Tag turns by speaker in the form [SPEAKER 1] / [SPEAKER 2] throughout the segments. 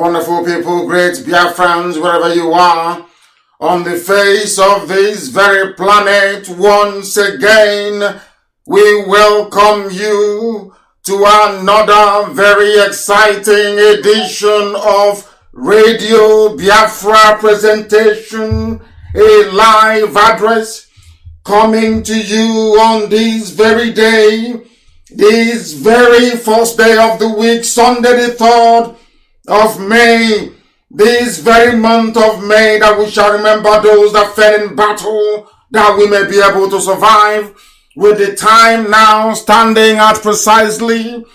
[SPEAKER 1] Wonderful people, great Biafrans, wherever you are, on the face of this very planet, once again, we welcome you to another very exciting edition of Radio Biafra presentation, a live address coming to you on this very day, this very first day of the week, Sunday the 3rd of May, this very month of May, that we shall remember those that fell in battle, that we may be able to survive, with the time now standing at precisely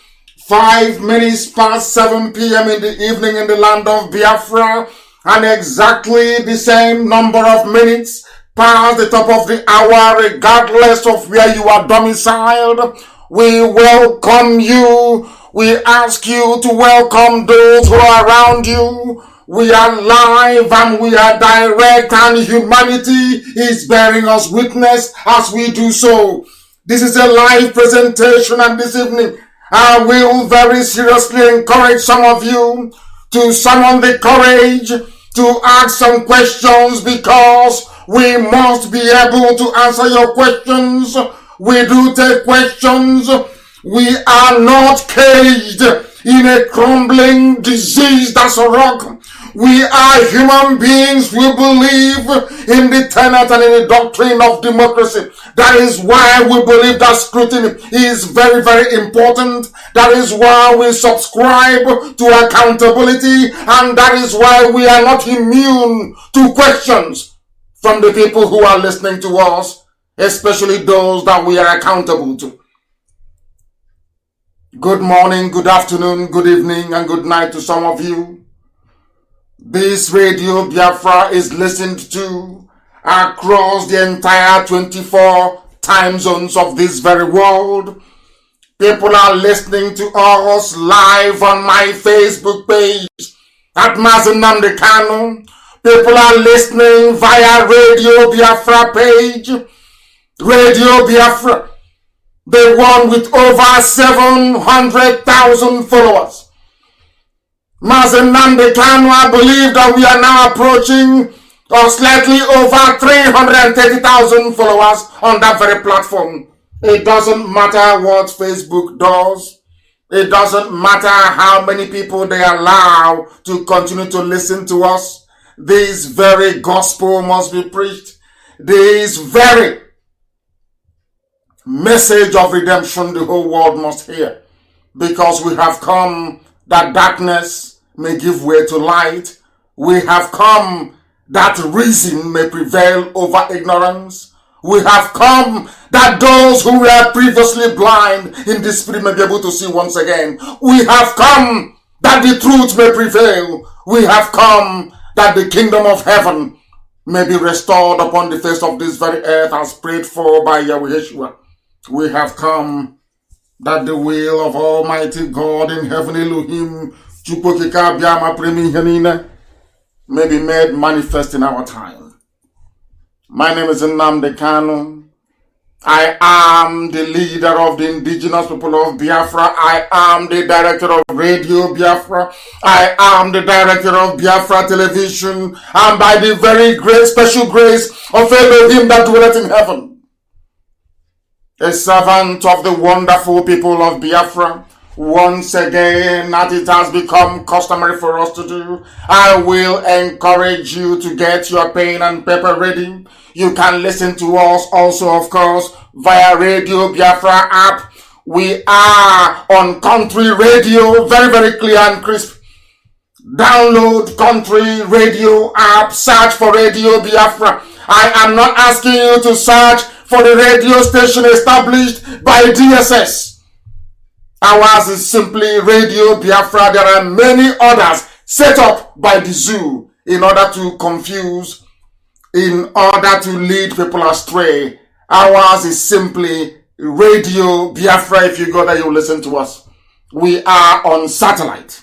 [SPEAKER 1] 5 minutes past 7 p.m. in the evening in the land of Biafra, and exactly the same number of minutes past the top of the hour, regardless of where you are domiciled. We welcome you. We ask you to welcome those who are around you. We are live and we are direct, and humanity is bearing us witness as we do so. This is a live presentation, and this evening I will very seriously encourage some of you to summon the courage to ask some questions, because we must be able to answer your questions. We do take questions. We are not caged in a crumbling disease that's a rock. We are human beings. We believe in the tenet and in the doctrine of democracy. That is why we believe that scrutiny is very, very important. That is why we subscribe to accountability. And that is why we are not immune to questions from the people who are listening to us, especially those that we are accountable to. Good morning, good afternoon, good evening, and good night to some of you. This Radio Biafra is listened to across the entire 24 time zones of this very world. People are listening to us live on my Facebook page at Mazi Nnamdi Kanu. People are listening via Radio Biafra page. Radio Biafra, the one with over 700,000 followers. Mazi Nnamdi Kanu, I believe that we are now approaching or slightly over 330,000 followers on that very platform. It doesn't matter what Facebook does. It doesn't matter how many people they allow to continue to listen to us. This very gospel must be preached. This very message of redemption the whole world must hear, because we have come that darkness may give way to light. We have come that reason may prevail over ignorance. We have come that those who were previously blind in the spirit may be able to see once again. We have come that the truth may prevail. We have come that the kingdom of heaven may be restored upon the face of this very earth, as prayed for by Yahweh Yeshua. We have come that the will of Almighty God in heaven, Elohim, may be made manifest in our time. My name is Nnamdi Kanu. I am the leader of the indigenous people of Biafra. I am the director of Radio Biafra. I am the director of Biafra Television. And by the very great special grace of Elohim that dwelleth in heaven, a servant of the wonderful people of Biafra. Once again, as it has become customary for us to do, I will encourage you to get your pen and paper ready. You can listen to us also, of course, via Radio Biafra app. We are on country radio, very, very clear and crisp. Download country radio app, search for Radio Biafra. I am not asking you to search for the radio station established by DSS. Ours is simply Radio Biafra. There are many others set up by the zoo in order to confuse, in order to lead people astray. Ours is simply Radio Biafra. If you go there, you listen to us. We are on satellite.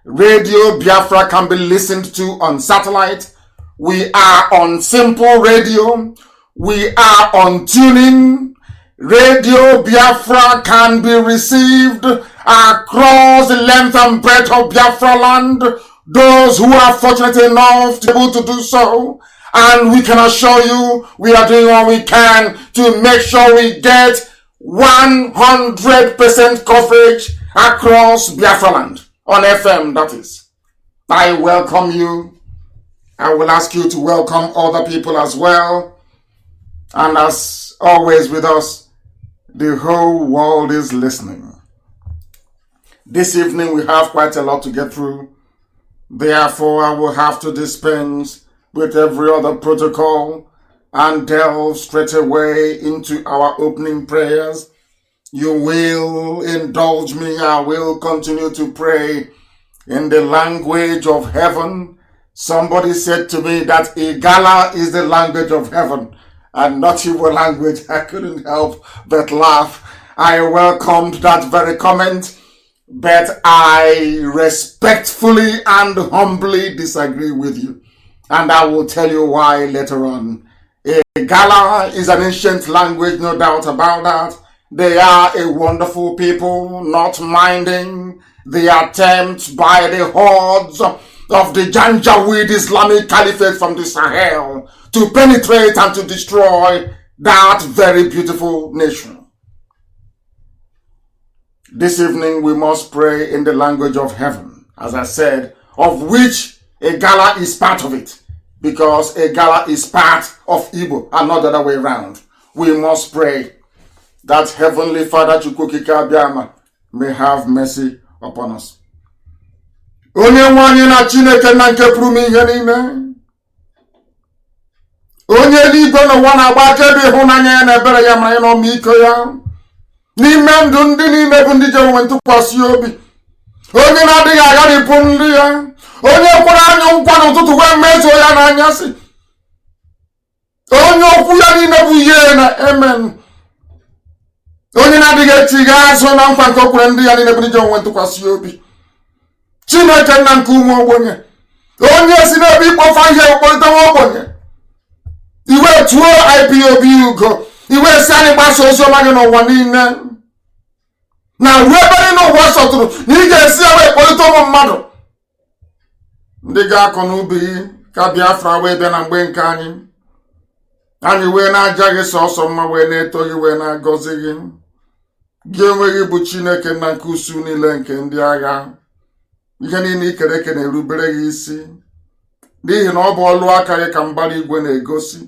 [SPEAKER 1] Radio Biafra can be listened to on satellite. We are on Simple Radio. We are on TuneIn. Radio Biafra can be received across the length and breadth of Biafra land those who are fortunate enough to be able to do so. And we can assure you, we are doing all we can to make sure we get 100% coverage across Biafra land, on FM, that is. I welcome you. I will ask you to welcome other people as well. And as always with us, the whole world is listening. This evening we have quite a lot to get through. Therefore, I will have to dispense with every other protocol and delve straight away into our opening prayers. You will indulge me. I will continue to pray in the language of heaven. Somebody said to me that Igala is the language of heaven and not your language. I couldn't help but laugh. I welcomed that very comment, but I respectfully and humbly disagree with you. And I will tell you why later on. Igala is an ancient language, no doubt about that. They are a wonderful people, not minding the attempt by the hordes of the Janjaweed Islamic Caliphate from the Sahel to penetrate and to destroy that very beautiful nation. This evening we must pray in the language of heaven, as I said, of which Igala is part of it, because Igala is part of Igbo and not the other way around. We must pray that Heavenly Father Chukwukike Abiama may have mercy upon us. Onye nwanyị na Chineke na nke pụrụ m ihe niile. Onye eluigwe n'ụwa na-agba akaebe ịhụnanya ya na ebere ya mara ya na ọmịiko ya. N'ime ndụ ndị niile bụ ndị ji onwe ntụkwasị obi. Onye na-adịghị agharịpụ nri ya. Onye kwere anya nkwa n'ụtụtụ wee mezuo ya n'anyasị. Onye okwu ya niile bụ yee na amen. Onye na-adịghị echighị azụ na nkwa nke o kwere ndị ya niile bụ ndị ji onwe ntụkwasị obi. Chineke nna nke ụmụ ogbenye. Onye si n'ebe ịkpọfa ihe okpọrịta nwa ogbenye. Iwe tuo IPOB ugo. Iwe si anyị gbasa ozi ọma gị n'ụwa niile. Na ruo ebe anyị n'ụwa sọtụrụ na ị ga-esi ewe ekpọrịta ụmụ mmadụ. Ndị ga-akọ n'ubi ka Biafra wee bịa na mgbe nke anyị. Anyị wee na-aja gị sọsọ mma wee na-eto gị wee na-agọzi gị. Gị enweghị bụ Chineke na nke usu niile nke ndị agha. Ihe niile ikere eke na-erubere gị isi. N'ihi na ọ bụ ọlụ aka gị ka mbara igwe na-egosi.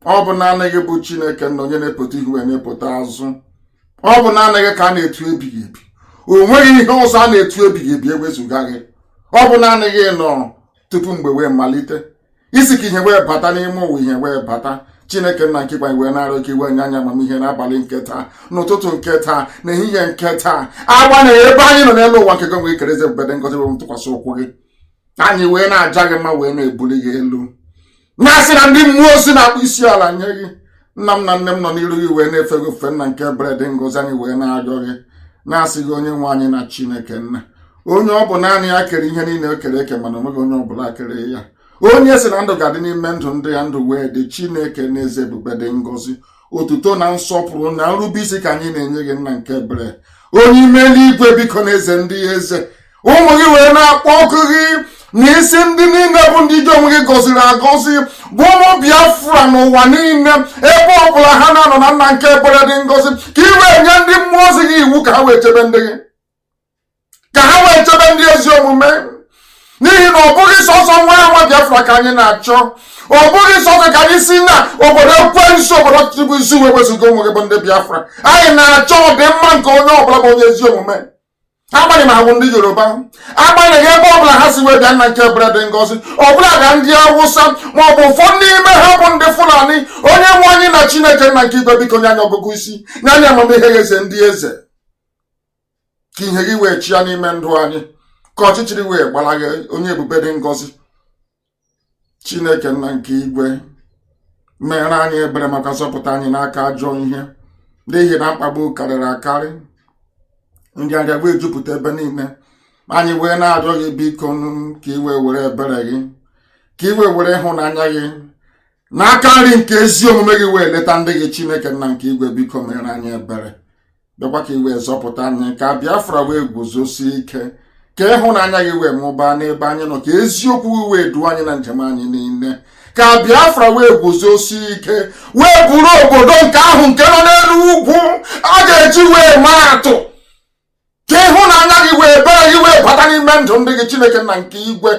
[SPEAKER 1] Ọ bụ naanị gị bụ Chineke na onye na-epụta ihu wee na-epụta azụ. Ọ bụ naanị gị ka a na-etu ebighị ebi. O nweghị ihe ọzọ a na-etu ebighị ebi ewezuga gị. Ọ bụ naanị gị nọ tupu mgbe wee malite. Isi ka ihe wee bata n'ime ụwa ihe wee bata. Chineke nna nke gbanye wee na-arịọ ka iwe nye anya amamihe n'abalị nke taa, n'ụtụtụ nke taa, n'ehihie nke taa. Agbanyeghị ebe anyị nọ n'elu ụwa nke gị nwee kereze ebubede ngọzi wee ntụkwasị ụkwụ gị. Anyị wee na-aja gị mma wee na-ebuli gị elu. Na-asị na ndị mmụọ ozi na-akpụ isi ala nye gị. Nna m na nne m nọ n'iru gị wee na-efe gị ofufe nna nke bred ngọzi anyị wee na-arịọ gị. Na-asị gị onye nwe anyị na Chineke nna. Onye ọ bụ naanị ya kere ihe niile o kere eke mana onweghị onye ọbụla kere ya. Onye si na ndụ ga-adị n'ime ndụ ndị ya ndụ wee dị Chineke n'eze ebube dị ngọzi. Otuto na nsọpụrụ na nrube isi ka anyị na-enye gị nna nke ebere. Onye ime eluigwe biko na eze ndị eze. Ụmụ gị wee na-akpọ ọkụ gị na isi ndị niile bụ ndị ji onwe gị gọziri agọzi bụ ụmụ Biafra n'ụwa niile ebe ọ bụla ha na-anọ na nna nke ebere dị ngọzi ka i wee nye ndị mmụọ ozi gị iwu ka ha wee chebe ndị gị. Ka ha wee chebe ndị ezi omume. N'ihi na ọ bụghị sọsọ nwa Biafra ka anyị na-achọ. Ọ bụghị sọsọ ka anyị si na obodo ekwensu obodo ọchịchị bụ isi wee wezuga ụmụ gị bụ ndị Biafra. Anyị na-achọ ọdịmma nke onye ọbụla bụ onye ezi omume. Agbanyeghị ma ha bụ ndị Yoruba. Agbanyeghị ebe ọbụla ha si wee bịa nna nke ebere dị ngọzi. Ọbụla ga ndị Awụsa ma ọ bụ ụfọdụ n'ime ha bụ ndị Fulani. Onye nwe anyị na Chineke nna nke igwe biko nye anyị ọgụgụ isi. Nye anyị amamihe eze ndị eze. Ka ihe gị wee chịa n'ime ndụ anyị. Ka ọchịchịrị wee gbara gị onye ebube dị ngọzi. Chineke nna nke igwe mere anyị ebere maka zọpụta anyị n'aka ajọ ihe. N'ihi na mkpagbu karịrị akarị. Ndị arịa wee jupụta ebe niile. Anyị wee na-arịọ gị biko ka i wee were ebere gị. Ka i wee were ịhụnanya gị. N'aka nri nke ezi omume gị wee leta ndị gị Chineke nna nke igwe biko mere anyị ebere. Bịakwa ka i wee zọpụta anyị ka Biafra wee guzosie ike. Ke ịhụnanya gị wee mụbaa n'ebe anyị nọ, ka eziokwu wee duo anyị na njem anyị niile, ka Biafra wee guzosi ike, wee bụrụ obodo nke ahụ nke nọ n'elu ugwu a ga-eji wee maa atụ, ka ịhụnanya gị wee bere gị wee bata n'ime ndụ ndị gị Chineke na nke igwe,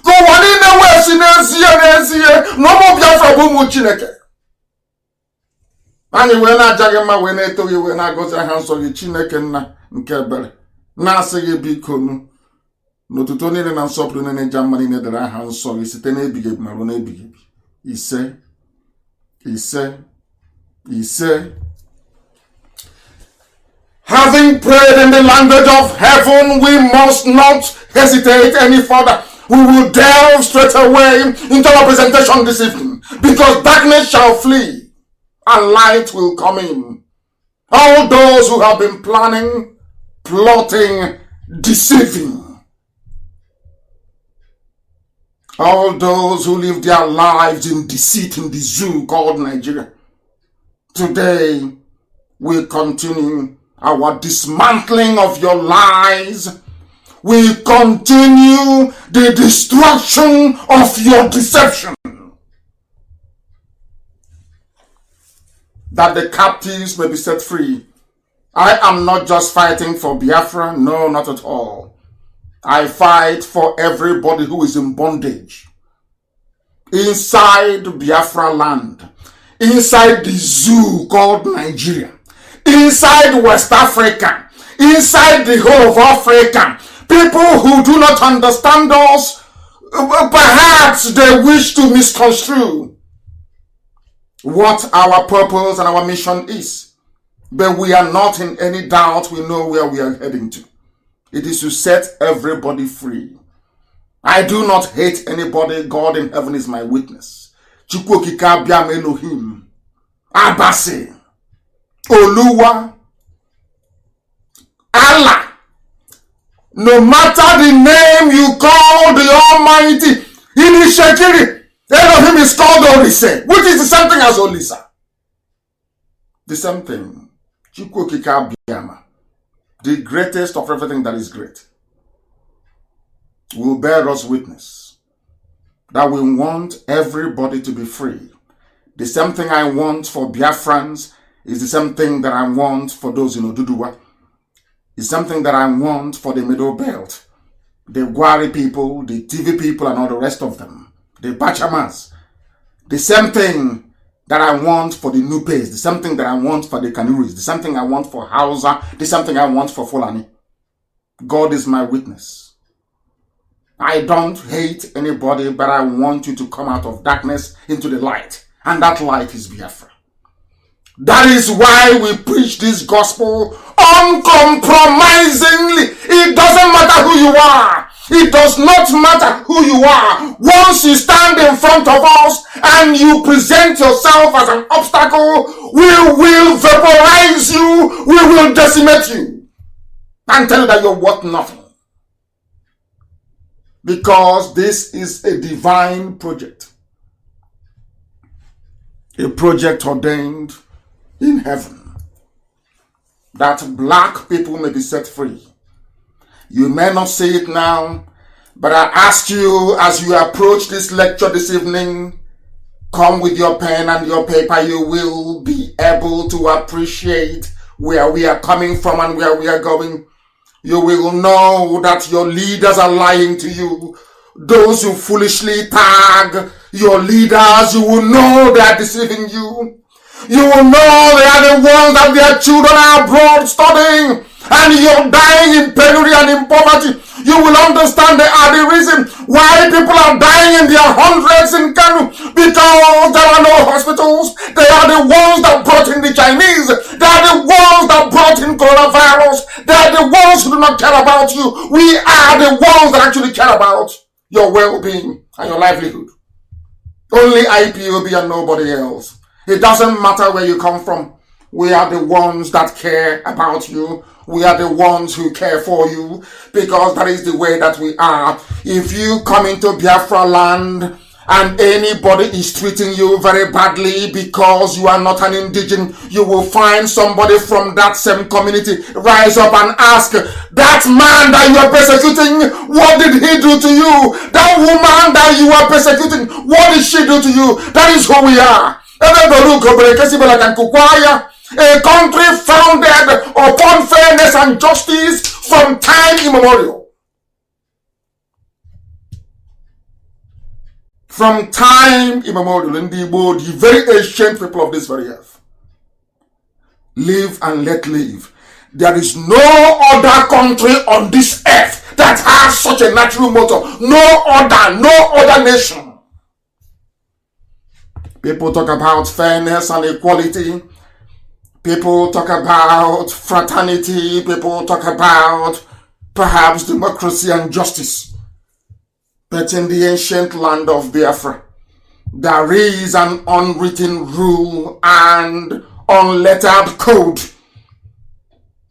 [SPEAKER 1] ka ụwa niile wee si n'ezie na ụmụ Biafra bụ ụmụ Chineke. Anyị wee na-aja gị mma, wee na-eto gị, wee na-agọzi aha nsọ gị Chineke nna nke ebere, na-asị gị biko n'otuto niile na nsọpụrụ niile nja mma niile dere aha nsọ gị site n'ebighị ebi ma ruo n'ebighị ebi. Ise, ise, ise. Having prayed in the language of heaven, we must not hesitate any further. We will delve straight away into our presentation this evening, because darkness shall flee and light will come in. All those who have been planning, plotting, deceiving, all those who live their lives in deceit in the zoo called Nigeria, today we continue our dismantling of your lies. We continue the destruction of your deception, that the captives may be set free. I am not just fighting for Biafra, no, not at all. I fight for everybody who is in bondage inside Biafra land, inside the zoo called Nigeria, inside West Africa, inside the whole of Africa. People who do not understand us, perhaps they wish to misconstrue what our purpose and our mission is. But we are not in any doubt. We know where we are heading to. It is to set everybody free. I do not hate anybody. God in heaven is my witness. Chukwokika Biam Elohim, Abasi, Oluwa, Allah. No matter the name you call the Almighty, in Shekiri, Elohim is called Olise, which is the same thing as Olisa. The same thing. Chukwokika Biama, the greatest of everything that is great, will bear us witness that we want everybody to be free. The same thing I want for Biafrans is the same thing that I want for those in Oduduwa. It's something that I want for the Middle Belt, the Gwari people, the TV people, and all the rest of them, the Bachamas. The same thing that I want for the Nupes, the same thing that I want for the Kanuris, the same thing I want for Hausa, the same thing I want for Fulani. God is my witness. I don't hate anybody, but I want you to come out of darkness into the light, and that light is Biafra. That is why we preach this gospel uncompromisingly. It doesn't matter who you are. It does not matter who you are. Once you stand in front of us and you present yourself as an obstacle, we will vaporize you. We will decimate you and tell you that you're worth nothing. Because this is a divine project. A project ordained in heaven, that black people may be set free. You may not see it now, but I ask you, as you approach this lecture this evening, come with your pen and your paper. You will be able to appreciate where we are coming from and where we are going. You will know that your leaders are lying to you. Those who foolishly tag your leaders, you will know they are deceiving you. You will know they are the ones that their children are abroad studying, and you're dying in penury and in poverty. You will understand they are the reason why people are dying in their hundreds in Kanu, because there are no hospitals. They are the ones that brought in the Chinese. They are the ones that brought in coronavirus. They are the ones who do not care about you. We are the ones that actually care about your well-being and your livelihood. Only IPOB and nobody else. It doesn't matter where you come from. We are the ones that care about you. We are the ones who care for you, because that is the way that we are. If you come into Biafra land and anybody is treating you very badly because you are not an indigene, you will find somebody from that same community rise up and ask, that man that you are persecuting, what did he do to you? That woman that you are persecuting, what did she do to you? That is who we are. A country founded upon fairness and justice from time immemorial. From time immemorial, in the very ancient people of this very earth. Live and let live. There is no other country on this earth that has such a natural motto. No other nation. People talk about fairness and equality. People talk about fraternity. People talk about perhaps democracy and justice. But in the ancient land of Biafra, there is an unwritten rule and unlettered code.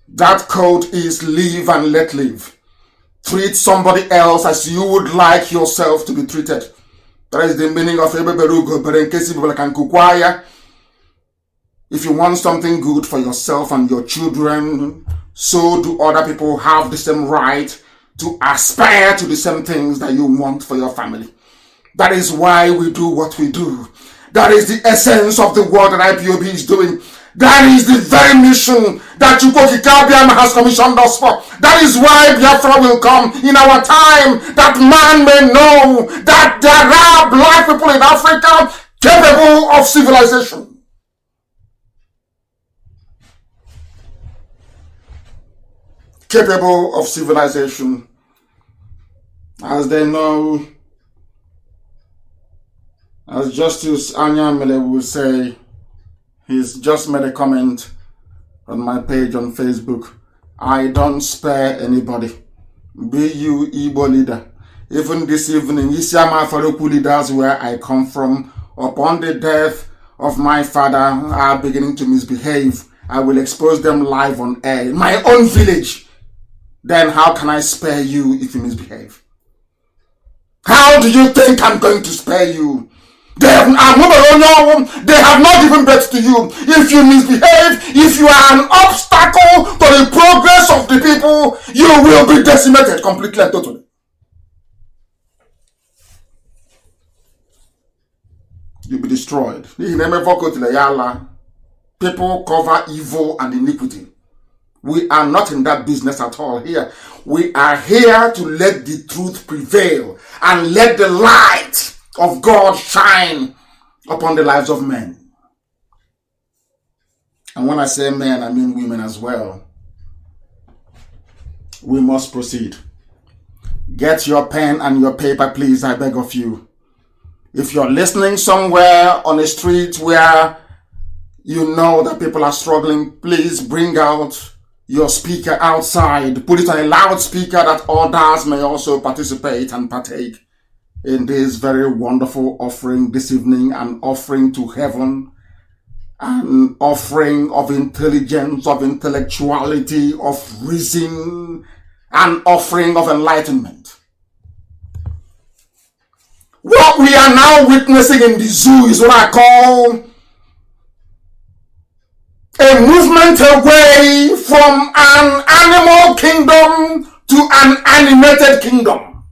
[SPEAKER 1] That code is live and let live. Treat somebody else as you would like yourself to be treated. That is the meaning of Ebeberugo Berenkesi Bebelakankukwaya. If you want something good for yourself and your children, so do other people have the same right to aspire to the same things that you want for your family. That is why we do what we do. That is the essence of the work that IPOB is doing. That is the very mission that Chukwuka Kabiama has commissioned us for. That is why Biafra will come in our time, that man may know that there are black people in Africa capable of civilization. Capable of civilization. As they know, as Justice Anyamele will say, he's just made a comment on my page on Facebook. I don't spare anybody. Be you Igbo leader. Even this evening, Isiama Faruku leaders where I come from, upon the death of my father, are beginning to misbehave. I will expose them live on air in my own village. Then how can I spare you if you misbehave? How do you think I'm going to spare you? They have not given birth to you. If you misbehave, if you are an obstacle to the progress of the people, you will be decimated completely and totally. You'll be destroyed. People cover evil and iniquity. We are not in that business at all here. We are here to let the truth prevail and let the light of God shine upon the lives of men. And when I say men, I mean women as well. We must proceed. Get your pen and your paper, please, I beg of you. If you're listening somewhere on a street where you know that people are struggling, please bring out your speaker outside. Put it on a loudspeaker that others may also participate and partake in this very wonderful offering this evening, an offering to heaven, an offering of intelligence, of intellectuality, of reason, an offering of enlightenment. What we are now witnessing in the zoo is what I call a movement away from an animal kingdom to an animated kingdom.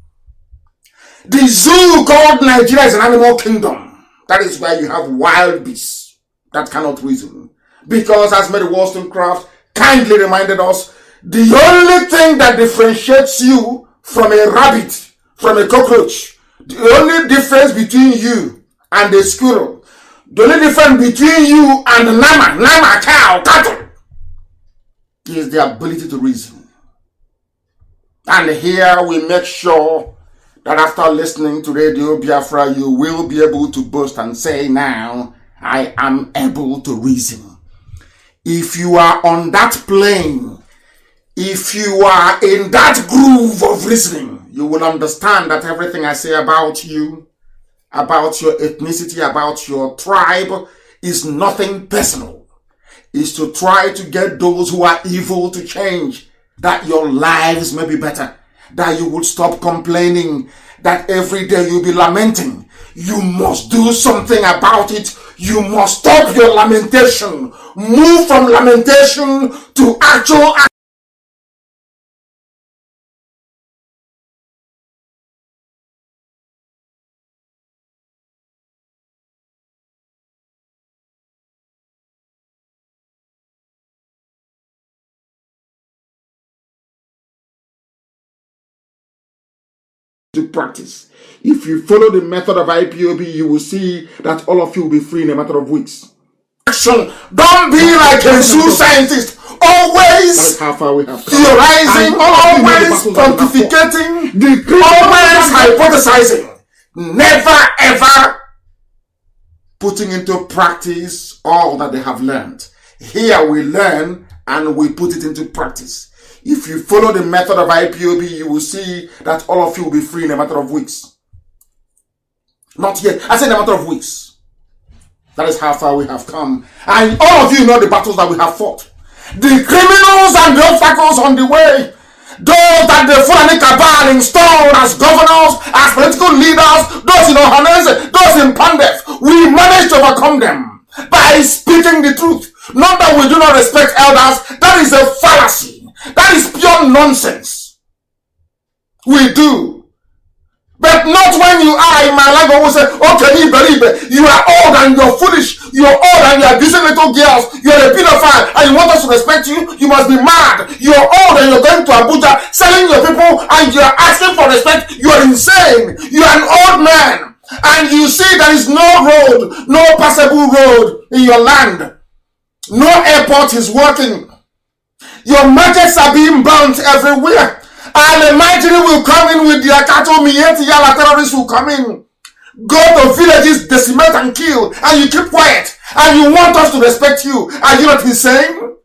[SPEAKER 1] The zoo called Nigeria is an animal kingdom. That is where you have wild beasts that cannot reason. Because, as Mary Wollstonecraft kindly reminded us, the only thing that differentiates you from a rabbit, from a cockroach, the only difference between you and a squirrel, the only difference between you and the nama, cow, cattle, is the ability to reason. And here we make sure that after listening to Radio Biafra, you will be able to boast and say, now, I am able to reason. If you are on that plane, if you are in that groove of reasoning, you will understand that everything I say about you, about your ethnicity, about your tribe, is nothing personal. It's to try to get those who are evil to change, that your lives may be better, that you will stop complaining, that every day you'll be lamenting. You must do something about it. You must stop your lamentation. Move from lamentation to actual action. To practice. If you follow the method of IPOB, you will see that all of you will be free in a matter of weeks. Action. Don't be like a zoo scientist, always theorizing, always pontificating, always hypothesizing, never ever putting into practice all that they have learned. Here we learn and we put it into practice. If you follow the method of IPOB, you will see that all of you will be free in a matter of weeks. Not yet. I said in a matter of weeks. That is how far we have come. And all of you know the battles that we have fought. The criminals and the obstacles on the way. Those that the Fulani cabal installed as governors, as political leaders, those in Ohanese, those in Pandef. We managed to overcome them by speaking the truth. Not that we do not respect elders. That is a fallacy. That is pure nonsense. We do. But not when you are in my language, say, okay, you are old and you're foolish. You're old and you're abusing little girls. You're a pedophile and you want us to respect you. You must be mad. You're old and you're going to Abuja, selling your people and you're asking for respect. You're insane. You're an old man. And you see there is no road, no passable road in your land. No airport is working. Your markets are being burnt everywhere. And imagine will come in with their cattle, Mieti Yala terrorists will come in. Go to villages, decimate and kill, and you keep quiet. And you want us to respect you. Are you not insane?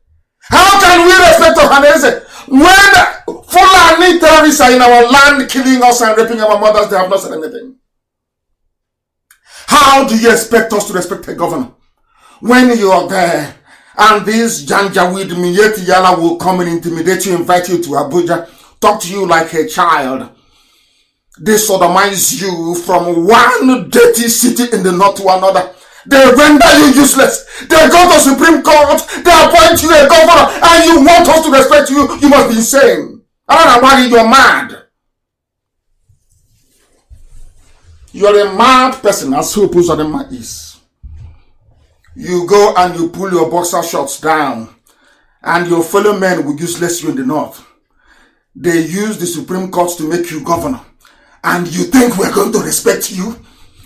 [SPEAKER 1] How can we respect Ohanese? When Fulani terrorists are in our land killing us and raping our mothers, they have not said anything. How do you expect us to respect a governor? When you are there, and this Janjaweed Mieti Yala will come and intimidate you, invite you to Abuja, talk to you like a child. They sodomize you from one dirty city in the north to another. They render you useless. They go to Supreme Court, they appoint you a governor, and you want us to respect you. You must be insane. I don't know why you're mad. You're a mad person, as Hope Uzodinma is. You go and you pull your boxer shorts down, and your fellow men will useless you in the north. They use the Supreme Court to make you governor, and you think we're going to respect you?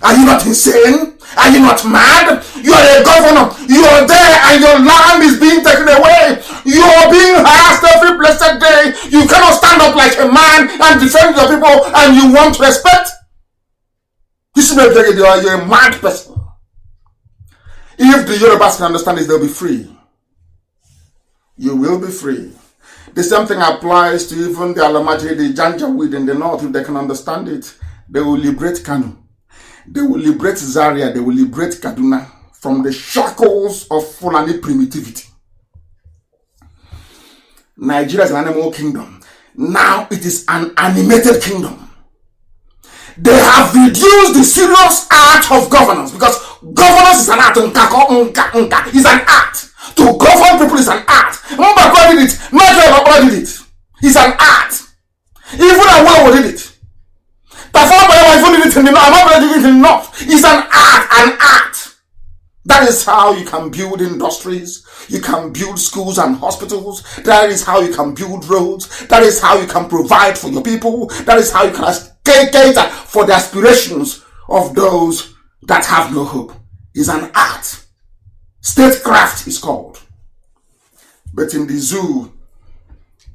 [SPEAKER 1] Are you not insane? Are you not mad? You are a governor. You are there and your land is being taken away. You are being harassed every blessed day. You cannot stand up like a man and defend your people, and you want respect? You're a mad person. If the Yorubas can understand this, they'll be free. You will be free. The same thing applies to even the Alamaji, the Janjaweed in the north. If they can understand it, they will liberate Kanu. They will liberate Zaria. They will liberate Kaduna from the shackles of Fulani primitivity. Nigeria is an animal kingdom. Now it is an animated kingdom. They have reduced the serious art of governance, because governance is an art. Is an art. To govern people is an art. Mbakwa did it. Not did it. It's an art. Even Awolowo did it. Tafawa Balewa did it in the north. Amabile did it in the north. It's an art. An art. That is how you can build industries. You can build schools and hospitals. That is how you can build roads. That is how you can provide for your people. That is how you can cater for the aspirations of those that have no hope. It's an art. Statecraft is called. But in the zoo,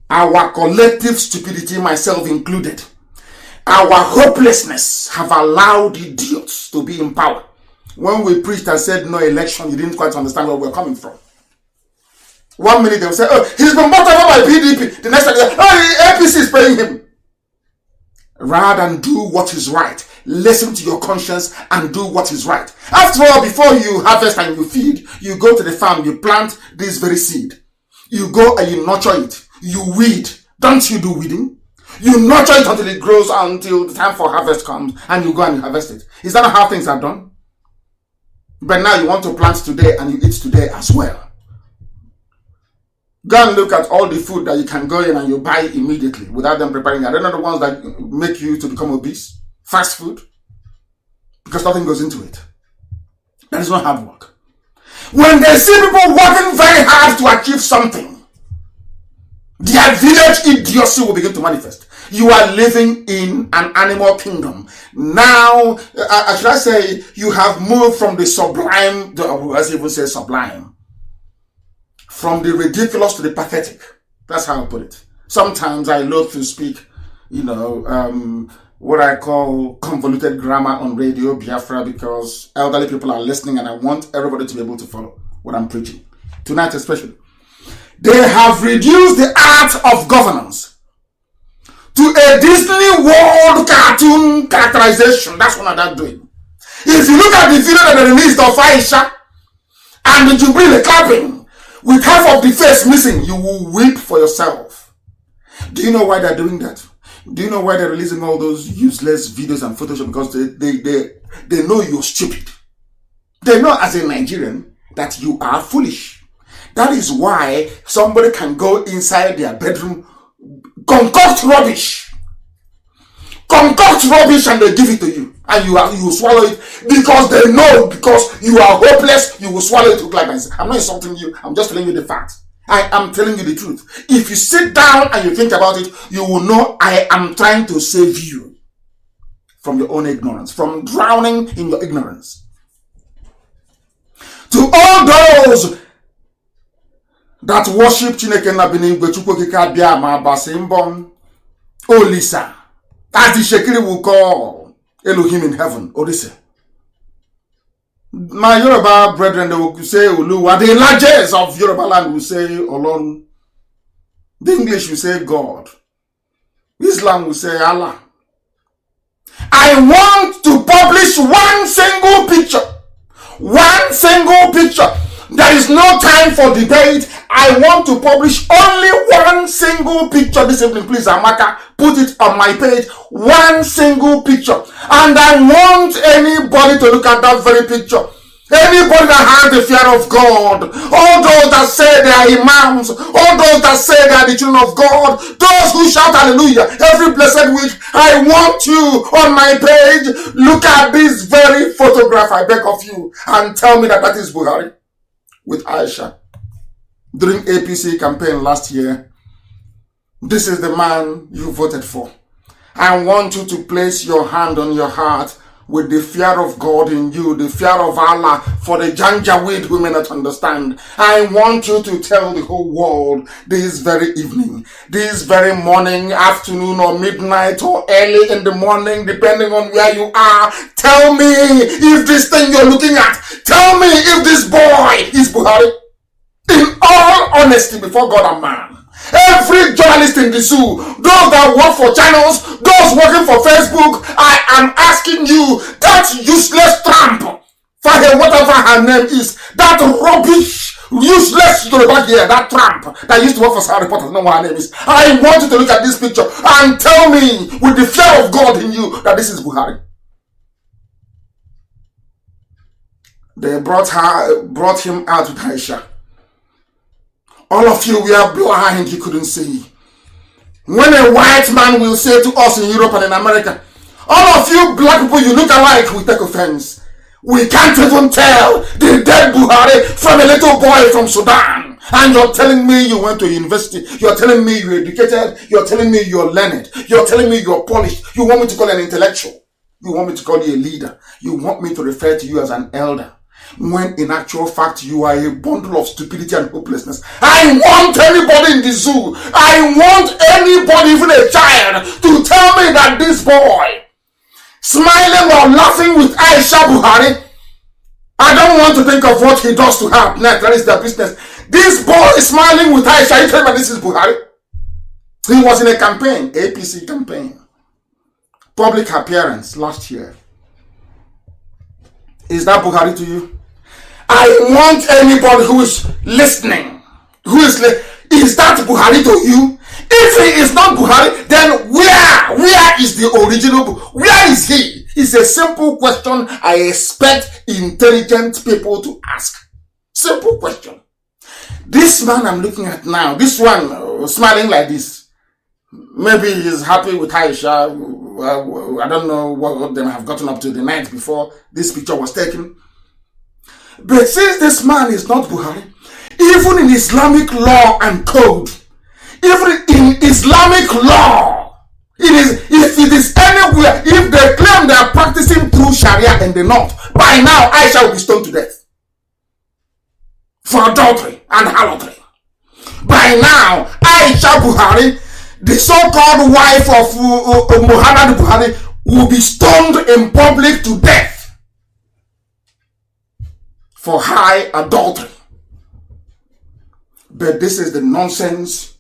[SPEAKER 1] our collective stupidity, myself included, our hopelessness have allowed idiots to be in power. When we preached and said no election, you didn't quite understand where we're coming from. 1 minute they will say, oh, he's been bought over by PDP. The next time they say, oh, the APC is paying him. Rather than do what is right, listen to your conscience and do what is right. After all, before you harvest and you feed, you go to the farm, you plant this very seed. You go and you nurture it. You weed. Don't you do weeding? You nurture it until it grows, until the time for harvest comes, and you go and you harvest it. Is that not how things are done? But now you want to plant today and you eat today as well. Go and look at all the food that you can go in and you buy immediately without them preparing it. Are they not the ones that make you to become obese? Fast food? Because nothing goes into it. That is not hard work. When they see people working very hard to achieve something, their village idiocy will begin to manifest. You are living in an animal kingdom. Now, should I say, you have moved from the sublime, let's even say sublime, from the ridiculous to the pathetic. That's how I put it. Sometimes I love to speak, what I call convoluted grammar on Radio Biafra, because elderly people are listening and I want everybody to be able to follow what I'm preaching. Tonight especially. They have reduced the art of governance to a Disney World cartoon characterization. That's what they're doing. If you look at the video that they released of Aisha and the Jubilee clapping with half of the face missing, you will weep for yourself. Do you know why they're doing that? Do you know why they're releasing all those useless videos and Photoshop? Because they know you're stupid. They know as a Nigerian that you are foolish. That is why somebody can go inside their bedroom, concoct rubbish and they give it to you. And you will swallow it because they know, because you are hopeless, you will swallow it to look like myself. I'm not insulting you, I'm just telling you the facts. I am telling you the truth. If you sit down and you think about it, you will know I am trying to save you from your own ignorance, from drowning in your ignorance. To all those that worship Chineke na binigwe Chukwu Okike abịa ma abasi mbon Olisa, as the Shekiri will call Elohim in heaven, Olisa. My Yoruba brethren, they will say Oluwa. The largest of Yoruba land will say Olorun. The English will say God. Islam will say Allah. I want to publish one single picture. One single picture. There is no time for debate. I want to publish only one single picture this evening. Please, Amaka, put it on my page. One single picture. And I want anybody to look at that very picture. Anybody that has the fear of God, all those that say they are imams, all those that say they are the children of God, those who shout hallelujah every blessed week, I want you on my page. Look at this very photograph, I beg of you, and tell me that that is Buhari with Aisha during APC campaign last year. This is the man you voted for. I want you to place your hand on your heart with the fear of God in you, the fear of Allah, for the Janjaweed who may not understand. I want you to tell the whole world this very evening, this very morning, afternoon, or midnight, or early in the morning, depending on where you are. Tell me if this thing you're looking at, tell me if this boy is Buhari. In all honesty before God and man. Every journalist in the zoo, those that work for channels, those working for Facebook, I am asking you, that useless tramp, whatever her name is, that rubbish, useless Yoruba here, that tramp that used to work for Sahara Reporters, know what her name is. I want you to look at this picture and tell me, with the fear of God in you, that this is Buhari. They brought him out with Aisha. All of you wear blind, you couldn't see. When a white man will say to us in Europe and in America, all of you black people, you look alike, we take offense. We can't even tell the dead Buhari from a little boy from Sudan. And you're telling me you went to university. You're telling me you're educated. You're telling me you're learned. You're telling me you're polished. You want me to call you an intellectual. You want me to call you a leader. You want me to refer to you as an elder. When in actual fact you are a bundle of stupidity and hopelessness. I want anybody in the zoo, I want anybody, even a child, to tell me that this boy, smiling or laughing with Aisha Buhari, I don't want to think of what he does to her. That is their business. This boy is smiling with Aisha, you tell me this is Buhari? He was in a campaign, APC campaign, public appearance last year. Is that Buhari to you? I want anybody who is listening, is that Buhari to you? If he is not Buhari, then where is the original? Where is he? It's a simple question I expect intelligent people to ask. Simple question. This man I'm looking at now, this one smiling like this, maybe he's happy with Aisha. I don't know what they have gotten up to the night before this picture was taken. But since this man is not Buhari, even in Islamic law and code, even in Islamic law, if it is anywhere, if they claim they are practicing through Sharia in the north, by now Aisha will be stoned to death for adultery and harlotry. By now, Aisha Buhari, the so-called wife of Muhammad Buhari, will be stoned in public to death for high adultery. But this is the nonsense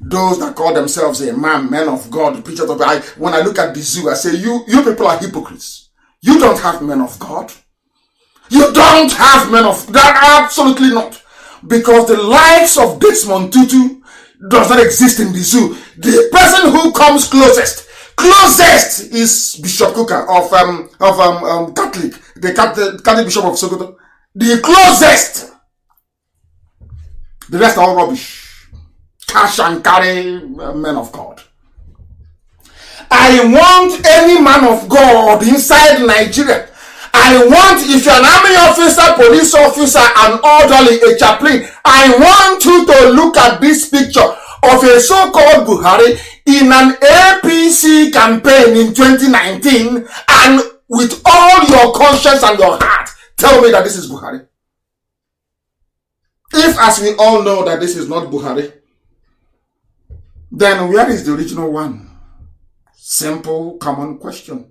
[SPEAKER 1] those that call themselves a men of God, preachers of God. When I look at the zoo, I say, you people are hypocrites. You don't have men of God. You don't have men of God. Absolutely not. Because the likes of Desmond Tutu does not exist in the zoo. The person who comes closest is Bishop Kuka of Catholic, the Catholic Bishop of Sokoto. The closest. The rest are all rubbish. Cash and carry men of God. I want any man of God inside Nigeria. I want, if you're an army officer, police officer, an orderly, a chaplain, I want you to look at this picture of a so-called Buhari in an APC campaign in 2019, and with all your conscience and your heart, tell me that this is Buhari. If, as we all know, that this is not Buhari, then where is the original one? Simple, common question.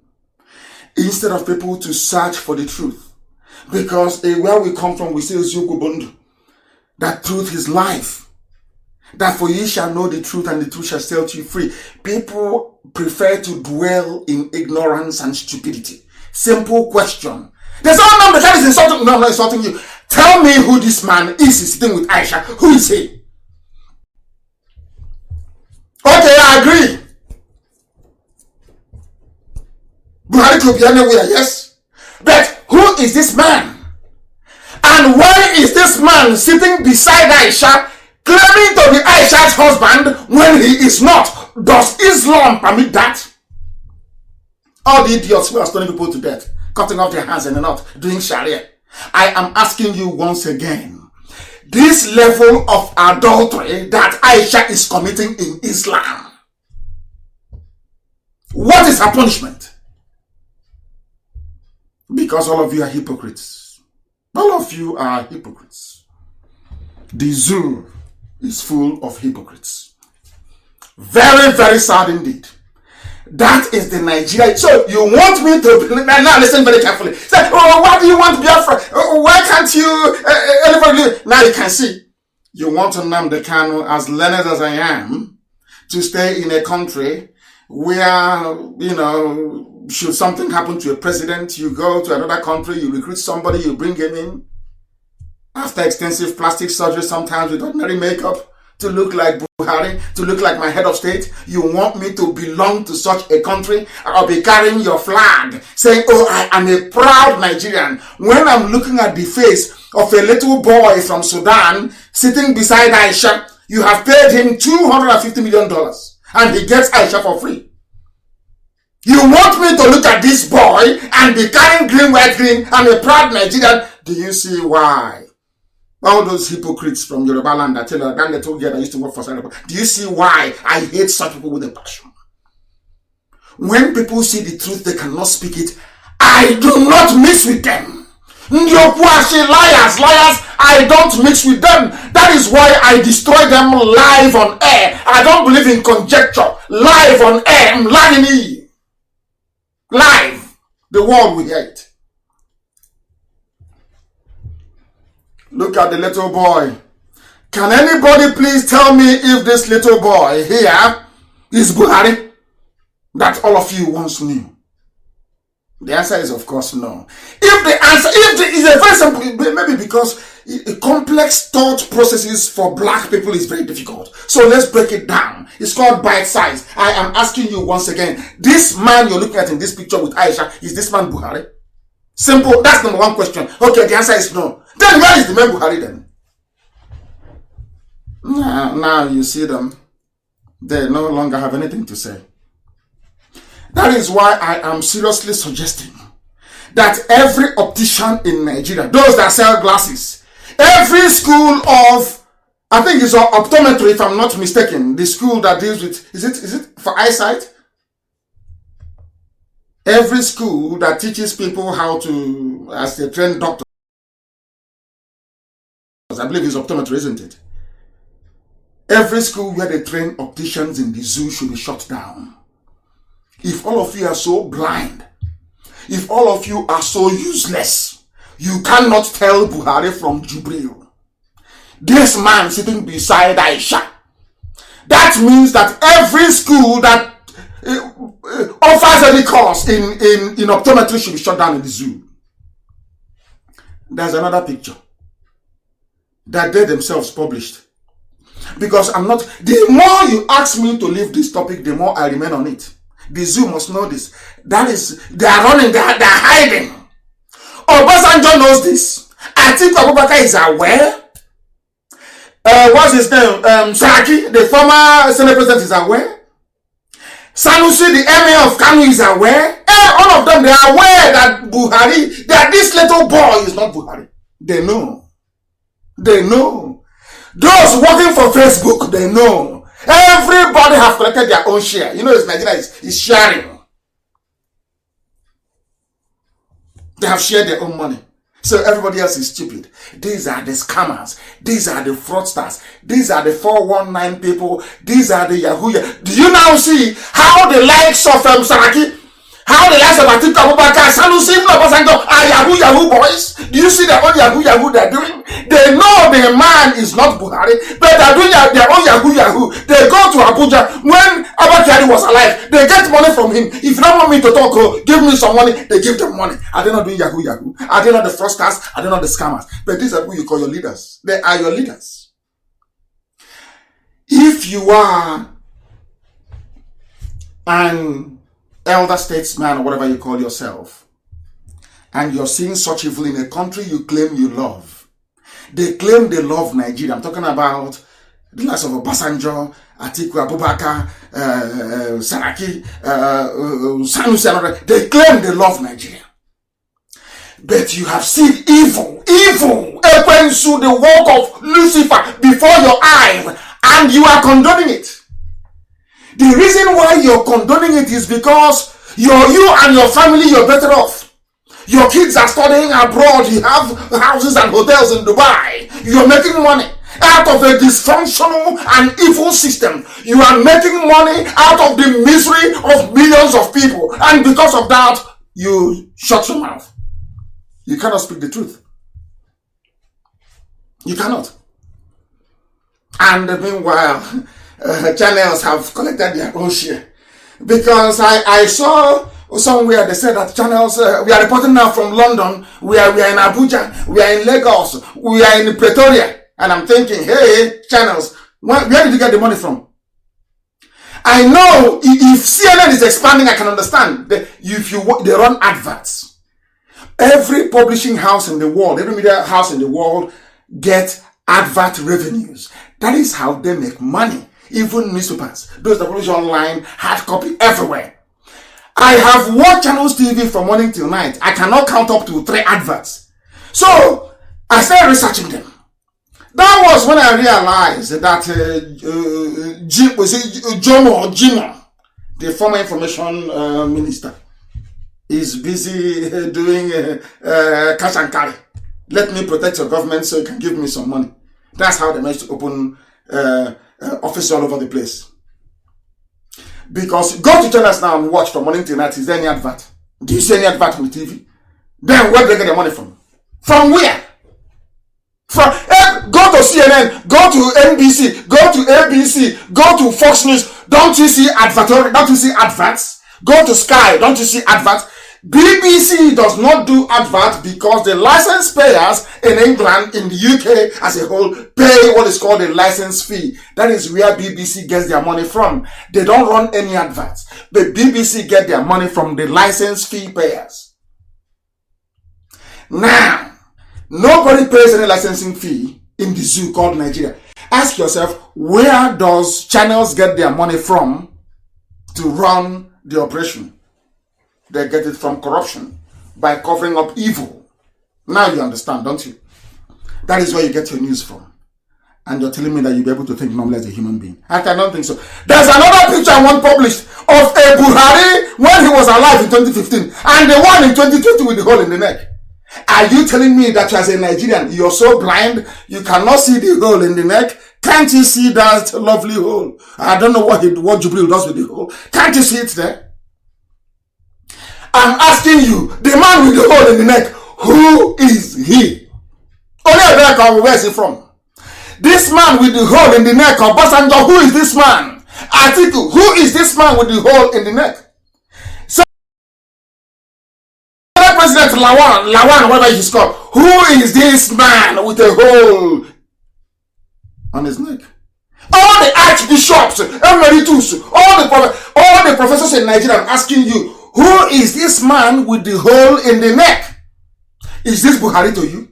[SPEAKER 1] Instead of people to search for the truth. Because where we come from, we say, that truth is life. That for ye shall know the truth, and the truth shall set you free. People prefer to dwell in ignorance and stupidity. Simple question. There's no number that is insulting. No, I'm not insulting you. Tell me who this man is sitting with Aisha. Who is he? Okay, I agree. Buhari could be anywhere, yes. But who is this man? And why is this man sitting beside Aisha, claiming to be Aisha's husband when he is not? Does Islam permit that? All the idiots who are stoning people to death, cutting off their hands and not doing Sharia. I am asking you once again, this level of adultery that Aisha is committing in Islam, what is her punishment? Because all of you are hypocrites. All of you are hypocrites. The zoo is full of hypocrites. Very, very sad indeed. That is the Nigeria. So you want me to now listen very carefully. Say, oh, why do you want Biafra? Why can't you? Now you can see. You want Nnamdi Kanu, as learned as I am, to stay in a country where, should something happen to a president, you go to another country, you recruit somebody, you bring him in after extensive plastic surgery, sometimes with ordinary makeup, to look like Buhari, to look like my head of state. You want me to belong to such a country? I'll be carrying your flag, saying, oh, I am a proud Nigerian. When I'm looking at the face of a little boy from Sudan sitting beside Aisha, you have paid him $250 million and he gets Aisha for free. You want me to look at this boy and be carrying green, white, green, and a proud Nigerian? Do you see why? All those hypocrites from Yoruba land that tell that little girl that used to work for Sarah. Do you see why I hate such people with a passion? When people see the truth, they cannot speak it. I do not mix with them. Liars, I don't mix with them. That is why I destroy them live on air. I don't believe in conjecture. Live on air, I'm lying. Live. The world will hear it. Look at the little boy. Can anybody please tell me if this little boy here is Buhari? That all of you once knew. The answer is of course no. If the answer is a very simple, maybe because complex thought processes for black people is very difficult. So let's break it down. It's called bite size. I am asking you once again, this man you're looking at in this picture with Aisha, is this man Buhari? Simple. That's number one question. Okay, the answer is no. Then where is the man Buhari then? Now you see them. They no longer have anything to say. That is why I am seriously suggesting that every optician in Nigeria, those that sell glasses, every school of, I think it's optometry if I'm not mistaken, the school that deals with, is it for eyesight? Every school that teaches people how to, as they train doctors, I believe it's optometry, isn't it? Every school where they train opticians in the zoo should be shut down. If all of you are so blind, if all of you are so useless, you cannot tell Buhari from Jubril. This man sitting beside Aisha. That means that every school that offers any course in optometry should be shut down in the zoo. There's another picture that they themselves published. Because I'm not, the more you ask me to leave this topic, the more I remain on it. The zoo must know this. That is, they are running, they are hiding. Obasanjo knows this. Atiku Abubakar is aware. What's his name? Saraki, the former Senate President, is aware. Sanusi, the emir of Kanu, is aware. All of them, they are aware that Buhari, that this little boy is not Buhari. They know. They know. Those working for Facebook, they know. Everybody have collected their own share. You know, Nigeria is sharing. They have shared their own money. So everybody else is stupid. These are the scammers. These are the fraudsters. These are the 419 people. These are the Yahoo. Do you now see how the likes of Saraki, how the likes of Atiku Abubakar, Sanusi, Obasanjo are Yahoo boys? Do you see the own Yahoo they're doing? They know the man is not Buhari, but they're doing their own Yahoo. They go to Abuja. When Abakari was alive, they get money from him. If you don't want me to talk, give me some money, they give them money. Are they not doing Yahoo? Are they not the fraudsters? Are they not the scammers? But these are who you call your leaders. They are your leaders. If you are an elder statesman or whatever you call yourself, and you're seeing such evil in a country you claim you love, they claim they love Nigeria. I'm talking about the likes of Obasanjo, Atiku Abubakar, Saraki, Sanusi. They claim they love Nigeria. But you have seen evil through the work of Lucifer before your eyes, and you are condoning it. The reason why you're condoning it is because you and your family, you're better off. Your kids are studying abroad. You have houses and hotels in Dubai. You're making money out of a dysfunctional and evil system. You are making money out of the misery of millions of people. And because of that, you shut your mouth. You cannot speak the truth. You cannot. And meanwhile, channels have collected their own share. Because I saw somewhere they said that channels, we are reporting now from London, we are in Abuja, we are in Lagos, we are in Pretoria. And I'm thinking, hey, channels, where did you get the money from? I know if CNN is expanding, I can understand. They run adverts. Every publishing house in the world, every media house in the world get advert revenues. That is how they make money. Even newspapers, those that publish online, hard copy everywhere. I have watched Channels TV from morning till night. I cannot count up to 3 adverts. So I started researching them. That was when I realized that Jimo, the former information minister, is busy doing cash and carry. Let me protect your government so you can give me some money. That's how they managed to open offices all over the place. Because go to channels now and watch from morning till night. Is there any advert? Do you see any advert on the TV? Then where do they get their money from? From where? From go to CNN, go to NBC, go to ABC, go to Fox News. Don't you see adverts? Go to Sky. Don't you see adverts? BBC does not do advert because the license payers in England, in the UK as a whole, pay what is called a license fee. That is where BBC gets their money from. They don't run any adverts. But BBC get their money from the license fee payers. Now, nobody pays any licensing fee in the zoo called Nigeria. Ask yourself, where does channels get their money from to run the operation? They get it from corruption by covering up evil. Now you understand, don't you? That is where you get your news from. And you're telling me that you'll be able to think normally as a human being. I cannot think so. There's another picture I want published of a Buhari when he was alive in 2015 and the one in 2020 with the hole in the neck. Are you telling me that as a Nigerian, you're so blind, you cannot see the hole in the neck? Can't you see that lovely hole? I don't know what Jubril does with the hole. Can't you see it there? I'm asking you, the man with the hole in the neck, who is he? Only where is he from? This man with the hole in the neck of Basanjo, who is this man? Atiku, who is this man with the hole in the neck? So, President Lawan, whatever he's called, who is this man with a hole on his neck? All the archbishops, emeritus, all the professors in Nigeria, I'm asking you, who is this man with the hole in the neck? Is this Buhari to you?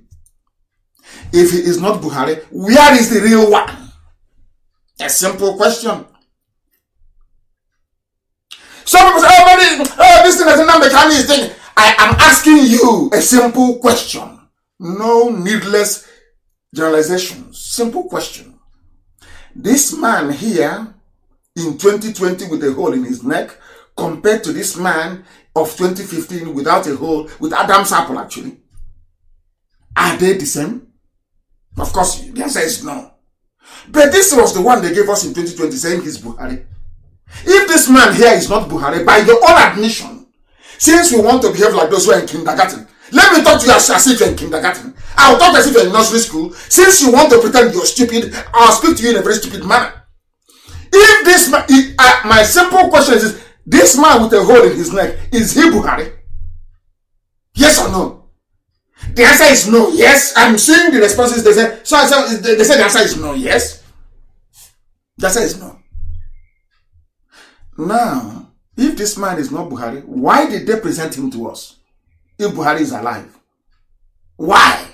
[SPEAKER 1] If he is not Buhari, where is the real one? A simple question. Some people say, this thing is Nnamdi Kanu thing. I am asking you a simple question. No needless generalizations. Simple question. This man here in 2020 with a hole in his neck, compared to this man of 2015 without a hole, with Adam's apple actually, are they the same? Of course, the answer is no. But this was the one they gave us in 2020 saying he's Buhari. If this man here is not Buhari, by your own admission, since we want to behave like those who are in kindergarten, let me talk to you as if you're in kindergarten. I'll talk as if you're in nursery school. Since you want to pretend you're stupid, I'll speak to you in a very stupid manner. If this man, my simple question is this man with a hole in his neck, is he Buhari? Yes or no? The answer is no, yes. I'm seeing the responses. They say the answer is no, yes. The answer is no. Now, if this man is not Buhari, why did they present him to us? If Buhari is alive. Why?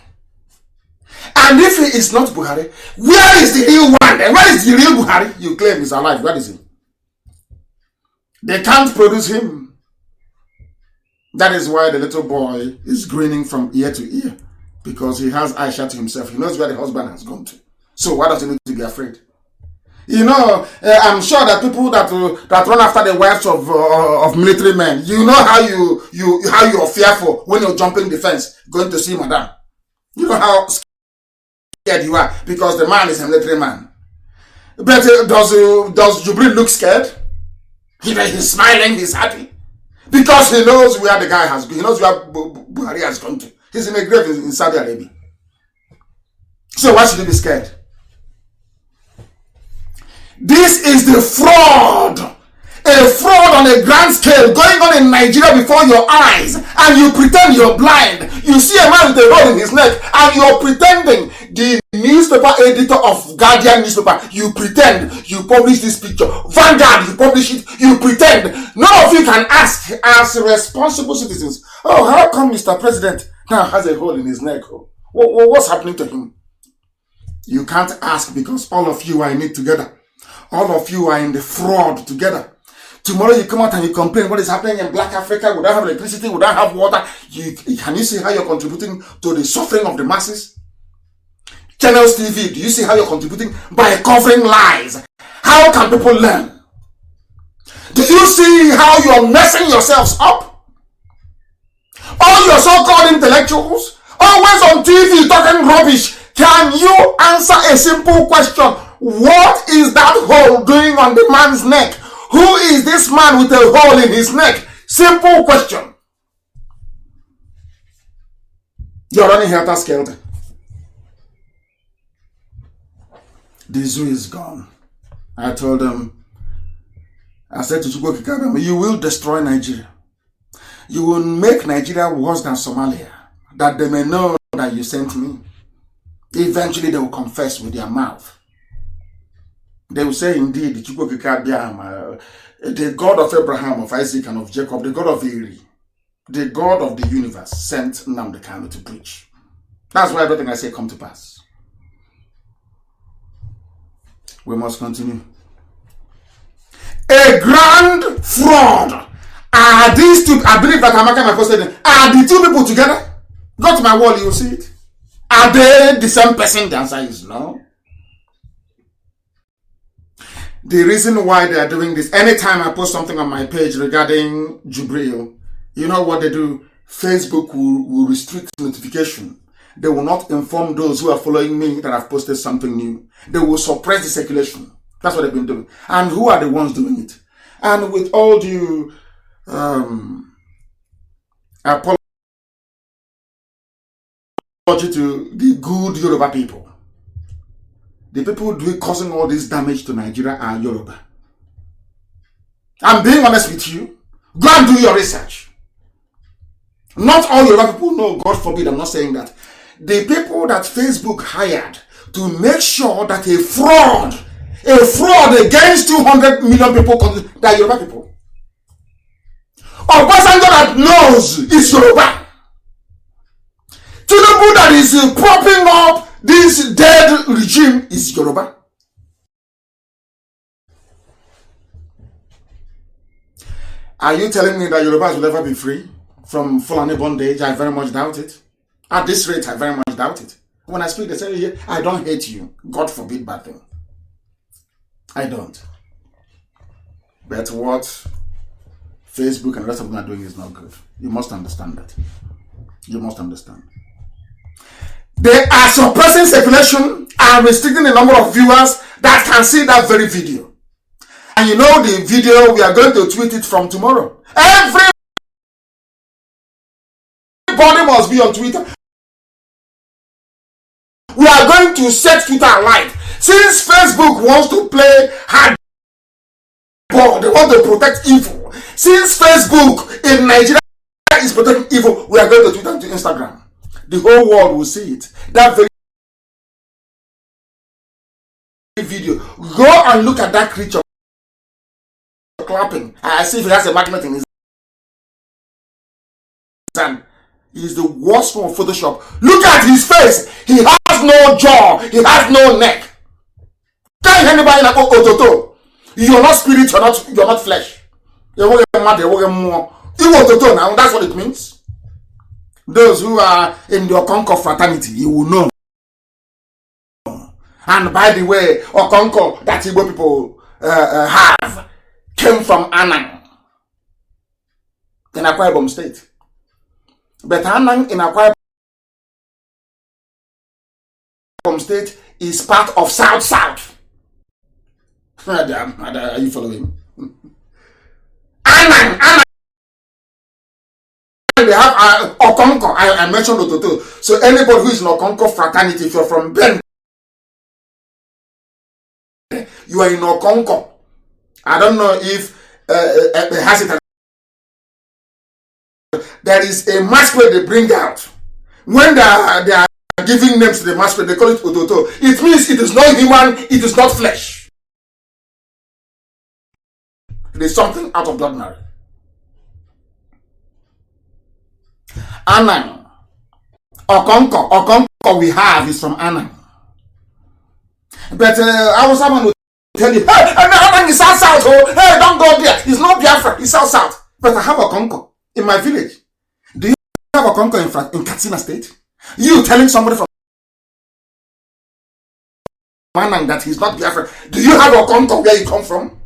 [SPEAKER 1] And if he is not Buhari, where is the real one? And where is the real Buhari you claim is alive? Where is he? They can't produce him. That is why the little boy is grinning from ear to ear. Because he has Aisha to himself. He knows where the husband has gone to. So why does he need to be afraid? You know, I'm sure that people that run after the wives of military men, you know how you're fearful when you're jumping the fence, going to see madam. You know how scared you are because the man is a military man. But does Jubril look scared? He's smiling, he's happy. Because he knows where the guy has gone. He knows where Buhari has gone to. He's in a grave in Saudi Arabia. So why should he be scared? This is the fraud. A fraud on a grand scale going on in Nigeria before your eyes. And you pretend you're blind. You see a man with a hole in his neck and you're pretending. The newspaper editor of Guardian newspaper, you pretend you publish this picture. Vanguard, you publish it, you pretend. None of you can ask as responsible citizens, oh, how come Mr. President now has a hole in his neck? What's happening to him? You can't ask because all of you are in it together. All of you are in the fraud together. Tomorrow you come out and you complain what is happening in Black Africa. We don't have electricity, we don't have water. Can you see how you're contributing to the suffering of the masses? Channels TV, do you see how you're contributing by covering lies? How can people learn? Do you see how you're messing yourselves up? All your so-called intellectuals, always on TV talking rubbish. Can you answer a simple question? What is that hole doing on the man's neck? Who is this man with a hole in his neck? Simple question. You're running helter-skelter. The zoo is gone. I told them, I said to Chukwu Kikabama, you will destroy Nigeria. you will make Nigeria worse than Somalia, that they may know that you sent me. Eventually they will confess with their mouth. They will say, indeed, the God of Abraham, of Isaac, and of Jacob, the God of Eri, the God of the universe, sent Nnamdi Kanu to preach. That's why everything I say come to pass. We must continue. A grand fraud. Are these two, I believe that Amaka my posted, are the two people together? Go to my wall, you will see it. Are they the same person? The answer is no. The reason why they are doing this, anytime I post something on my page regarding Jubril, you know what they do? Facebook will restrict notification. They will not inform those who are following me that I've posted something new. They will suppress the circulation. That's what they've been doing. And who are the ones doing it? And with all due apology to the good Yoruba people, the people causing all this damage to Nigeria are Yoruba. I'm being honest with you. Go and do your research. Not all Yoruba people know, God forbid, I'm not saying that. The people that Facebook hired to make sure that a fraud against 200 million people, that Yoruba people. Obasanjo that knows is Yoruba. Tinubu that is propping up this dead regime is Yoruba. Are you telling me that Yorubas will ever be free from Fulani bondage? I very much doubt it. At this rate, I very much doubt it. When I speak, they say, I don't hate you. God forbid bad thing. I don't. But what Facebook and the rest of them are doing is not good. You must understand that. You must understand. They are suppressing circulation and restricting the number of viewers that can see that very video. And you know the video, we are going to tweet it from tomorrow. Everybody must be on Twitter. We are going to set Twitter alight. Since Facebook wants to play hardball, they want to protect evil. Since Facebook in Nigeria is protecting evil, we are going to Twitter and to Instagram. The whole world will see it. That very video. Go and look at that creature clapping. I see if he has a magnet in his hand. He is the worst form of Photoshop. Look at his face. He has no jaw. He has no neck. Tell anybody like Ototo, you're not spirit. You're not flesh. You're mad. You're more. You Ototo now. That's what it means. Those who are in the Okonko fraternity, you will know. And by the way, Okonko that Igbo people have came from Anang in Akwa Ibom State. But Anang in Akwa Ibom State is part of South. Are you following? Anang. They have Okonko. I mentioned Ototo. So anybody who is in Okonko fraternity, if you're from Ben, you are in Okonko. I don't know if it has it. There is a masquerade they bring out. When they are giving names to the masquerade, they call it Ototo. It means it is not human, it is not flesh. It is something out of the ordinary. Anang. Okonko we have is from Anang. But I was someone who tell you, hey, Anang is south. Oh, hey, don't go there. It's not Biafra, it's south. But I have Okonko in my village. Do you have Okonko in Katsina State? You telling somebody from Anang that he's not Biafra. Do you have Okonko where you come from?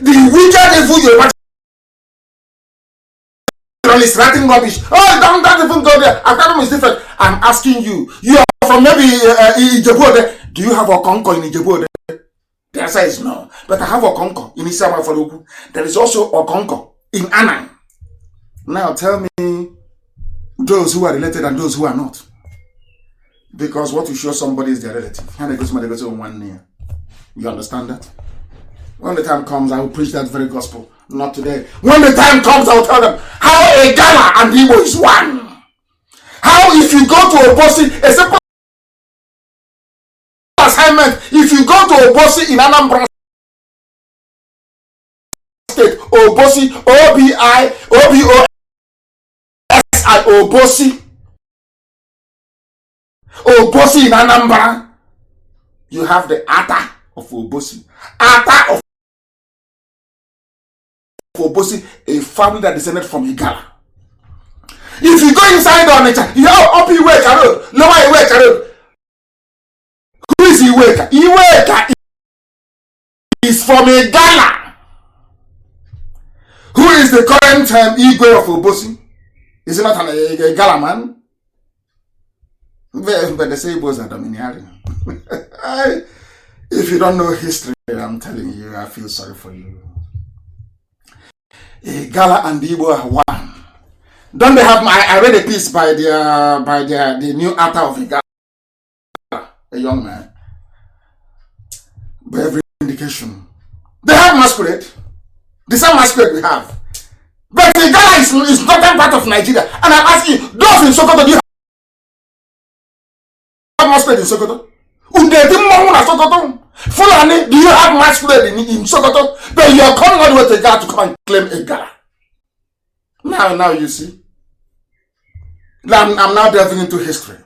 [SPEAKER 1] The wicked evil you is writing rubbish. Oh, don't even go there. Akadam is different. I'm asking you. You are from maybe Ijebu. Do you have Okonko in Ijebu? The answer is no. But I have Okonko in Isama Faluku. There is also Okonko in Anang. Now tell me those who are related and those who are not. Because what you show somebody is their relative. And they go to one near. You understand that? When the time comes, I will preach that very gospel. Not today. When the time comes, I will tell them, How Igala and Igbo is one. How if you go to Obosi, a simple assignment, if you go to Obosi in Anambra State, Obosi, O-B-I-O-B-O-S-I, Obosi in Anambra, you have the Ata of Obosi. Ata of Obosi, a family that descended from Igala. If you go inside Onitsha, you have up Iweka Road, lower Iweka Road. Who is Iweka? Iweka is from Igala. Who is the current Igwe of Obosi? Is he not an Igala man? But they say Igbos are domineering. If you don't know history, I'm telling you, I feel sorry for you. Igala and Igbo are one. Don't they have? I read a piece by the new author of Igala, a young man. By every indication, they have masquerade. The same masquerade we have. But Igala is not a part of Nigeria. And I'm asking you, those in Sokoto, do you have masquerade in Sokoto? Fulani, do you have masquerade in Sokoto? But you are coming all the way to Igala to come and claim Igala. Now you see. I'm now delving into history.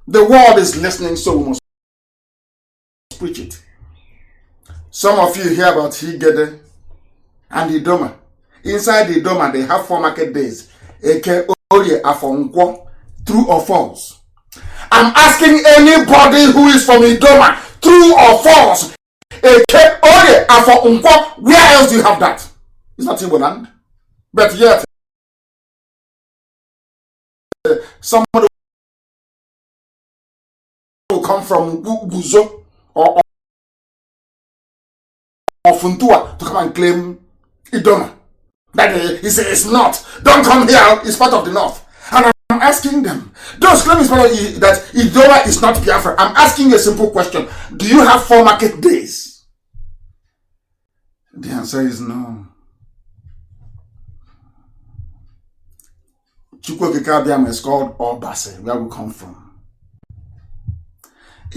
[SPEAKER 1] The world is listening, so we must preach it. Some of you hear about Higede and Idoma. Inside Idoma, they have 4 market days. Eke Orie Afonkwo, true or false? I'm asking anybody who is from Idoma, true or false? Eke Orie Afonkwo, where else do you have that? It's not Igbo land. But yet, somebody will come from Buzo or Funtua to come and claim Idoma. That is, it's not. Don't come here, it's part of the north. And I'm asking them, those claiming that Idoma is not Biafra. I'm asking you a simple question. Do you have 4 market days? The answer is no. Chukwokikabiam is called Obase, where we come from.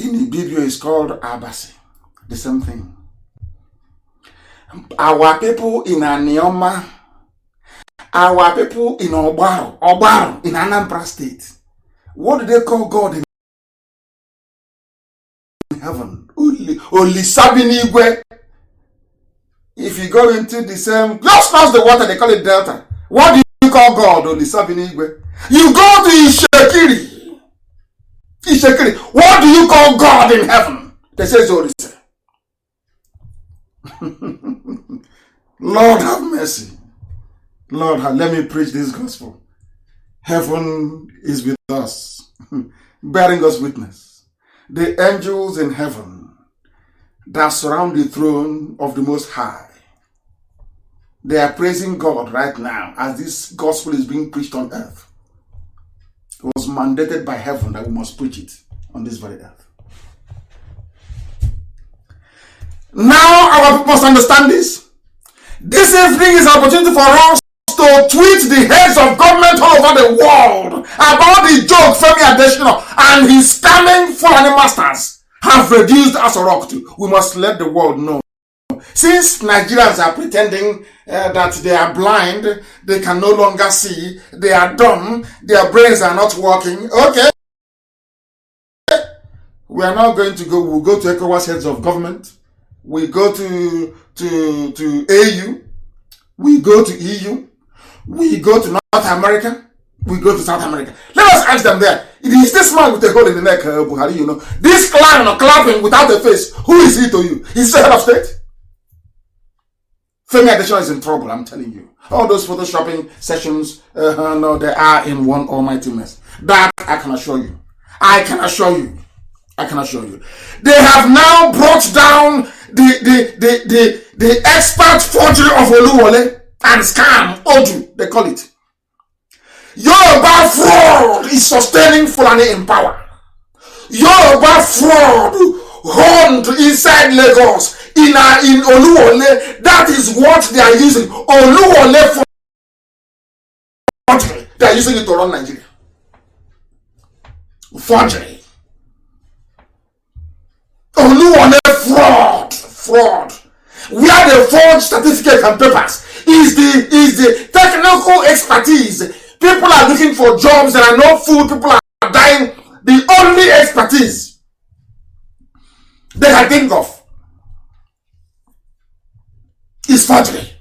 [SPEAKER 1] In Ibibio is called Abase. The same thing. Our people in Anioma, our people in Obaro, in Anambra State, what do they call God in heaven? Only Sabinigwe. If you go into the same, just cross the water, they call it Delta. What do you call God? Only Sabinigwe. You go to Ishekiri. What do you call God in heaven? They say Zorise. Lord have mercy. Lord, let me preach this gospel. Heaven is with us, bearing us witness. The angels in heaven that surround the throne of the Most High, they are praising God right now as this gospel is being preached on earth. It was mandated by heaven that we must preach it on this very earth. Now our people must understand this. This evening is an opportunity for us to tweet the heads of government all over the world about the joke Femi Adesina and his scamming Fulani masters have reduced Asorok to. We must let the world know. Since Nigerians are pretending that they are blind, they can no longer see, they are dumb, their brains are not working, okay. We are now going to go, we'll go to ECOWAS heads of government, we go to AU, we go to EU, we go to North America, we go to South America. Let us ask them there. It is this man with a hole in the neck, Buhari, you know. This clown or clapping without a face, who is he to you? He's the head of state. Femi Adesina is in trouble, I'm telling you. All those photoshopping sessions, no, they are in one almighty mess. That I can assure you. I can assure you. They have now brought down the expert forgery of Oluwole and scam, Odu, they call it. Yoruba fraud is sustaining Fulani in power. Yoruba fraud honed inside Lagos in Oluwole. That is what they are using. Oluwole using it to run Nigeria. Forgery. Only fraud. Where they forge certificates and papers is the technical expertise. People are looking for jobs, there are no food, people are dying. The only expertise they can think of is forgery.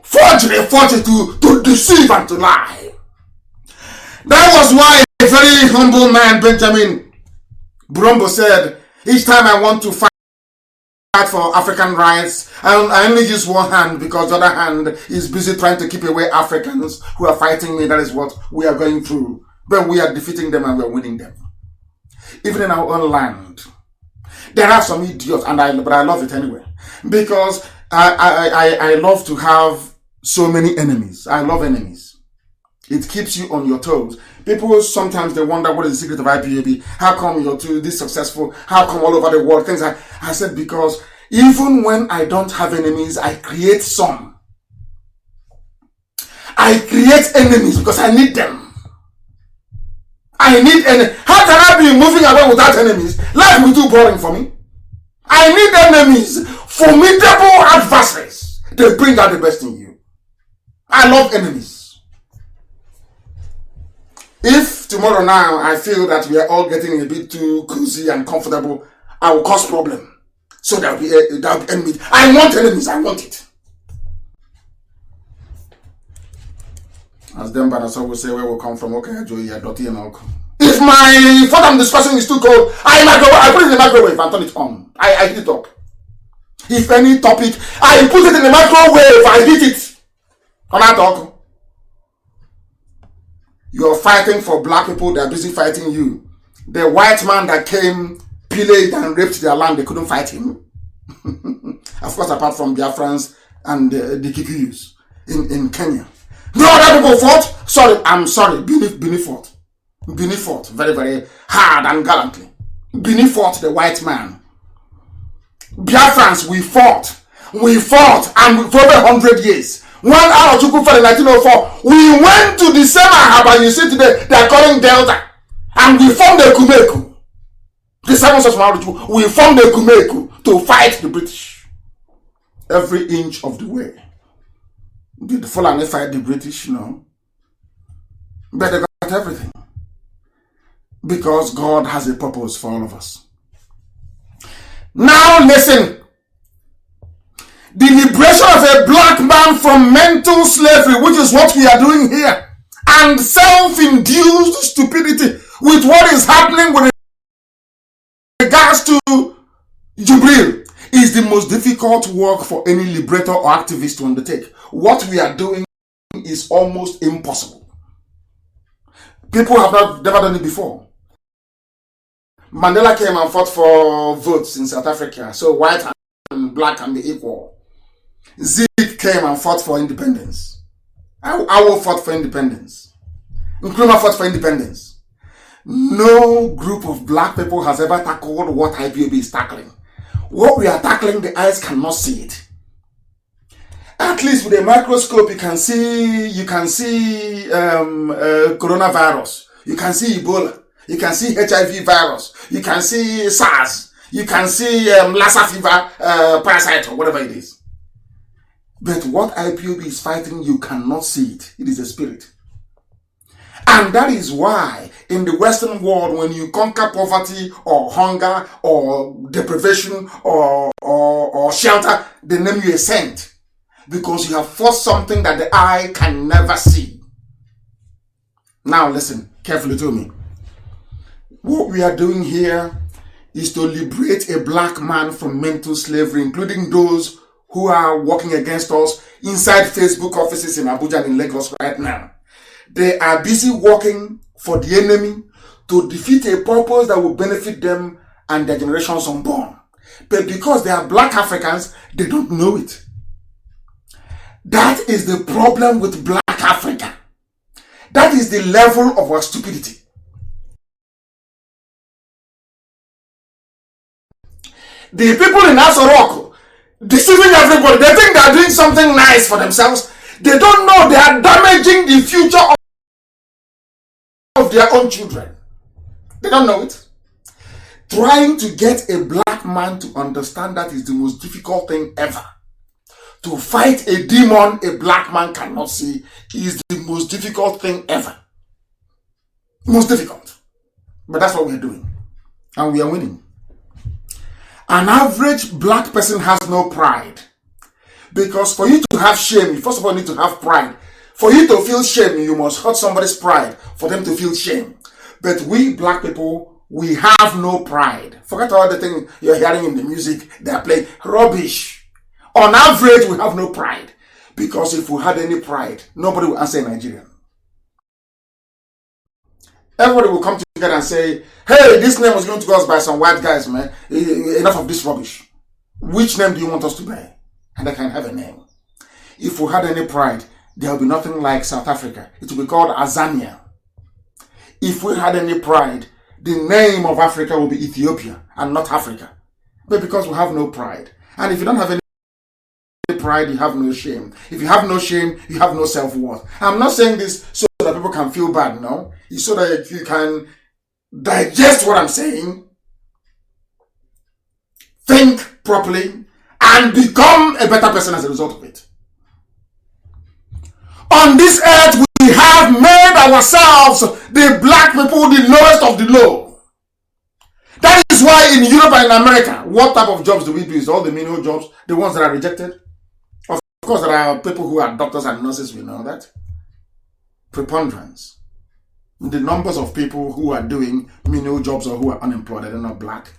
[SPEAKER 1] Forgery to deceive and to lie. That was why a very humble man, Benjamin Brombo, said, each time I want to fight for African rights, I only use one hand because the other hand is busy trying to keep away Africans who are fighting me. That is what we are going through. But we are defeating them and we are winning them. Even in our own land. There are some idiots, but I love it anyway. Because I love to have so many enemies. I love enemies. It keeps you on your toes. People sometimes they wonder what is the secret of IPOB. How come you're this successful? How come all over the world? Things I said because even when I don't have enemies, I create some. I create enemies because I need them. I need enemies. How can I be moving away without enemies? Life will be too boring for me. I need enemies, formidable adversaries. They bring out the best in you. I love enemies. If tomorrow now I feel that we are all getting a bit too cozy and comfortable, I will cause problem. So there will be enemies. I want enemies. I want it. As them banners will say, where we come from, okay, Joey, dirty and all. If what I'm discussing is too cold, I put it in the microwave and turn it on. I heat it up. If any topic, I put it in the microwave, I heat it. Come on, talk. You're fighting for black people, they're busy fighting you. The white man that came, pillaged and raped their land, they couldn't fight him. Of course, apart from Biafrans and the Kikuyus in Kenya. No other people fought? Bini fought. Bini fought very, very hard and gallantly. Bini fought the white man. Biafrans, we fought and for over 100 years. One hour to go for the 1904, we went to the same harbor you see today, they are calling Delta, and we formed the Kumeku. The 7th of March, we formed the Kumeku to fight the British. Every inch of the way. Did the Fulani fight the British? No. But they got everything. Because God has a purpose for all of us. Now listen. The liberation of a black man from mental slavery, which is what we are doing here, and self-induced stupidity with what is happening with regards to Jubril, is the most difficult work for any liberator or activist to undertake. What we are doing is almost impossible. People have never done it before. Mandela came and fought for votes in South Africa, so white and black can be equal. Zeke came and fought for independence. Awo fought for independence. Nkrumah fought for independence. No group of black people has ever tackled what IPOB is tackling. What we are tackling, the eyes cannot see it. At least with a microscope, you can see coronavirus. You can see Ebola. You can see HIV virus. You can see SARS. You can see Lassa fever parasite or whatever it is. But what IPOB is fighting, you cannot see it. It is a spirit. And that is why in the Western world, when you conquer poverty or hunger or deprivation or shelter, they name you a saint. Because you have forced something that the eye can never see. Now listen carefully to me. What we are doing here is to liberate a black man from mental slavery, including those who are working against us inside Facebook offices in Abuja and in Lagos right now. They are busy working for the enemy to defeat a purpose that will benefit them and their generations unborn. But because they are black Africans, they don't know it. That is the problem with black Africa. That is the level of our stupidity. The people in Asorok deceiving everybody. They think they are doing something nice for themselves. They don't know they are damaging the future of their own children. They don't know it. Trying to get a black man to understand that is the most difficult thing ever. To fight a demon a black man cannot see is the most difficult thing ever. Most difficult. But that's what we're doing. And we are winning. An average black person has no pride. Because for you to have shame, you first of all need to have pride. For you to feel shame, you must hurt somebody's pride for them to feel shame. But we black people, we have no pride. Forget all the things you're hearing in the music they're playing. Rubbish. On average, we have no pride. Because if we had any pride, nobody will answer Nigerian. Everybody will come together and say, hey, this name was given to us by some white guys, man. Enough of this rubbish. Which name do you want us to bear? And they can have a name. If we had any pride, there will be nothing like South Africa. It will be called Azania. If we had any pride, the name of Africa will be Ethiopia and not Africa. But because we have no pride. And if you don't have any pride, you have no shame. If you have no shame, you have no self-worth. I'm not saying this so that people can feel bad, no. It's so that you can digest what I'm saying, think properly, and become a better person as a result of it. On this earth, we have made ourselves, the black people, the lowest of the low. That is why in Europe and in America, what type of jobs do we do? Is all the menial jobs, the ones that are rejected? Of course, there are people who are doctors and nurses, we know that. Preponderance. The numbers of people who are doing menial jobs or who are unemployed, they're not black.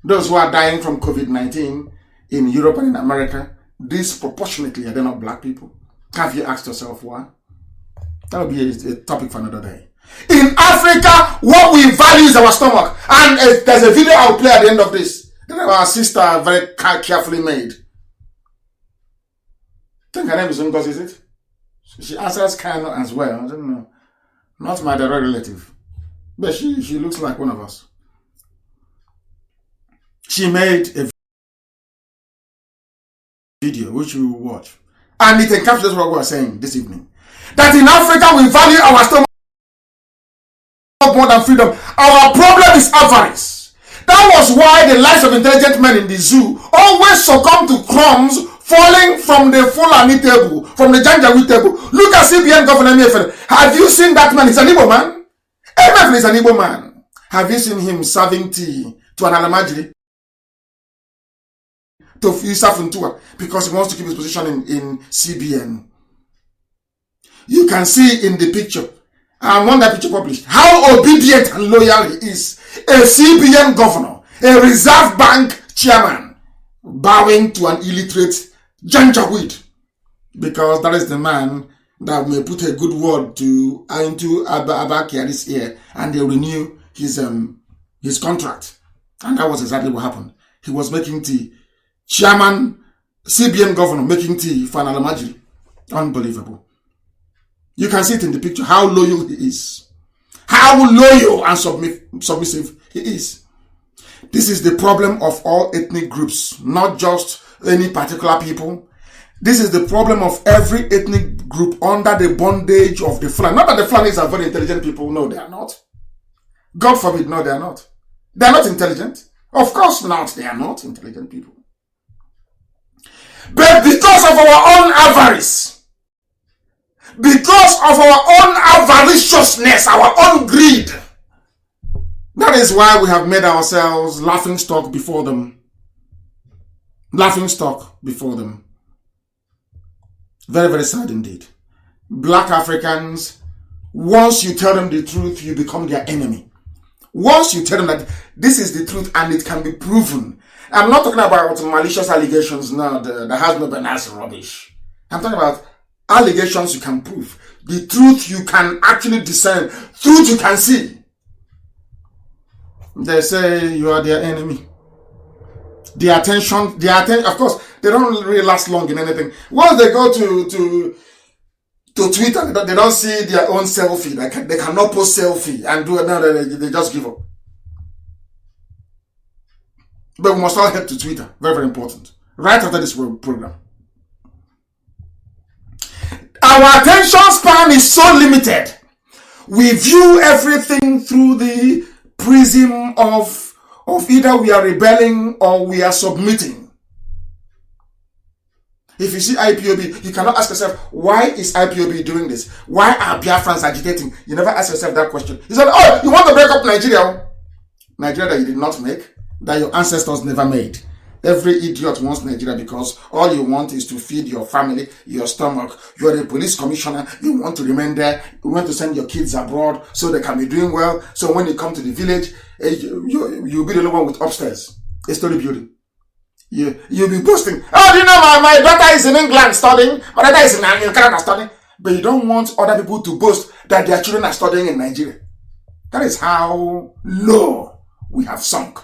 [SPEAKER 1] Those who are dying from COVID-19 in Europe and in America, disproportionately, are they not black people? Have you asked yourself why? That will be a topic for another day. In Africa, what we value is our stomach. And there's a video I'll play at the end of this that our sister very carefully made. I think her name is Ngozi, is it? She answers Kanu as well. I don't know. Not my direct relative. But she looks like one of us. She made a video which you will watch. And it encapsulates what we are saying this evening. That in Africa we value our stomach more than freedom. Our problem is avarice. That was why the lives of intelligent men in the zoo always succumb to crumbs falling from the Fulani table, from the Janjaweed table. Look at CBN Governor Emefiele. Have you seen that man? He's an Igbo man. Emefiele is an Igbo man. Have you seen him serving tea to an Alamajiri? To Yusuf Ntua, because he wants to keep his position in CBN. You can see in the picture, and when that picture published, how obedient and loyal he is. A CBN governor, a Reserve Bank chairman, bowing to an illiterate Janjaweed, because that is the man that may put a good word into Abba Kyari's ear, and they'll renew his contract. And that was exactly what happened. He was making tea. Chairman, CBN governor making tea for an Alamajiri. Unbelievable. You can see it in the picture how loyal he is. How loyal and submissive he is. This is the problem of all ethnic groups, not just any particular people. This is the problem of every ethnic group under the bondage of the Fulani. Not that the Fulanis are very intelligent people. No, they are not. God forbid, no, they are not. They are not intelligent. Of course not. They are not intelligent people. But because of our own avarice, because of our own avariciousness, our own greed, that is why we have made ourselves laughing stock before them. Laughing stock before them. Very, very sad indeed. Black Africans, once you tell them the truth, you become their enemy. Once you tell them that this is the truth and it can be proven. I'm not talking about malicious allegations now that has no bananas rubbish. I'm talking about allegations you can prove. The truth you can actually discern. Truth you can see. They say you are their enemy. The attention, of course, they don't really last long in anything. Once they go to Twitter, they don't see their own selfie. They cannot post selfie and do another. They just give up. But we must all head to Twitter. Very, very important. Right after this program. Our attention span is so limited. We view everything through the prism of either we are rebelling or we are submitting. If you see IPOB, you cannot ask yourself, why is IPOB doing this? Why are Biafrans agitating? You never ask yourself that question. You said, oh, you want to break up Nigeria? Nigeria that you did not make, that your ancestors never made. Every idiot wants Nigeria because all you want is to feed your family, your stomach. You're a police commissioner. You want to remain there. You want to send your kids abroad so they can be doing well. So when you come to the village, you'll be the only one with upstairs. A story building. You'll be boasting. Oh, do you know my daughter is in England studying. My daughter is in Canada studying. But you don't want other people to boast that their children are studying in Nigeria. That is how low we have sunk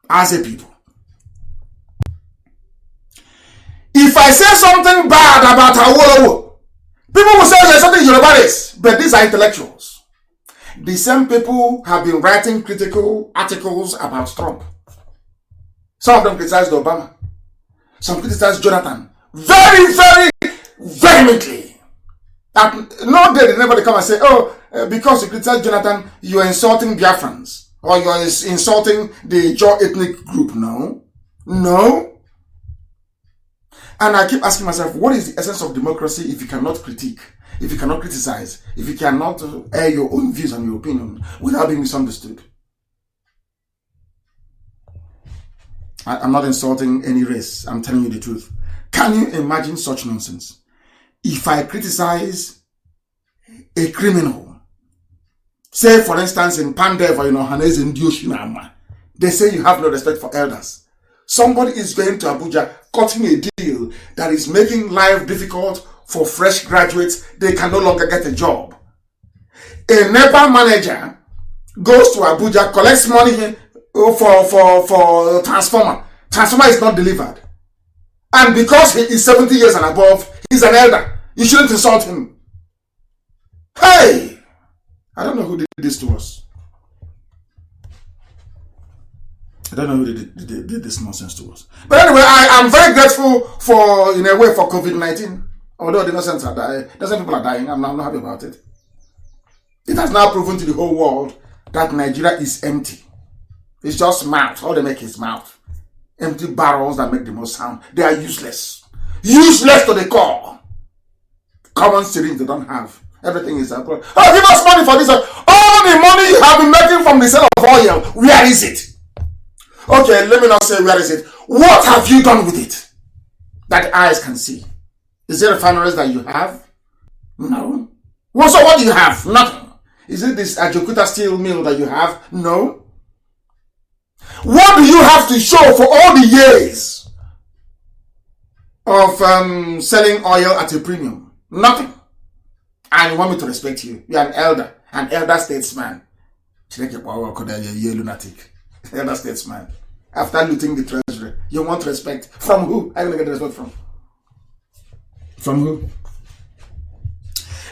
[SPEAKER 1] as a people. If I say something bad about Awolowo, people will say there's something Yoruba, but these are intellectuals. The same people have been writing critical articles about Trump. Some of them criticized Obama. Some criticized Jonathan. Very, very vehemently. And no day did anybody come and say, oh, because you criticize Jonathan, you're insulting Biafrans. Or you're insulting the Jaw ethnic group. No. No. And I keep asking myself, what is the essence of democracy if you cannot critique, if you cannot criticize, if you cannot air your own views and your opinion without being misunderstood? I'm not insulting any race. I'm telling you the truth. Can you imagine such nonsense? If I criticize a criminal, say for instance in Pandev or in Ohanes in Dioshinama, they say you have no respect for elders. Somebody is going to Abuja cutting a deal that is making life difficult for fresh graduates. They can no longer get a job. A NEPA manager goes to Abuja, collects money for transformer. Transformer is not delivered. And because he is 70 years and above, he's an elder. You shouldn't insult him. Hey! I don't know who did this to us. I don't know who did this nonsense to us. But anyway, I am very grateful for, in a way, for COVID-19. Although the innocents are dying, innocent people are dying, I'm not happy about it. It has now proven to the whole world that Nigeria is empty. It's just mouth. All they make is mouth. Empty barrels that make the most sound. They are useless. Useless to the core. Common syringe they don't have. Everything is a problem. Oh, give us money for this. All the money you have been making from the sale of oil, where is it? Okay, let me not say where is it. What have you done with it that the eyes can see? Is there refineries that you have? No. Well, so what do you have? Nothing. Is it this Ajokuta steel mill that you have? No. What do you have to show for all the years of selling oil at a premium? Nothing. And you want me to respect you? You're an elder statesman. Lunatic. Elder statesman. After looting the treasury, you want respect from who? I'm gonna get respect from. From who?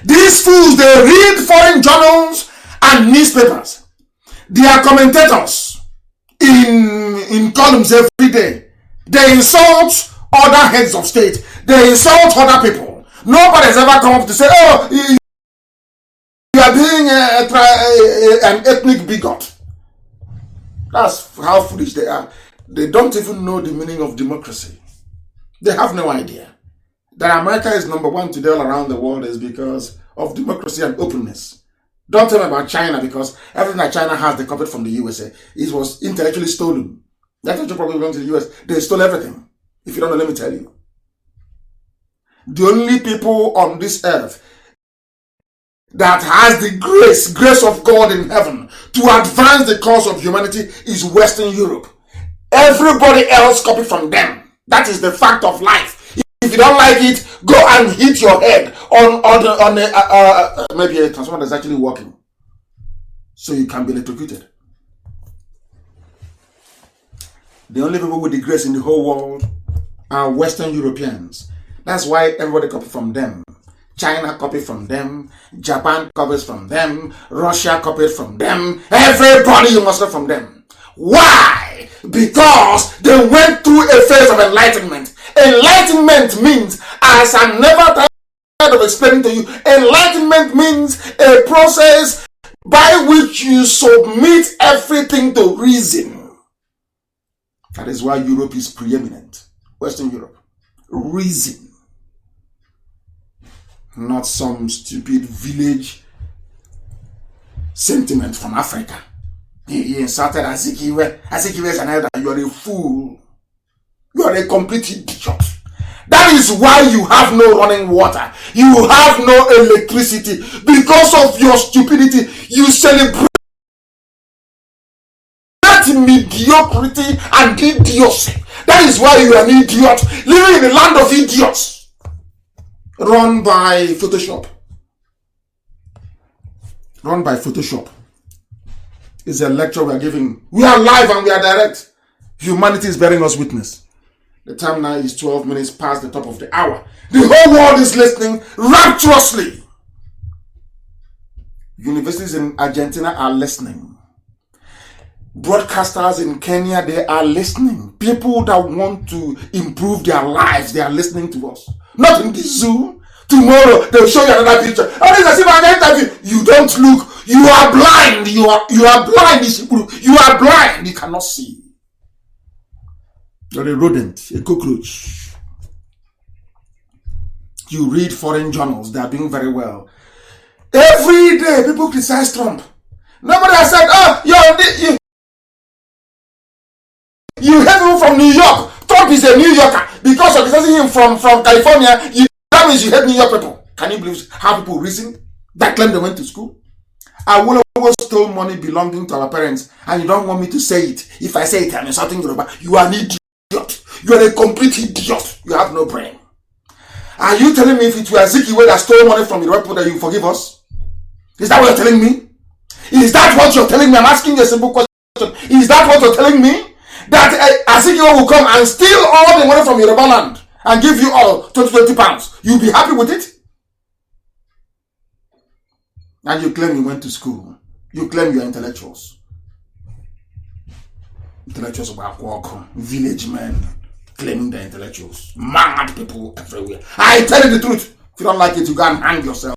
[SPEAKER 1] These fools, they read foreign journals and newspapers. They are commentators in columns every day. They insult other heads of state. They insult other people. Nobody has ever come up to say, oh, you are being an ethnic bigot. That's how foolish they are. They don't even know the meaning of democracy. They have no idea. That America is number one today all around the world is because of democracy and openness. Don't tell me about China because everything that China has, they copied from the USA. It was intellectually stolen. That's what you probably went to the US. They stole everything. If you don't know, let me tell you. The only people on this earth that has the grace of God in heaven to advance the cause of humanity is Western Europe. Everybody else copied from them. That is the fact of life. If you don't like it, go and hit your head on maybe a transformer that's actually working, so you can be electrocuted. The only people with the grace in the whole world are Western Europeans. That's why everybody copied from them. China copied from them. Japan copies from them. Russia copied from them. Everybody you must copy from them. Why? Because they went through a phase of enlightenment. Enlightenment means as I never of explaining to you. Enlightenment means a process by which you submit everything to reason. That is why Europe is preeminent. Western Europe. Reason. Not some stupid village sentiment from Africa. He insulted Azikiwe. Azikiwe is another. You are a fool. You are a complete idiot. That is why you have no running water. You have no electricity. Because of your stupidity, you celebrate mediocrity and idiocy. That is why you are an idiot, living in a land of idiots, run by Photoshop. Run by Photoshop. It's a lecture we are giving. We are live and we are direct. Humanity is bearing us witness. The time now is 12 minutes past the top of the hour. The whole world is listening rapturously. Universities in Argentina are listening. Broadcasters in Kenya, they are listening. People that want to improve their lives, they are listening to us. Not in the zoo. Tomorrow, they'll show you another picture. Oh, this is an interview. You don't look. You are blind. You are blind. You are blind. You cannot see. You're a rodent, a cockroach. You read foreign journals. They are doing very well. Every day, people criticize Trump. Nobody has said, oh, you hate him from New York. Trump is a New Yorker. Because of criticizing him from California, that means you hate New York people. Can you believe how people reason? That claim they went to school? I will always stole money belonging to our parents, and you don't want me to say it. If I say it, I'm insulting Yoruba. You are an idiot. You are a complete idiot. You have no brain. Are you telling me if it were Zikiwe that stole money from Yoruba people that you forgive us? Is that what you're telling me? Is that what you're telling me? I'm asking you a simple question. Is that what you're telling me? That Zikiwe will come and steal all the money from Yoruba land and give you all 20 pounds. You'll be happy with it? And you claim you went to school. You claim you're intellectuals. Intellectuals about work, village men claiming they're intellectuals. Mad people everywhere. I tell you the truth. If you don't like it, you go and hang yourself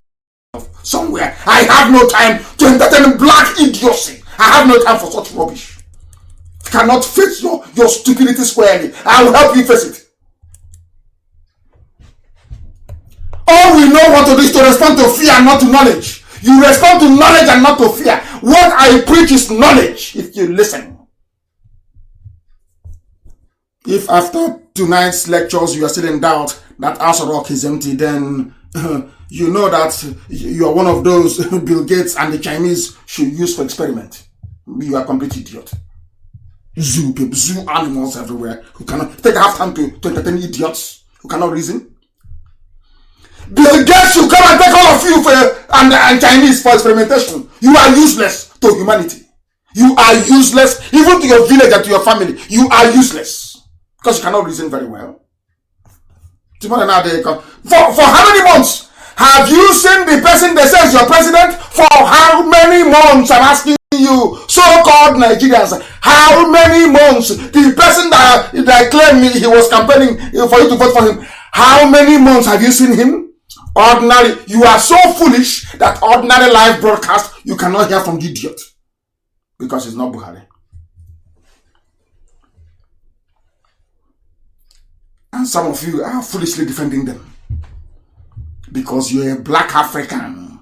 [SPEAKER 1] somewhere. I have no time to entertain black idiocy. I have no time for such rubbish. You cannot face your stupidity squarely. I will help you face it. All we know what to do is to respond to fear and not to knowledge. You respond to knowledge and not to fear. What I preach is knowledge, if you listen. If after tonight's lectures you are still in doubt that Asa Rock is empty, then you know that you are one of those Bill Gates and the Chinese should use for experiment. You are a complete idiot. Zoo people, zoo animals everywhere who cannot take half time to entertain idiots who cannot reason. Bill Gates should come and take all of you and Chinese for experimentation. You are useless to humanity. You are useless even to your village and to your family. You are useless because you cannot reason very well. Tomorrow now they come. For how many months have you seen the person that says your president? For how many months? I'm asking you, so-called Nigerians. How many months? The person that claimed he was campaigning for you to vote for him. How many months have you seen him? Ordinary. You are so foolish that ordinary live broadcast you cannot hear from the idiot because it's not Buhari. And some of you are foolishly defending them because you're a black African.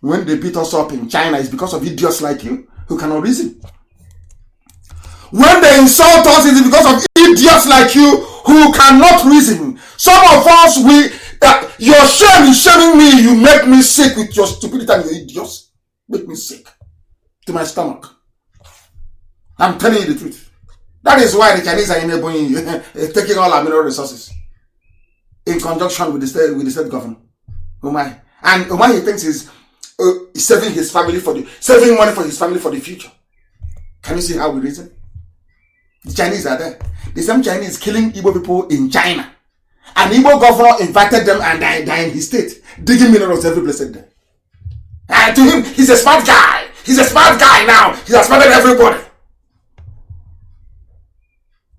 [SPEAKER 1] When they beat us up in China, it's because of idiots like you who cannot reason. When they insult us, it's because of idiots like you who cannot reason. Some of us, your shame is shaming me. You make me sick with your stupidity and your idiots. Make me sick to my stomach. I'm telling you the truth. That is why the Chinese are enabling you, taking all our mineral resources in conjunction with the state government. Umai. And Umai, he thinks he's saving his family saving money for his family for the future. Can you see how we reason? The Chinese are there. The same Chinese killing Igbo people in China. An Igbo governor invited them and they're in his state, digging minerals every blessed day. And to him, he's a smart guy. He's a smart guy now. He has smarted everybody.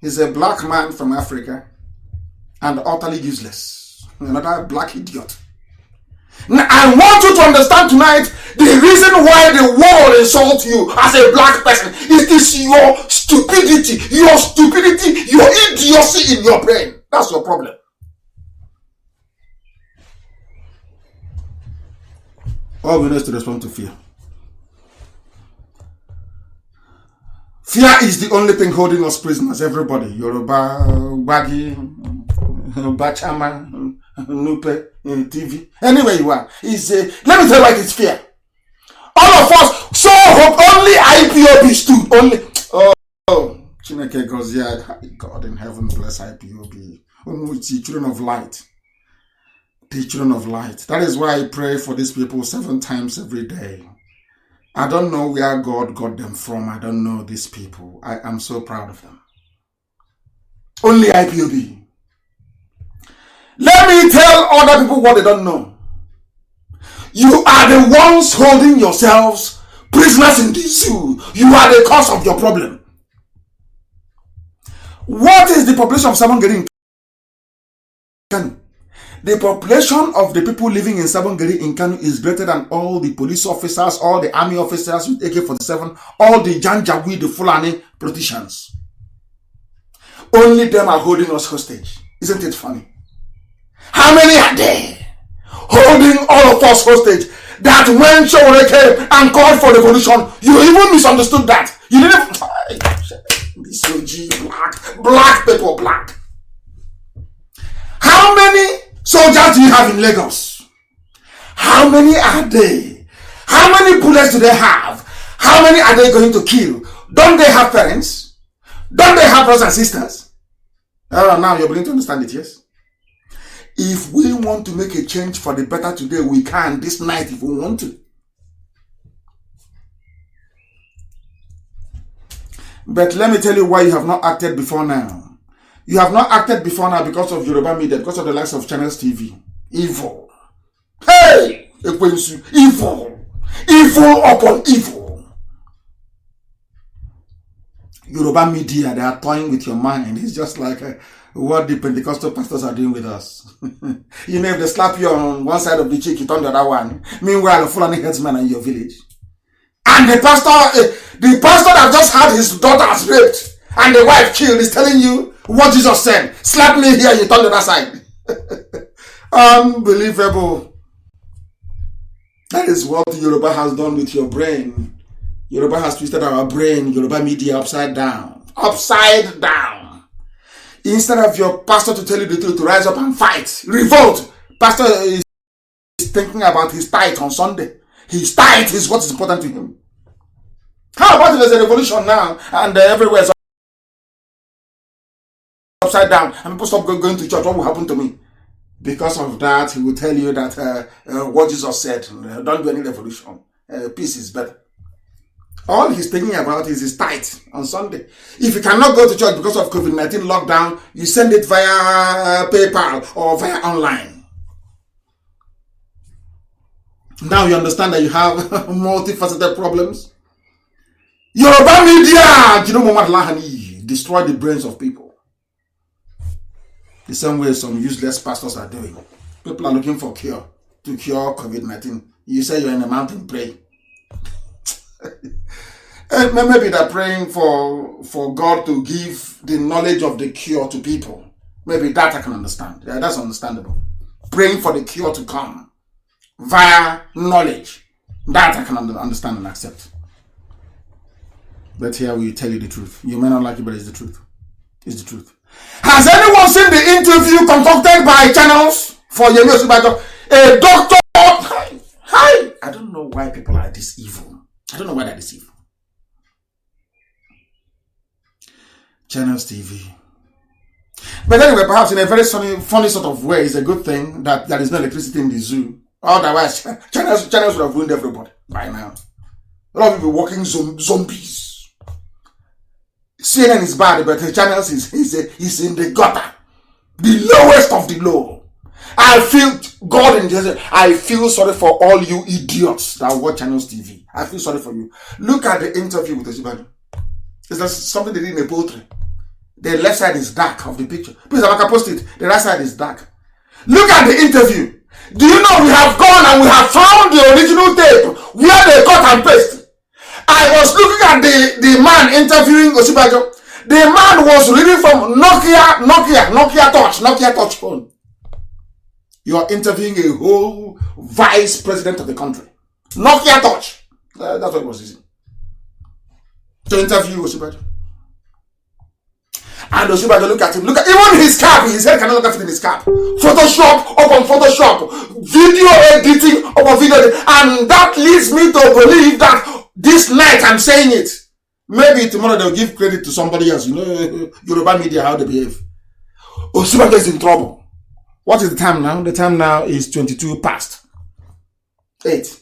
[SPEAKER 1] He's a black man from Africa and utterly useless. Another black idiot I want you to understand tonight the reason why the world insults you as a black person is your stupidity, your idiocy in your brain. That's your problem. All we need is to respond to fear. Fear is the only thing holding us prisoners, everybody. Yoruba, Bagi, Bachama, Nupe, TV, anywhere you are. Let me tell you why it's fear. All of us so hope only IPOB stood. Only Chineke Gozia, God in heaven bless IPOB. The children of light. The children of light. That is why I pray for these people 7 times every day. I don't know where God got them from. I don't know these people. I am so proud of them. Only IPOB. Let me tell other people what they don't know. You are the ones holding yourselves prisoners in the zoo. You are the cause of your problem. What is the population of Sabongeri in Kanu? The population of the people living in Sabongeri in Kanu is greater than all the police officers, all the army officers with AK-47, all the Janjaweed, the Fulani politicians. Only them are holding us hostage. Isn't it funny? How many are there holding all of us hostage? That when Shawore came and called for revolution, you even misunderstood that. You didn't. Black people, black. How many soldiers do you have in Lagos? How many are they? How many bullets do they have? How many are they going to kill? Don't they have parents? Don't they have brothers and sisters? Now you're beginning to understand it, yes? If we want to make a change for the better today, we can this night if we want to. But let me tell you why you have not acted before now. You have not acted before now because of Yoruba media, because of the likes of Channels TV. Evil. Hey! Evil. Evil upon evil. Yoruba media, they are toying with your mind. It's just like what the Pentecostal pastors are doing with us. You know, if they slap you on one side of the cheek, you turn the other one. Meanwhile, the Fulani headsman in your village. And the pastor that just had his daughters raped and the wife killed is telling you what Jesus said. Slap me here, you turn the other side. Unbelievable. That is what Yoruba has done with your brain. Yoruba has twisted our brain, Yoruba media upside down. Upside down. Instead of your pastor to tell you the truth, to rise up and fight, revolt. Pastor is thinking about his tithe on Sunday. His tithe is what is important to him. How about if there's a revolution now and everywhere is upside down and people stop going to church? What will happen to me? Because of that, he will tell you that what Jesus said, don't do any revolution. Peace is better. All he's thinking about is his tithe on Sunday. If you cannot go to church because of COVID-19 lockdown, you send it via PayPal or via online. Now you understand that you have multifaceted problems. Yoruba media, you know, Muhammad Lahani destroy the brains of people. The same way some useless pastors are doing. People are looking for cure to cure COVID-19. You say you're in a mountain, pray. Maybe they're praying for God to give the knowledge of the cure to people. Maybe that I can understand. Yeah, that's understandable. Praying for the cure to come via knowledge. That I can understand and accept. But here we tell you the truth. You may not like it, but it's the truth. It's the truth. Has anyone seen the interview concocted by Channels for Yemi Osinbajo? A doctor. Hi. I don't know why people are this evil. I don't know why they're this evil. Channels TV. But anyway, perhaps in a very funny sort of way, it's a good thing that there is no electricity in the zoo. Otherwise, channels would have ruined everybody by now. A lot of people walking zombies. CNN is bad, but the Channels is in the gutter. The lowest of the low. I feel, God in Jesus, I feel sorry for all you idiots that watch Channels TV. I feel sorry for you. Look at the interview with Osinbajo. It's like something they did in a poultry. The left side is dark of the picture. Please, I can post it. The right side is dark. Look at the interview. Do you know we have gone and we have found the original tape where they cut and paste? I was looking at the man interviewing Osibajo. The man was reading from Nokia touch phone. You are interviewing a whole vice president of the country. Nokia touch. That's what it was using to interview Osibajo. And Osibajo look at him. Look at even his cap. His head cannot look at it in his cap. Photoshop upon Photoshop. Video editing upon video editing. And that leads me to believe that this night I'm saying it. Maybe tomorrow they'll give credit to somebody else. You know, Yoruba media, how they behave. Osibajo is in trouble. What is the time now? The time now is 22 past 8.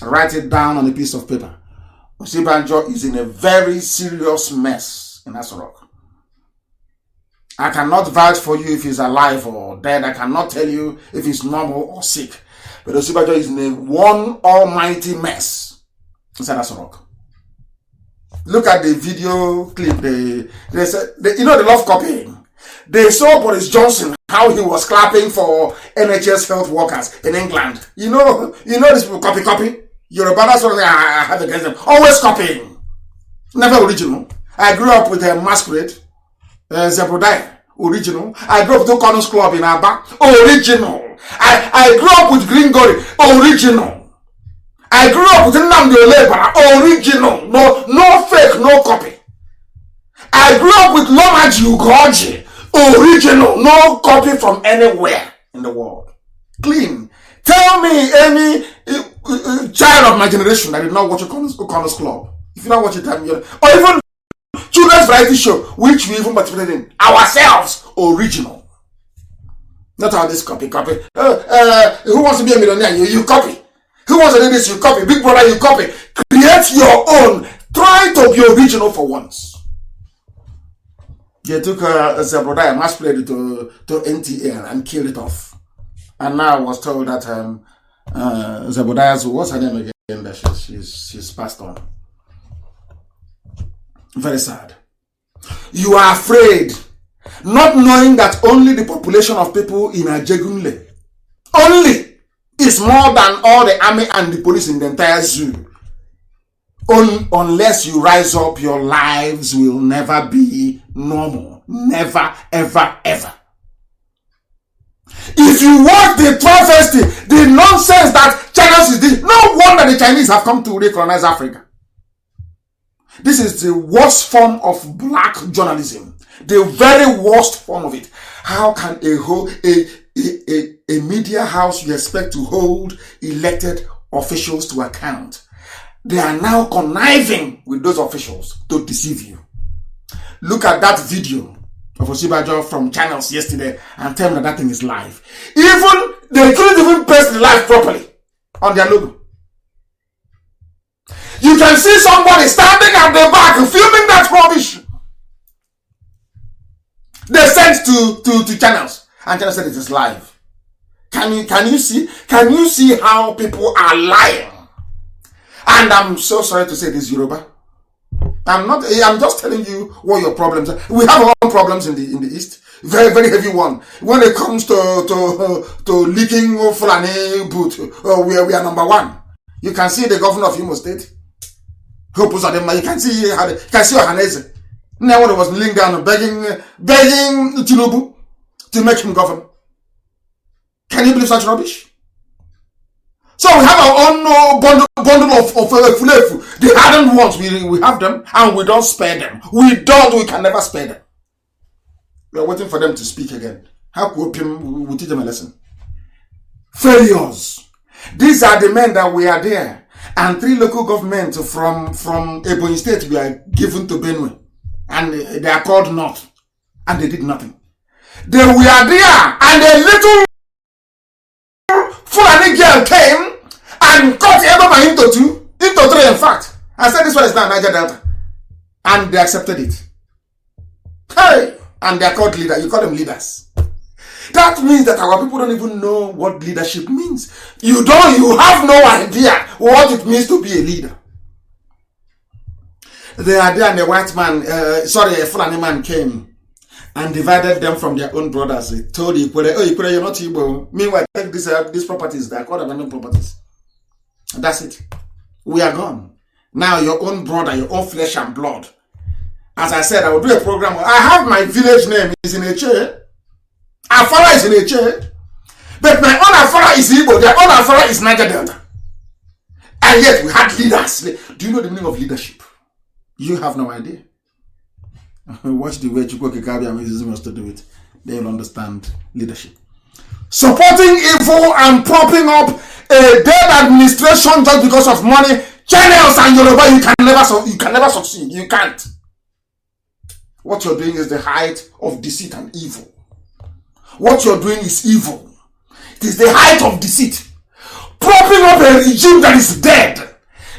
[SPEAKER 1] Write it down on a piece of paper. Osibajo is in a very serious mess in Asorok. I cannot vouch for you if he's alive or dead. I cannot tell you if he's normal or sick. But Osibajo is in a one almighty mess inside Asorok. Look at the video clip. They said, you know, they love copying. They saw Boris Johnson, how he was clapping for NHS health workers in England. You know these people copy. Yoruba, that's what I have against them. Always copying. Never original. I grew up with a masquerade. Zebrodaya, original. I grew up with Kanu's Club in Aba. Original. I grew up with Green Gory. Original. I grew up with Nnamdi Kanu. Original. No fake, no copy. I grew up with Lomaji Ugoji. Original. No copy from anywhere in the world. Clean. Tell me any child of my generation that did not watch Kanu's Club. If you don't watch it, or even children's variety show, which we even participated in ourselves, original. Not all this copy. Who wants to be a millionaire? You copy. Who wants to do this? You copy. Big brother, you copy. Create your own. Try to be original for once. They took Zebrodaya masquerade to NTL and killed it off. And now I was told that Zebrodaya's, what's her name again? That she's passed on. Very sad. You are afraid, not knowing that only the population of people in Ajegunle only is more than all the army and the police in the entire zoo. Unless you rise up, your lives will never be normal. Never, ever, ever. If you watch the 12th, the nonsense that China is doing, no wonder the Chinese have come to recolonize Africa. This is the worst form of black journalism. The very worst form of it. How can a media house you expect to hold elected officials to account? They are now conniving with those officials to deceive you. Look at that video of Osibajo from channels yesterday and tell me that thing is live. Even they couldn't even paste the live properly on their logo. You can see somebody standing at the back filming that rubbish. They sent to channels and channels said it is live. Can you see how people are lying? And I'm so sorry to say this, Yoruba. I'm just telling you what your problems are. We have our own problems in the East. Very, very heavy one. When it comes to leaking Fulani boot, we are number one. You can see the governor of Imo State. You can see Ohaneze. Now when he was kneeling down begging Tinubu to make him governor. Can you believe such rubbish? So we have our own bundle of fulefu. The hardened ones, we have them and we don't spare them. We can never spare them. We are waiting for them to speak again. How could we teach them a lesson? Failures. These are the men that we are there. And 3 local governments from Ebonyi State were given to Benue. And they are called North. And they did nothing. They were there and a little Fulani girl came and cut Eboma into 3 in fact. I said this one is now Niger Delta. And they accepted it. Hey! And they are called leaders. You call them leaders. That means that our people don't even know what leadership means. You have no idea what it means to be a leader. They are there and a white man, a Fulani man came and divided them from their own brothers. They told Ikwere, oh, Ikwere, you're not Igbo. Meanwhile, take these properties, they're called abandoned properties. And that's it. We are gone. Now your own brother, your own flesh and blood. As I said, I will do a program. I have my village name is in Eche. Afara is in Eche. But my own Afara is Igbo. Their own Afara is Niger Delta. And yet we had leaders. Do you know the meaning of leadership? You have no idea. Watch the way Chukwu Kikabi and wants to do it. They will understand leadership. Supporting evil and propping up a dead administration just because of money. Channels and Yoruba, you can never succeed. You can't. What you're doing is the height of deceit and evil. What you're doing is evil. It is the height of deceit. Propping up a regime that is dead.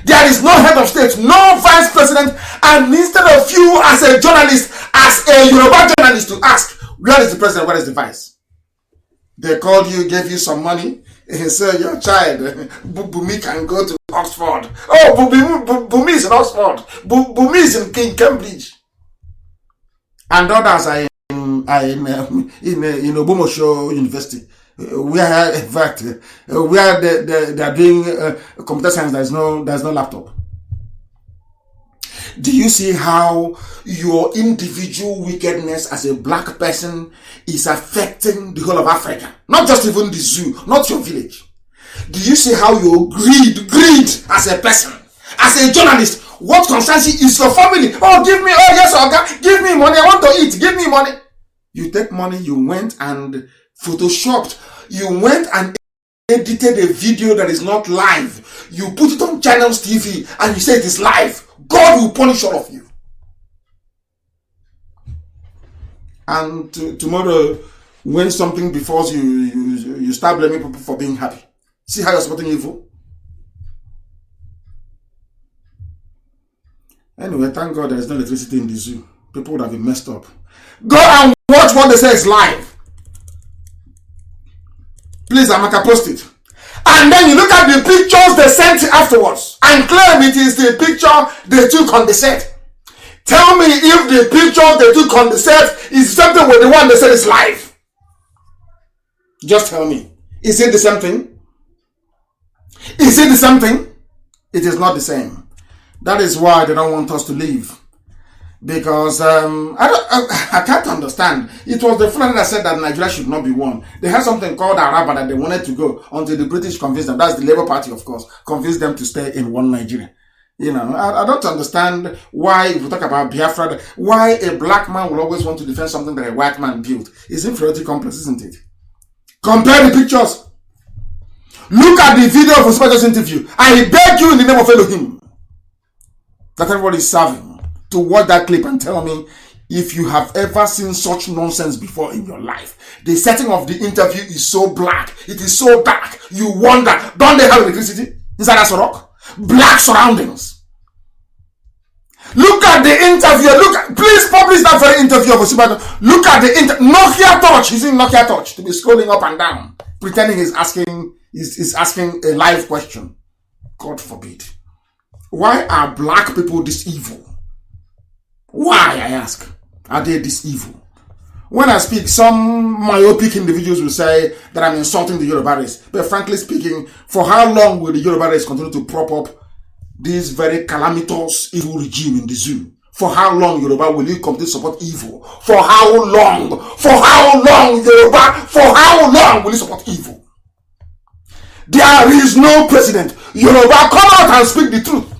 [SPEAKER 1] There is no head of state, no vice president, and instead of you as a journalist, as a Yoruba journalist to ask, where is the president, where is the vice? They called you, gave you some money, and said your child, Bumi can go to Oxford. Oh, Bumi is in Oxford. Bumi is in Cambridge. And others are in Obomosho University. Where, in fact, where they are doing computer science, there's no laptop. Do you see how your individual wickedness as a black person is affecting the whole of Africa? Not just even the zoo, not your village. Do you see how your greed as a person, as a journalist, what concerns you is your family? Oh, give me, oh yes, okay, give me money, I want to eat, give me money. You take money, you went and photoshopped, you went and edited a video that is not live. You put it on Channels TV and you say it is live. God will punish all of you. And tomorrow, when something befalls you, you start blaming people for being happy. See how you're supporting evil? Anyway, thank God there is no electricity in the zoo. People would have been messed up. Go and watch what they say is live. Please, Amaka, post it. And then you look at the pictures they sent afterwards and claim it is the picture they took on the set. Tell me if the picture they took on the set is something with the one they said is live. Just tell me. Is it the same thing? Is it the same thing? It is not the same. That is why they don't want us to leave. Because I can't understand. It was the Fulani that said that Nigeria should not be one. They had something called Araba that they wanted to go until the British convinced them. That's the Labour Party, of course, convinced them to stay in one Nigeria. You know, I don't understand why, if we talk about Biafra, why a black man will always want to defend something that a white man built. It's inferiority complex, isn't it? Compare the pictures. Look at the video of Osibajo's interview. I beg you in the name of Elohim that everybody is serving to watch that clip and tell me if you have ever seen such nonsense before in your life. The setting of the interview is so black. It is so dark. You wonder, don't they have electricity inside that rock? Black surroundings. Look at the interview. Please publish that very interview of Osibajo. Look at the Nokia touch. He's in Nokia touch to be scrolling up and down, pretending he's asking a live question. God forbid. Why are black people this evil? Why, I ask, are they this evil? When I speak, some myopic individuals will say that I'm insulting the Yoruba race. But frankly speaking, for how long will the Yoruba race continue to prop up this very calamitous evil regime in the zoo? For how long, Yoruba, will you continue to support evil? For how long? For how long, Yoruba? For how long will you support evil? There is no president. Yoruba, come out and speak the truth.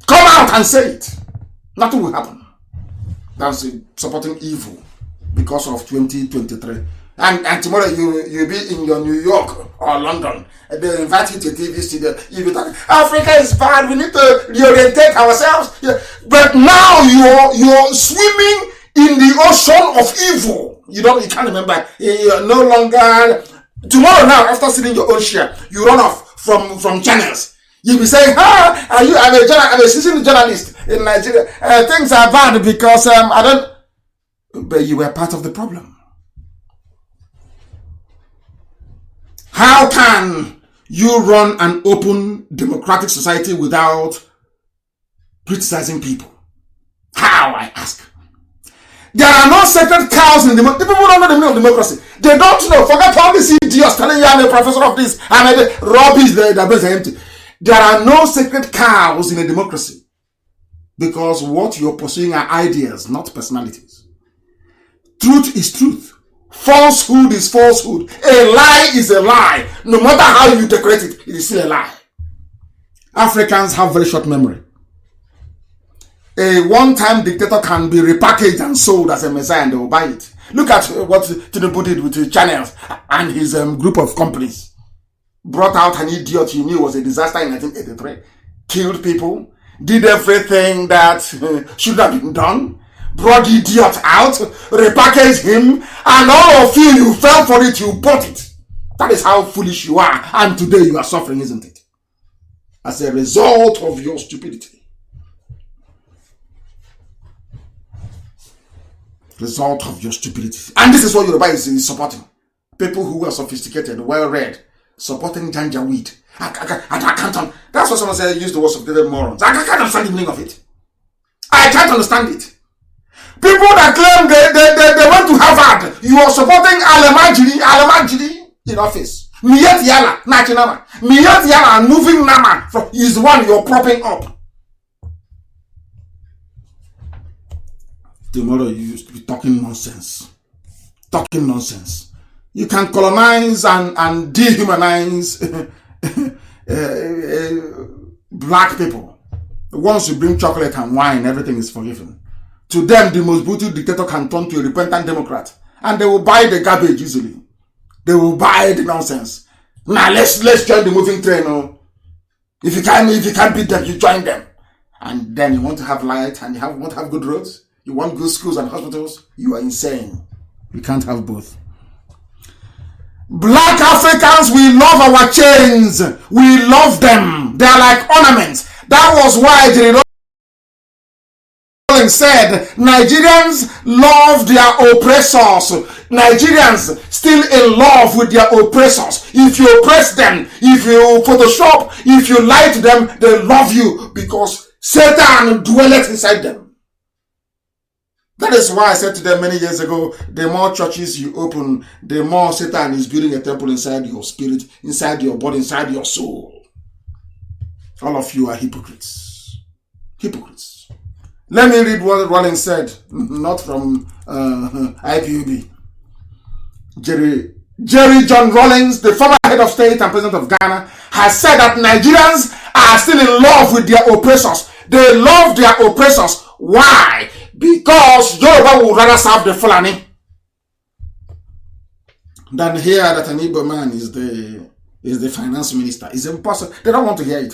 [SPEAKER 1] Come out and say it. Nothing will happen. That's supporting evil because of 2023. And tomorrow you'll be in your New York or London. And they invite you to TV studio. You'll be talking, Africa is bad. We need to reorientate ourselves. Yeah. But now you're swimming in the ocean of evil. You can't remember. You're no longer. Tomorrow now, after sitting your own share, you run off from channels. You'll be saying, I'm a seasoned journalist in Nigeria. Things are bad because I don't. But you were part of the problem. How can you run an open democratic society without criticizing people? How, I ask. There are no sacred cows in democracy. The people don't know the meaning of democracy. They don't know. Forget all these idiots telling you I'm a professor of this. I'm a rubbish. The base are empty. There are no sacred cows in a democracy. Because what you're pursuing are ideas, not personalities. Truth is truth. Falsehood is falsehood. A lie is a lie. No matter how you decorate it, it is still a lie. Africans have very short memory. A one-time dictator can be repackaged and sold as a messiah and they will buy it. Look at what Tinubu did with his channels and his group of companies. Brought out an idiot he knew was a disaster in 1983. Killed people. Did everything that should have been done. Brought the idiot out. Repackaged him. And all of you fell for it. You bought it. That is how foolish you are. And today you are suffering, isn't it? As a result of your stupidity. Result of your stupidity. And this is what Yoruba is supporting. People who are sophisticated, well-read, supporting janjaweed. I can't. That's what someone said, use the words of the morons. I can't understand the meaning of it. I can't understand it. People that claim they went to Harvard, you are supporting Alamajiri in office. Miyet Yala, Nachinama. Miyet Yala, moving Nama is the one you're propping up. Tomorrow you used to be talking nonsense. Talking nonsense. You can colonize and dehumanize black people. Once you bring chocolate and wine, everything is forgiven. To them, the most brutal dictator can turn to a repentant Democrat. And they will buy the garbage easily. They will buy the nonsense. Now let's join the moving train. Oh. If you can't beat them, you join them. And then you want to have light and you want to have good roads. You want good schools and hospitals? You are insane. You can't have both. Black Africans, we love our chains. We love them. They are like ornaments. That was why Jerry Rawlings said, Nigerians love their oppressors. Nigerians still in love with their oppressors. If you oppress them, if you Photoshop, if you lie to them, they love you because Satan dwelleth inside them. That is why I said to them many years ago, the more churches you open, the more Satan is building a temple inside your spirit, inside your body, inside your soul. All of you are hypocrites. Hypocrites. Let me read what Rawlings said, not from IPOB. Jerry John Rawlings, the former head of state and president of Ghana, has said that Nigerians are still in love with their oppressors. They love their oppressors. Why? Because Yoruba would rather serve the Fulani than hear that an Igbo man is the finance minister. It's impossible. They don't want to hear it.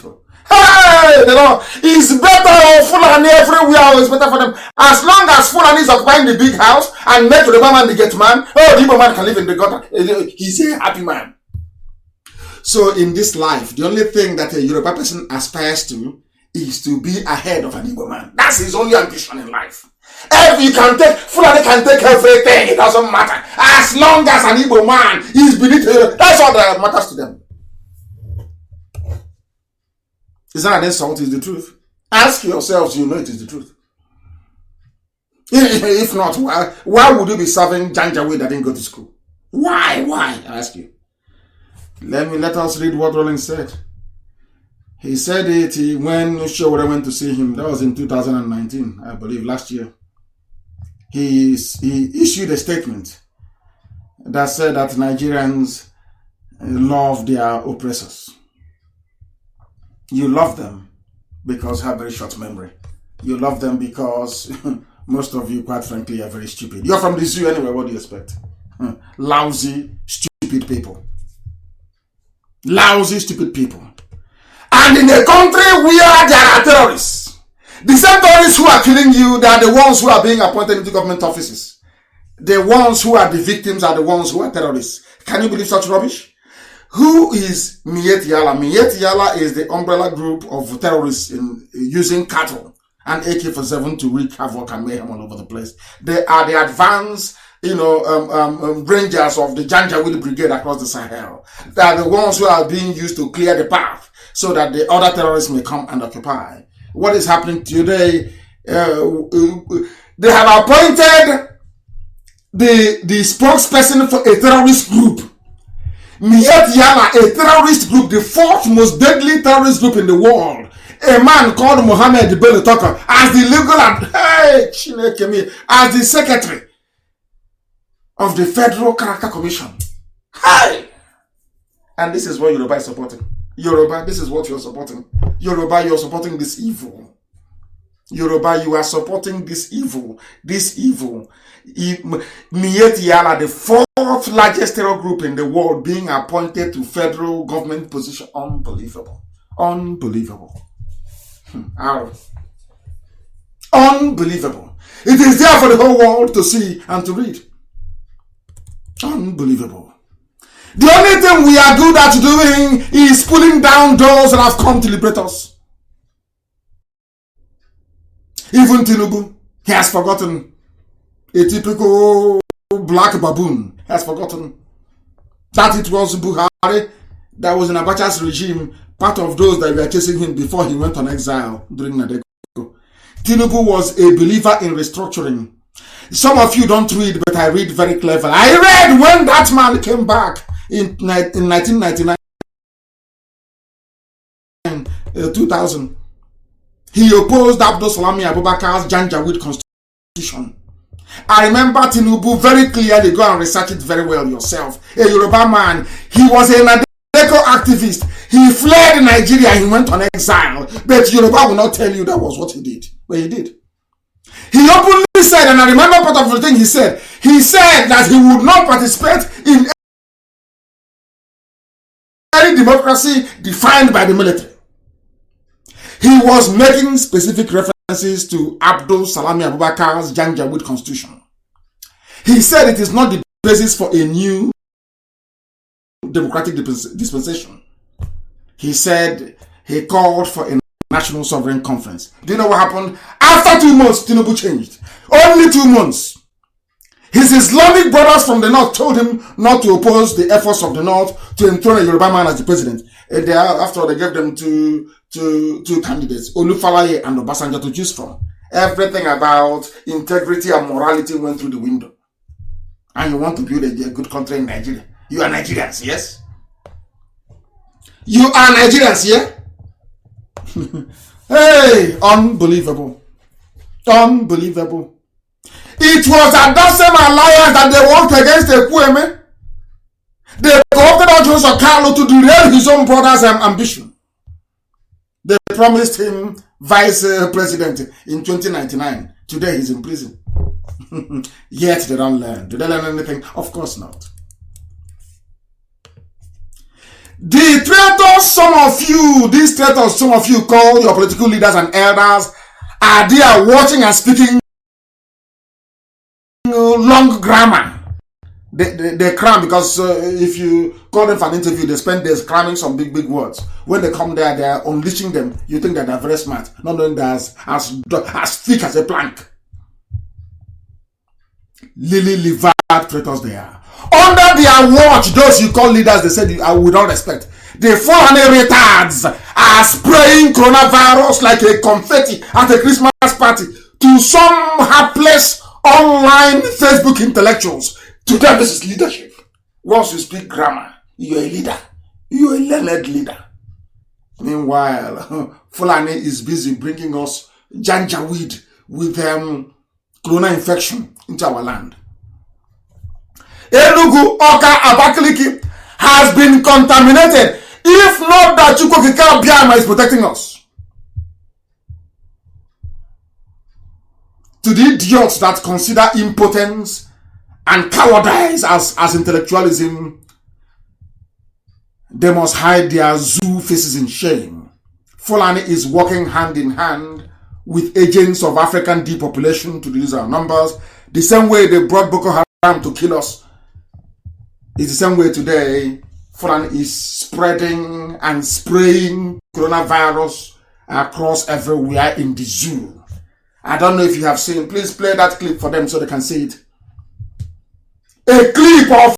[SPEAKER 1] Hey, they don't. It's better for Fulani everywhere. It's better for them. As long as Fulani is occupying the big house and make the man the get man, the Igbo man can live in the gutter. He's a happy man. So in this life, the only thing that a Yoruba person aspires to is to be ahead of an Igbo man. That's his only ambition in life. Fulani can take everything. It doesn't matter. As long as an Igbo man is beneath him, that's all that matters to them. It's not an insult, it's the truth. Ask yourselves, you know it is the truth. If not, why would you be serving Janjaweed that didn't go to school? Why? I ask you. Let us read what Rawlings said. He said it when Showore went to see him. That was in 2019, I believe, last year. He issued a statement that said that Nigerians love their oppressors. You love them because you have very short memory. You love them because most of you, quite frankly, are very stupid. You're from the zoo anyway, what do you expect? Lousy, stupid people. Lousy, stupid people. And in a country where there are terrorists, the same terrorists who are killing you, they are the ones who are being appointed into government offices. The ones who are the victims are the ones who are terrorists. Can you believe such rubbish? Who is Miyet Yala? Miyet Yala is the umbrella group of terrorists using cattle and AK-47 to wreak havoc and mayhem all over the place. They are the advanced, rangers of the Janjaweed Brigade across the Sahel. They are the ones who are being used to clear the path so that the other terrorists may come and occupy. What is happening today? They have appointed the spokesperson for a terrorist group. Miyet Yala, a terrorist group, the fourth most deadly terrorist group in the world. A man called Mohammed Bello Tucker as the as the secretary of the Federal Character Commission. Hey! And this is what Yoruba is supporting. Yoruba, this is what you're supporting. Yoruba, you're supporting this evil. Yoruba, you are supporting this evil. This evil. Miyet Yala, the fourth largest terror group in the world, being appointed to federal government position. Unbelievable. Unbelievable. Unbelievable. It is there for the whole world to see and to read. Unbelievable. The only thing we are good at doing is pulling down doors that have come to liberate us. Even Tinubu, he has forgotten. A typical black baboon has forgotten that it was Buhari that was in Abacha's regime, part of those that were chasing him before he went on exile during Nadeko. Tinubu was a believer in restructuring. Some of you don't read, but I read very clever. I read when that man came back in 1999, 2000. He opposed Abdul Salami Abubakar's Janjaweed constitution. I remember Tinubu very clearly. Go and research it very well yourself. A Yoruba man. He was a Nadeko activist. He fled Nigeria. He went on exile. But Yoruba will not tell you that was what he did. But he did. He openly said, and I remember part of the thing he said. He said that he would not participate in any democracy defined by the military. He was making specific references to Abdul Salami Abubakar's Janjaweed constitution. He said it is not the basis for a new democratic dispensation. He said he called for a national sovereign conference. Do you know what happened? After 2 months, Tinubu changed. Only 2 months. His Islamic brothers from the north told him not to oppose the efforts of the north to enthrone a Yoruba man as the president. And after all, they gave them two candidates, Olufalaye and Obasanjo, to choose from. Everything about integrity and morality went through the window. And you want to build a good country in Nigeria. You are Nigerians, yes? You are Nigerians, yeah? Hey, unbelievable. Unbelievable. It was at that same alliance that they worked against Ekwueme. They co-opted Ojoso Carlo to derail his own brother's ambition. They promised him vice president in 2099. Today he's in prison. Yet they don't learn. Do they learn anything? Of course not. The traitors, some of you call your political leaders and elders, are there watching and speaking long grammar. They cram because if you call them for an interview, they spend days cramming some big words. When they come there, they are unleashing them. You think that they're very smart, not knowing they're as thick as a plank. Livered traitors they are. Under their watch, those you call leaders, they said, with all respect, the 400 retards are spraying coronavirus like a confetti at a Christmas party to some hapless online Facebook intellectuals. To them, this is leadership. Once you speak grammar, you're a leader. You're a learned leader. Meanwhile, Fulani is busy bringing us Janjaweed with corona infection into our land. Enugu, Oka, Abakaliki has been contaminated. If not that Chukwukika Biama is protecting us. To the idiots that consider impotence and cowardice as intellectualism, they must hide their zoo faces in shame. Fulani is working hand in hand with agents of African depopulation to reduce our numbers. The same way they brought Boko Haram to kill us, it's the same way today Fulani is spreading and spraying coronavirus across everywhere in the zoo. I don't know if you have seen. Please play that clip for them so they can see it. A clip of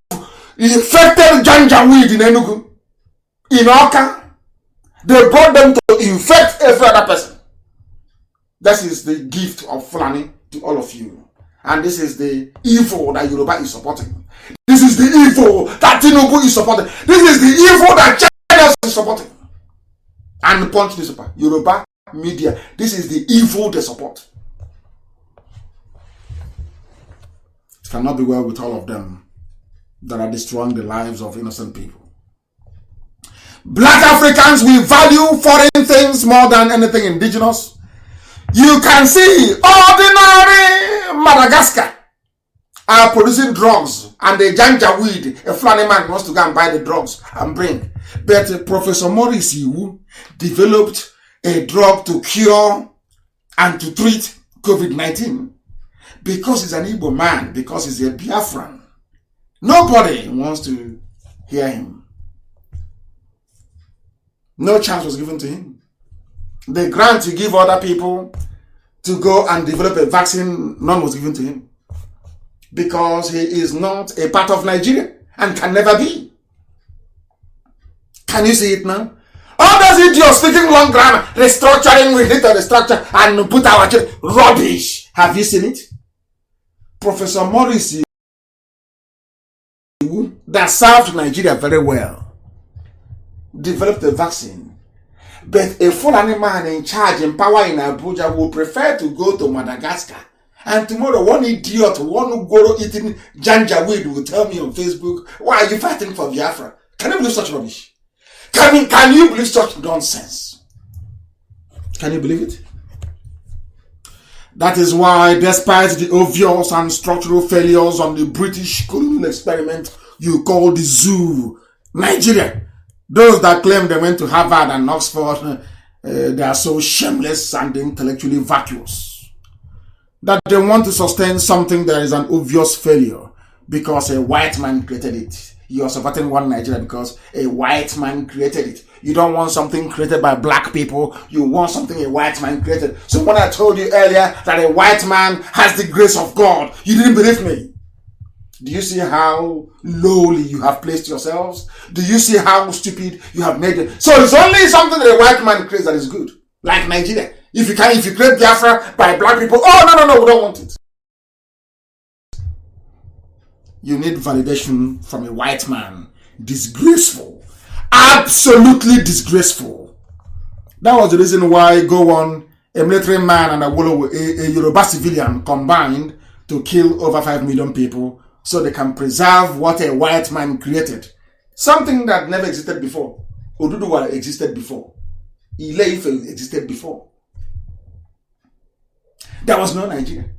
[SPEAKER 1] infected Janjaweed in Enugu, in Oka. They brought them to infect every other person. That is the gift of Fulani to all of you. And this is the evil that Yoruba is supporting. This is the evil that Tinubu is supporting. This is the evil that China is supporting. And Punch newspaper, Yoruba media, this is the evil they support. It cannot be well with all of them that are destroying the lives of innocent people. Black Africans, we value foreign things more than anything indigenous. You can see ordinary Madagascar are producing drugs, and the janja weed, a Fulani man wants to go and buy the drugs and bring. But Professor Maurice Iwu developed a drug to cure and to treat COVID-19 because he's an Igbo man, because he's a Biafran. Nobody wants to hear him. No chance was given to him. The grant to give other people to go and develop a vaccine, none was given to him. Because he is not a part of Nigeria and can never be. Can you see it now? All those idiots speaking long grammar, restructuring, we need to restructure and put our rubbish. Have you seen it? Professor Maurice that served Nigeria very well developed a vaccine. But a Fulani man in charge, in power in Abuja, would prefer to go to Madagascar. And tomorrow, one idiot, one goro eating janja weed will tell me on Facebook, why are you fighting for Biafra? Can you believe such rubbish? Can you believe such nonsense? Can you believe it? That is why, despite the obvious and structural failures on the British colonial experiment you call the zoo, Nigeria, those that claim they went to Harvard and Oxford, they are so shameless and intellectually vacuous that they want to sustain something that is an obvious failure because a white man created it. You are supporting one Nigeria because a white man created it. You don't want something created by black people. You want something a white man created. So when I told you earlier that a white man has the grace of God, you didn't believe me. Do you see how lowly you have placed yourselves? Do you see how stupid you have made it? So it's only something that a white man creates that is good. Like Nigeria. If you create Biafra by black people, oh, no, we don't want it. You need validation from a white man. Disgraceful. Absolutely disgraceful. That was the reason why a military man and a Yoruba civilian combined to kill over 5 million people so they can preserve what a white man created. Something that never existed before. Oduduwa existed before. Ile-Ife existed before. There was no Nigeria.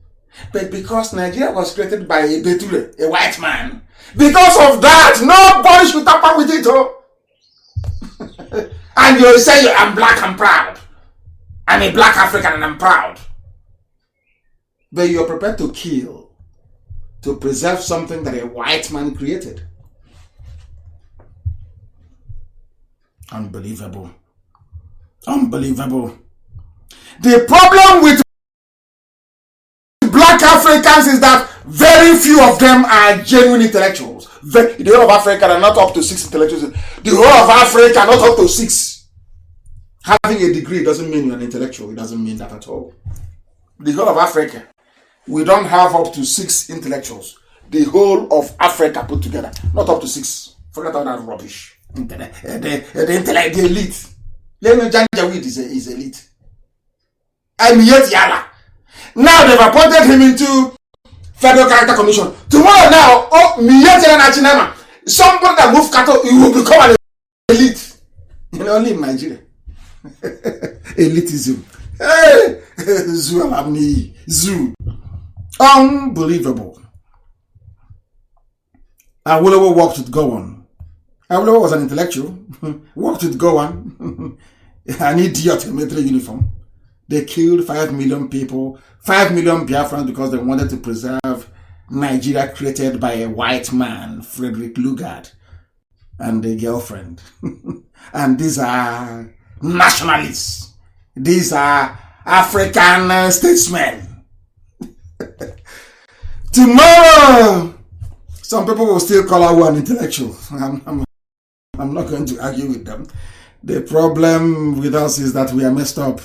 [SPEAKER 1] But because Nigeria was created by a Beture, a white man, because of that, nobody should tamper with it. Oh. And you say, I'm black, I'm proud. I'm a black African and I'm proud. But you're prepared to kill to preserve something that a white man created. Unbelievable. Unbelievable. The problem with black Africans is that very few of them are genuine intellectuals. The whole of Africa are not up to 6 intellectuals. The whole of Africa are not up to 6. Having a degree doesn't mean you're an intellectual. It doesn't mean that at all. The whole of Africa, we don't have up to 6 intellectuals. The whole of Africa put together, not up to 6. Forget all that rubbish. The elite. Janjaweed is elite. I'm yet Yala. Now they've appointed him into Federal Character Commission. Tomorrow now, somebody that moves cattle, you will become an elite. Only in Nigeria. Elitism. Hey, Zoo. Unbelievable. Awolowo worked with Gowon. Awolowo was an intellectual. Worked with Gowon. An idiot in military uniform. They killed 5 million people, 5 million Biafrans because they wanted to preserve Nigeria created by a white man, Frederick Lugard, and a girlfriend. And these are nationalists. These are African statesmen. Tomorrow, some people will still call Awu an intellectual. I'm not going to argue with them. The problem with us is that we are messed up.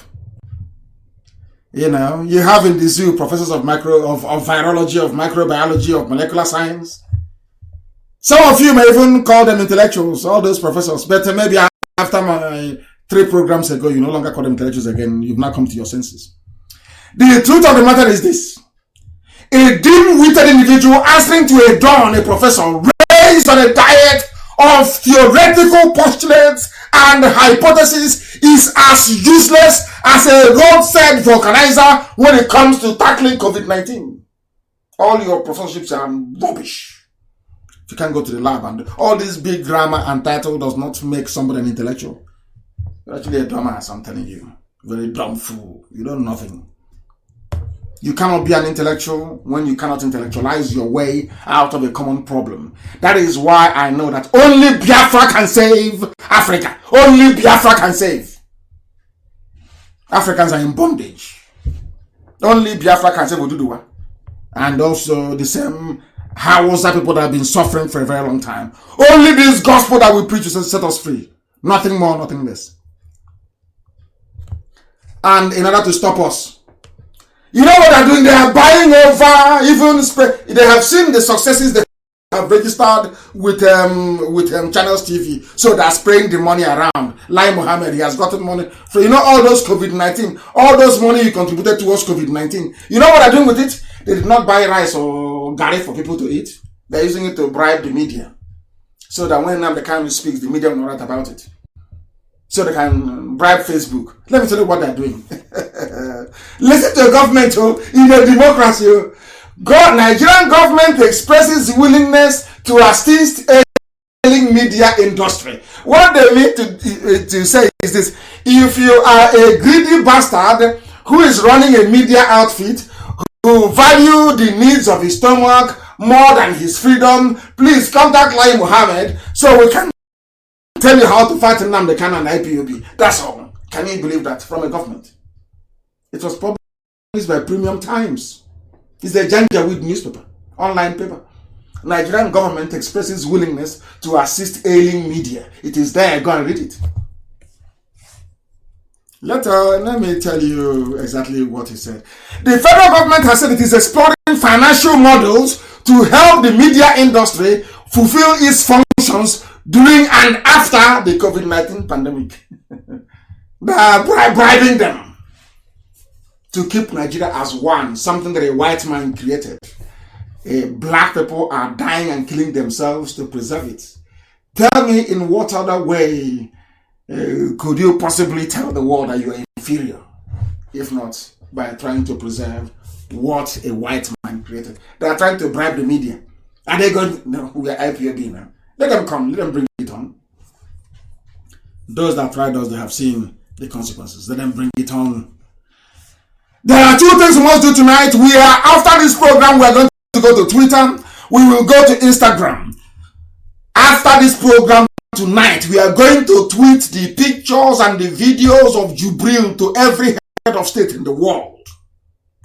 [SPEAKER 1] You know, you have in the zoo professors of virology, of microbiology, of molecular science. Some of you may even call them intellectuals, all those professors. But maybe after my 3 programs ago, you no longer call them intellectuals again. You've now come to your senses. The truth of the matter is this. A dim-witted individual answering to a dawn, a professor, raised on a diet of theoretical postulates and hypotheses, is as useless as a roadside vulcanizer when it comes to tackling COVID-19. All your professorships are rubbish. If you can't go to the lab, and all this big grammar and title does not make somebody an intellectual. You're actually a dumbass, I'm telling you. Very dumb fool. You know nothing. You cannot be an intellectual when you cannot intellectualize your way out of a common problem. That is why I know that only Biafra can save Africa. Only Biafra can save. Africans are in bondage. Only Biafra can save Oduduwa. And also the same Hausa people that have been suffering for a very long time. Only this gospel that we preach will set us free. Nothing more, nothing less. And in order to stop us, you know what they're doing? They are buying over, they have seen the successes they have registered with Channels TV. So they're spraying the money around. Lai Mohammed, he has gotten money. So you know all those COVID-19, all those money you contributed towards COVID-19. You know what they're doing with it? They did not buy rice or garri for people to eat. They're using it to bribe the media. So that when Nnamdi Kanu speaks, the media will not write about it. So they can bribe Facebook. Let me tell you what they're doing. Listen to the government, in a democracy. Nigerian government expresses willingness to assist ailing media industry. What they mean to say is this: if you are a greedy bastard who is running a media outfit, who value the needs of his stomach more than his freedom, please contact Lai Mohammed so we can tell you how to fight Nnamdi Kanu and IPOB. That's all. Can you believe that from a government? It was published by Premium Times. It's a Janjaweed newspaper, online paper. Nigerian government expresses willingness to assist ailing media. It is there. Go and read it. Let me tell you exactly what he said. The federal government has said it is exploring financial models to help the media industry fulfill its functions during and after the COVID-19 pandemic. They are bribing them to keep Nigeria as one, something that a white man created. Black people are dying and killing themselves to preserve it. Tell me, in what other way could you possibly tell the world that you are inferior, if not by trying to preserve what a white man created? They are trying to bribe the media. Are they going, no, we are IPOB now. Let them come, let them bring it on. Those that tried us, they have seen the consequences. Let them bring it on. There are 2 things we must do tonight. After this program, we are going to go to Twitter. We will go to Instagram. After this program tonight, we are going to tweet the pictures and the videos of Jubril to every head of state in the world,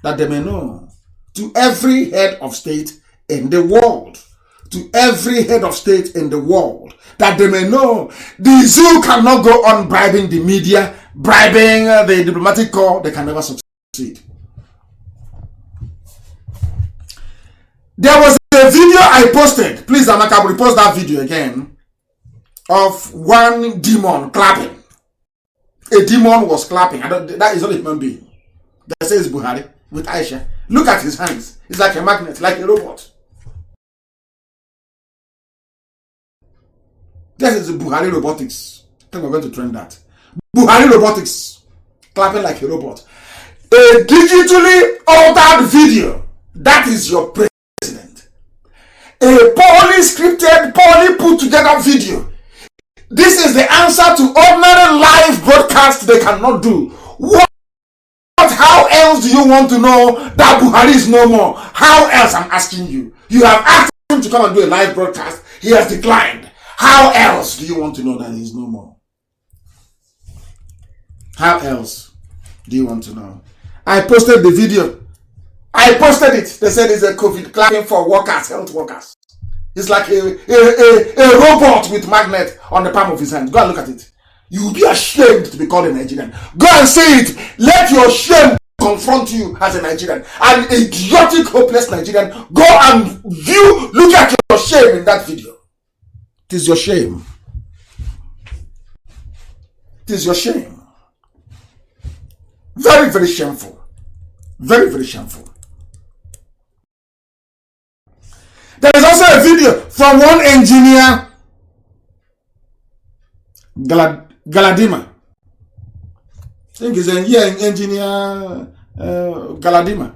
[SPEAKER 1] that they may know. To every head of state in the world. To every head of state in the world, that they may know the zoo cannot go on bribing the media, bribing the diplomatic corps. They can never succeed. There was a video I posted. Please, Amaka, will repost that video again, of one demon clapping. A demon was clapping. That is not a human being. They say it's Buhari with Aisha. Look at his hands. It's like a magnet, like a robot. This is Buhari robotics. I think we're going to trend that. Buhari robotics. Clapping like a robot. A digitally altered video. That is your president. A poorly scripted, poorly put together video. This is the answer to ordinary live broadcast they cannot do. How else do you want to know that Buhari is no more? How else, I'm asking you? You have asked him to come and do a live broadcast. He has declined. How else do you want to know that he is no more? How else do you want to know? I posted the video. I posted it. They said it's a COVID clapping for workers, health workers. It's like a robot with magnet on the palm of his hand. Go and look at it. You will be ashamed to be called a Nigerian. Go and see it. Let your shame confront you as a Nigerian, an idiotic, hopeless Nigerian. Go and look at your shame in that video. It is your shame. It is your shame. Very, very shameful. Very, very shameful. There is also a video from one engineer, Galadima. I think he's an engineer, Galadima,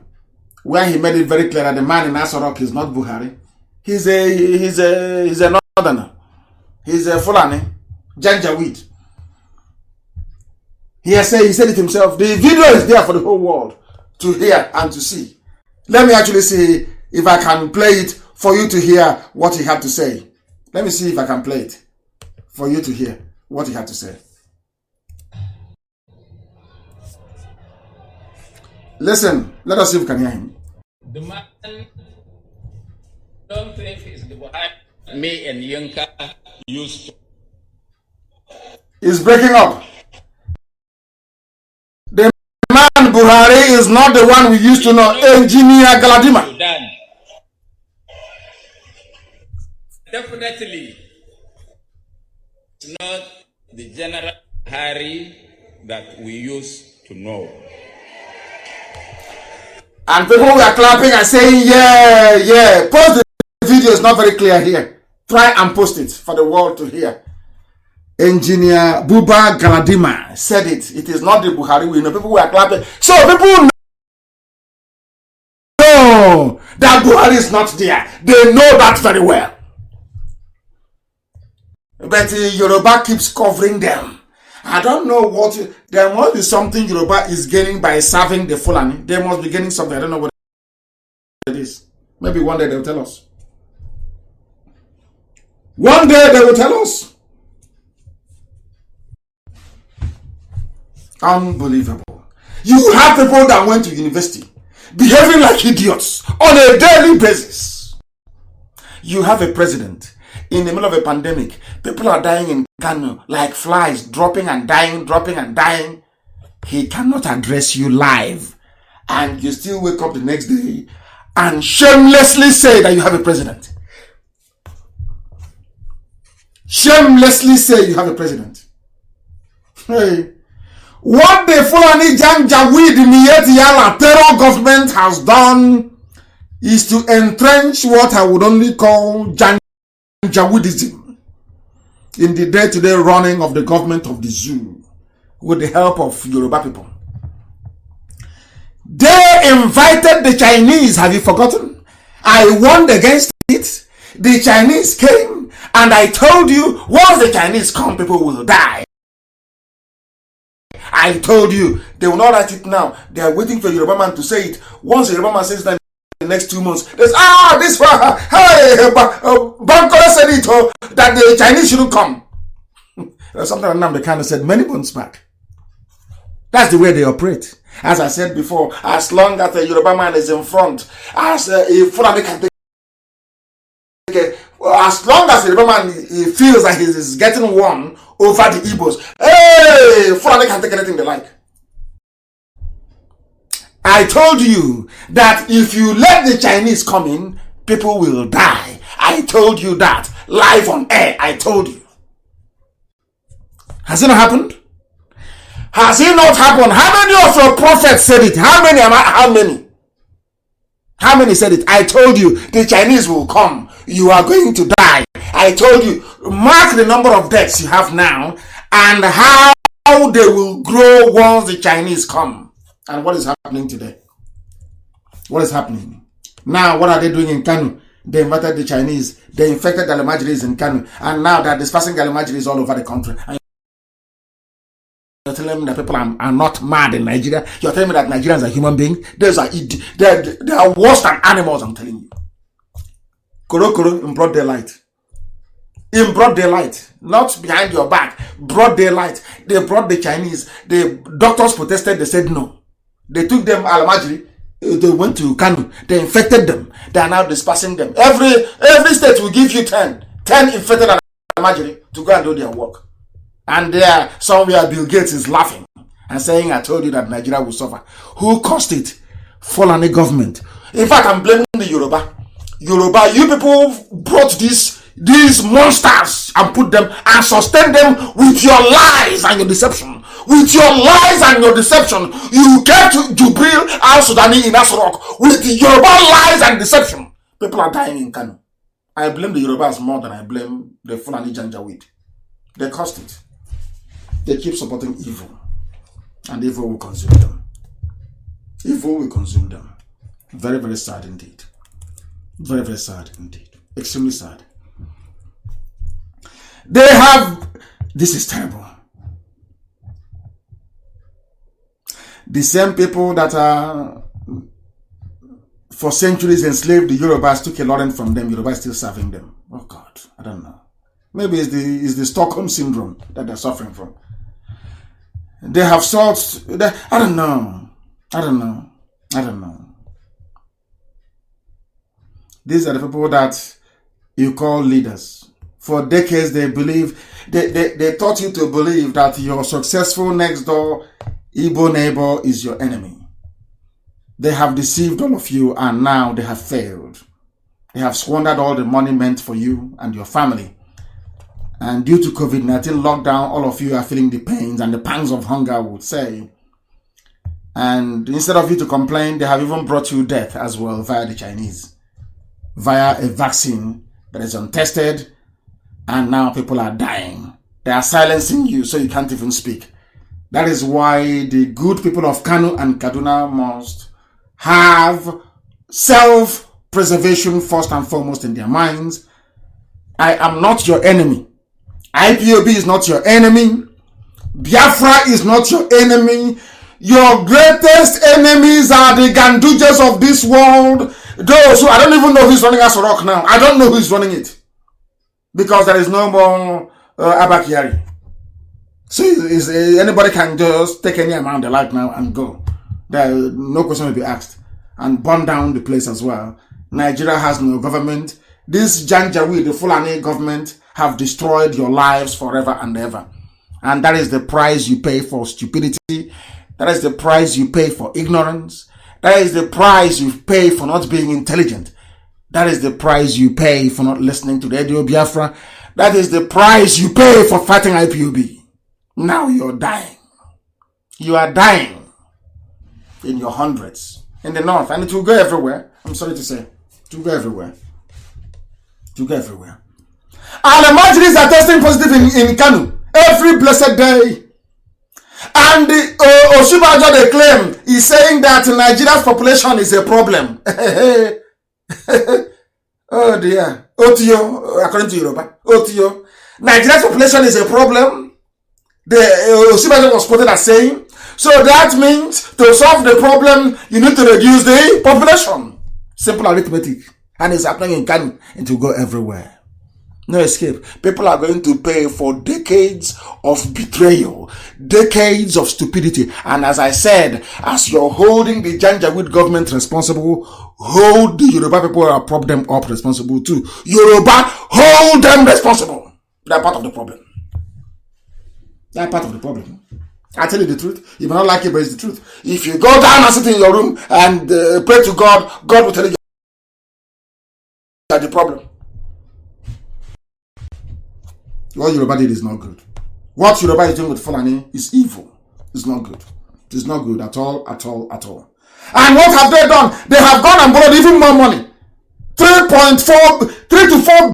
[SPEAKER 1] where he made it very clear that the man in Asorok is not Buhari. He's a northerner. He's a Fulani, Janjaweed. He said it himself. The video is there for the whole world to hear and to see. Let me actually see if I can play it for you to hear what he had to say. Let me see if I can play it for you to hear what he had to say. Listen, let us see if we can hear him.
[SPEAKER 2] The man don't think is the Buhari me and Yunka used to.
[SPEAKER 1] He's breaking up. The man Buhari is not the one we used to know, Engineer Galadima.
[SPEAKER 2] Definitely, it's not the General Buhari that we used to know.
[SPEAKER 1] And people were clapping and saying, yeah, yeah. Post the video, is not very clear here. Try and post it for the world to hear. Engineer Buba Galadima said it. It is not the Buhari we know. People were clapping. So people know that Buhari is not there. They know that very well. But Yoruba keeps covering them. I don't know what. There must be something Yoruba is gaining by serving the Fulani. They must be gaining something. I don't know what it is. Maybe one day they will tell us. One day they will tell us. Unbelievable. You have people that went to university behaving like idiots on a daily basis. You have a president in the middle of a pandemic. People are dying in Kanu like flies, dropping and dying, dropping and dying. He cannot address you live. And you still wake up the next day and shamelessly say that you have a president. Shamelessly say you have a president. Hey. What the Fulani Janjaweed Niyetiala terror government has done is to entrench what I would only call Janjaweedism in the day-to-day running of the government of the zoo with the help of Yoruba people. They invited the Chinese, have you forgotten? I warned against it. The Chinese came and I told you once the Chinese come, people will die. I told you, they will not write it now. They are waiting for Yoruba man to say it. Once the Yoruba man says that in the next 2 months, there's, this one, hey, Bankole said it, that the Chinese shouldn't come. There's something that Nnamdi Kanu said many months back. That's the way they operate. As I said before, as long as the Yoruba man is in front, as Fulani can take it, as long as the Yoruba man he feels that he is getting won over the Igbos, hey, Fulani can take anything they like. I told you that if you let the Chinese come in, people will die. I told you that live on air. I told you. Has it not happened? Has it not happened? How many of your prophets said it? How many? How many said it? I told you the Chinese will come. You are going to die. I told you, mark the number of deaths you have now and how they will grow once the Chinese come. And what is happening today? What is happening? Now, what are they doing in Kanu? They invited the Chinese. They infected Galamajiris in Kanu. And now they are dispersing Galamajiris all over the country. And you're telling me that people are not mad in Nigeria. You're telling me that Nigerians are human beings. They are worse than animals, I'm telling you. Koro in broad daylight. In broad daylight. Not behind your back. Broad daylight. They brought the Chinese. The doctors protested. They said no. They took them Alamajiri. They went to Kanu. They infected them. They are now dispersing them. Every state will give you 10 infected Alamajiri to go and do their work. And there, somewhere Bill Gates is laughing and saying, I told you that Nigeria will suffer. Who caused it? Fulani government. In fact, I'm blaming the Yoruba. Yoruba, you people brought these monsters and put them and sustain them with your lies and your deception. With your lies and your deception, you kept Jubril al-Sudani in Asrock with the Yoruba lies and deception. People are dying in Kanu. I blame the Yorubas more than I blame the Fulani Janjaweed. They caused it. They keep supporting evil. And evil will consume them. Evil will consume them. Very, very sad indeed. Very, very sad indeed. Extremely sad. They have... This is terrible. The same people that are for centuries enslaved the Yorubas took a lot from them. Yoruba is still serving them. Oh God, I don't know. Maybe it's the Stockholm syndrome that they're suffering from. They have sought. I don't know. These are the people that you call leaders. For decades, they believe they taught you to believe that your successful next door Igbo neighbor is your enemy. They have deceived all of you and now they have failed. They have squandered all the money meant for you and your family. And due to COVID-19 lockdown, all of you are feeling the pains and the pangs of hunger, I would say. And instead of you to complain, they have even brought you death as well via the Chinese. Via a vaccine that is untested. And now people are dying. They are silencing you so you can't even speak. That is why the good people of Kanu and Kaduna must have self-preservation first and foremost in their minds. I am not your enemy. IPOB is not your enemy. Biafra is not your enemy. Your greatest enemies are the Gandujas of this world. Those who, I don't even know who's running Asorok now. I don't know who's running it. Because there is no more Abakiari. So anybody can just take any amount they like now and go. No question will be asked. And burn down the place as well. Nigeria has no government. This Janjaweed, the Fulani government, have destroyed your lives forever and ever. And that is the price you pay for stupidity. That is the price you pay for ignorance. That is the price you pay for not being intelligent. That is the price you pay for not listening to Radio Biafra. That is the price you pay for fighting IPOB. Now you're dying. You are dying in your hundreds in the north, and it will go everywhere. I'm sorry to say, it will go everywhere. It will go everywhere. And the Majlis are testing positive in Kanu every blessed day. And Oshibajo, they claim, is saying that Nigeria's population is a problem. Oh dear. Otio, according to Yoruba, Otio, Nigeria's population is a problem. The Oshibajo was quoted as saying, so that means to solve the problem, you need to reduce the population. Simple arithmetic. And it's happening in Kanu. It will go everywhere. No escape. People are going to pay for decades of betrayal, decades of stupidity. And as I said, as you're holding the Janjaweed government responsible, hold the Yoruba people who are prop them up responsible too. Yoruba, hold them responsible. They're part of the problem. They're part of the problem. I tell you the truth. You may not like it, but it's the truth. If you go down and sit in your room and pray to God, God will tell you that the problem. What Yoruba did is not good. What Yoruba is doing with Fulani is evil. It's not good. It's not good at all, at all, at all. And what have they done? They have gone and borrowed even more money. 3 to 4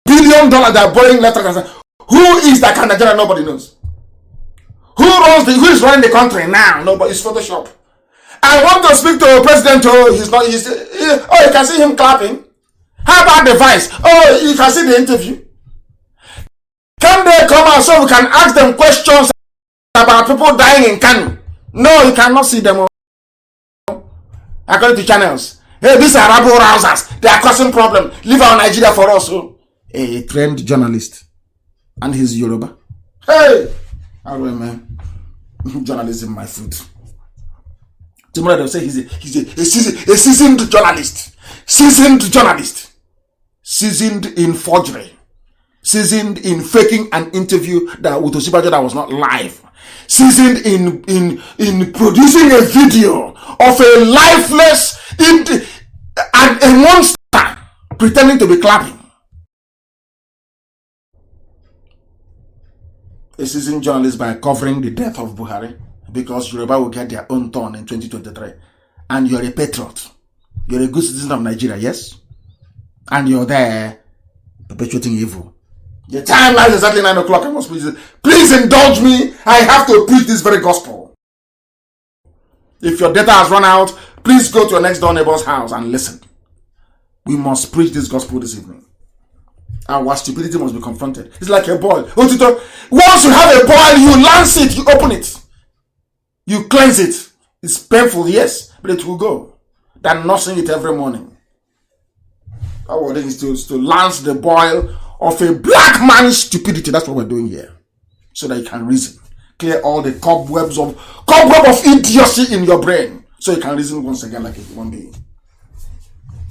[SPEAKER 1] billion dollars they are borrowing left and right. Who is that kind of Nigeria? Nobody knows. Who is running the country now? Nobody. It's Photoshop. I want to speak to a president. Oh, you can see him clapping. How about the vice? Oh, you can see the interview. Can they come out so we can ask them questions about people dying in Kanu? No, you cannot see them. According to channels. Hey, these are rabble rousers. They are causing problem. Leave our Nigeria for us. Oh. A trained journalist. And he's Yoruba. Hey! How do I, man? Journalism, my food. Tomorrow they'll say he's a seasoned journalist. Seasoned journalist. Seasoned in forgery. seasoned in faking an interview that with Osibajo that was not live, seasoned in producing a video of a lifeless and a monster pretending to be clapping. A seasoned journalist by covering the death of Buhari, because Yoruba will get their own turn in 2023. And you're a patriot. You're a good citizen of Nigeria, yes? And you're there perpetuating evil. The timeline is exactly 9 o'clock. I must please indulge me. I have to preach this very gospel. If your data has run out, please go to your next door neighbor's house and listen. We must preach this gospel this evening. Our stupidity must be confronted. It's like a boil. Once you have a boil, you lance it, you open it, you cleanse it. It's painful, yes, but it will go. Than nursing it every morning. Our thing is to lance the boil of a black man's stupidity. That's what we're doing here. So that you can reason. Clear all the cobweb of idiocy in your brain. So you can reason once again like a human being.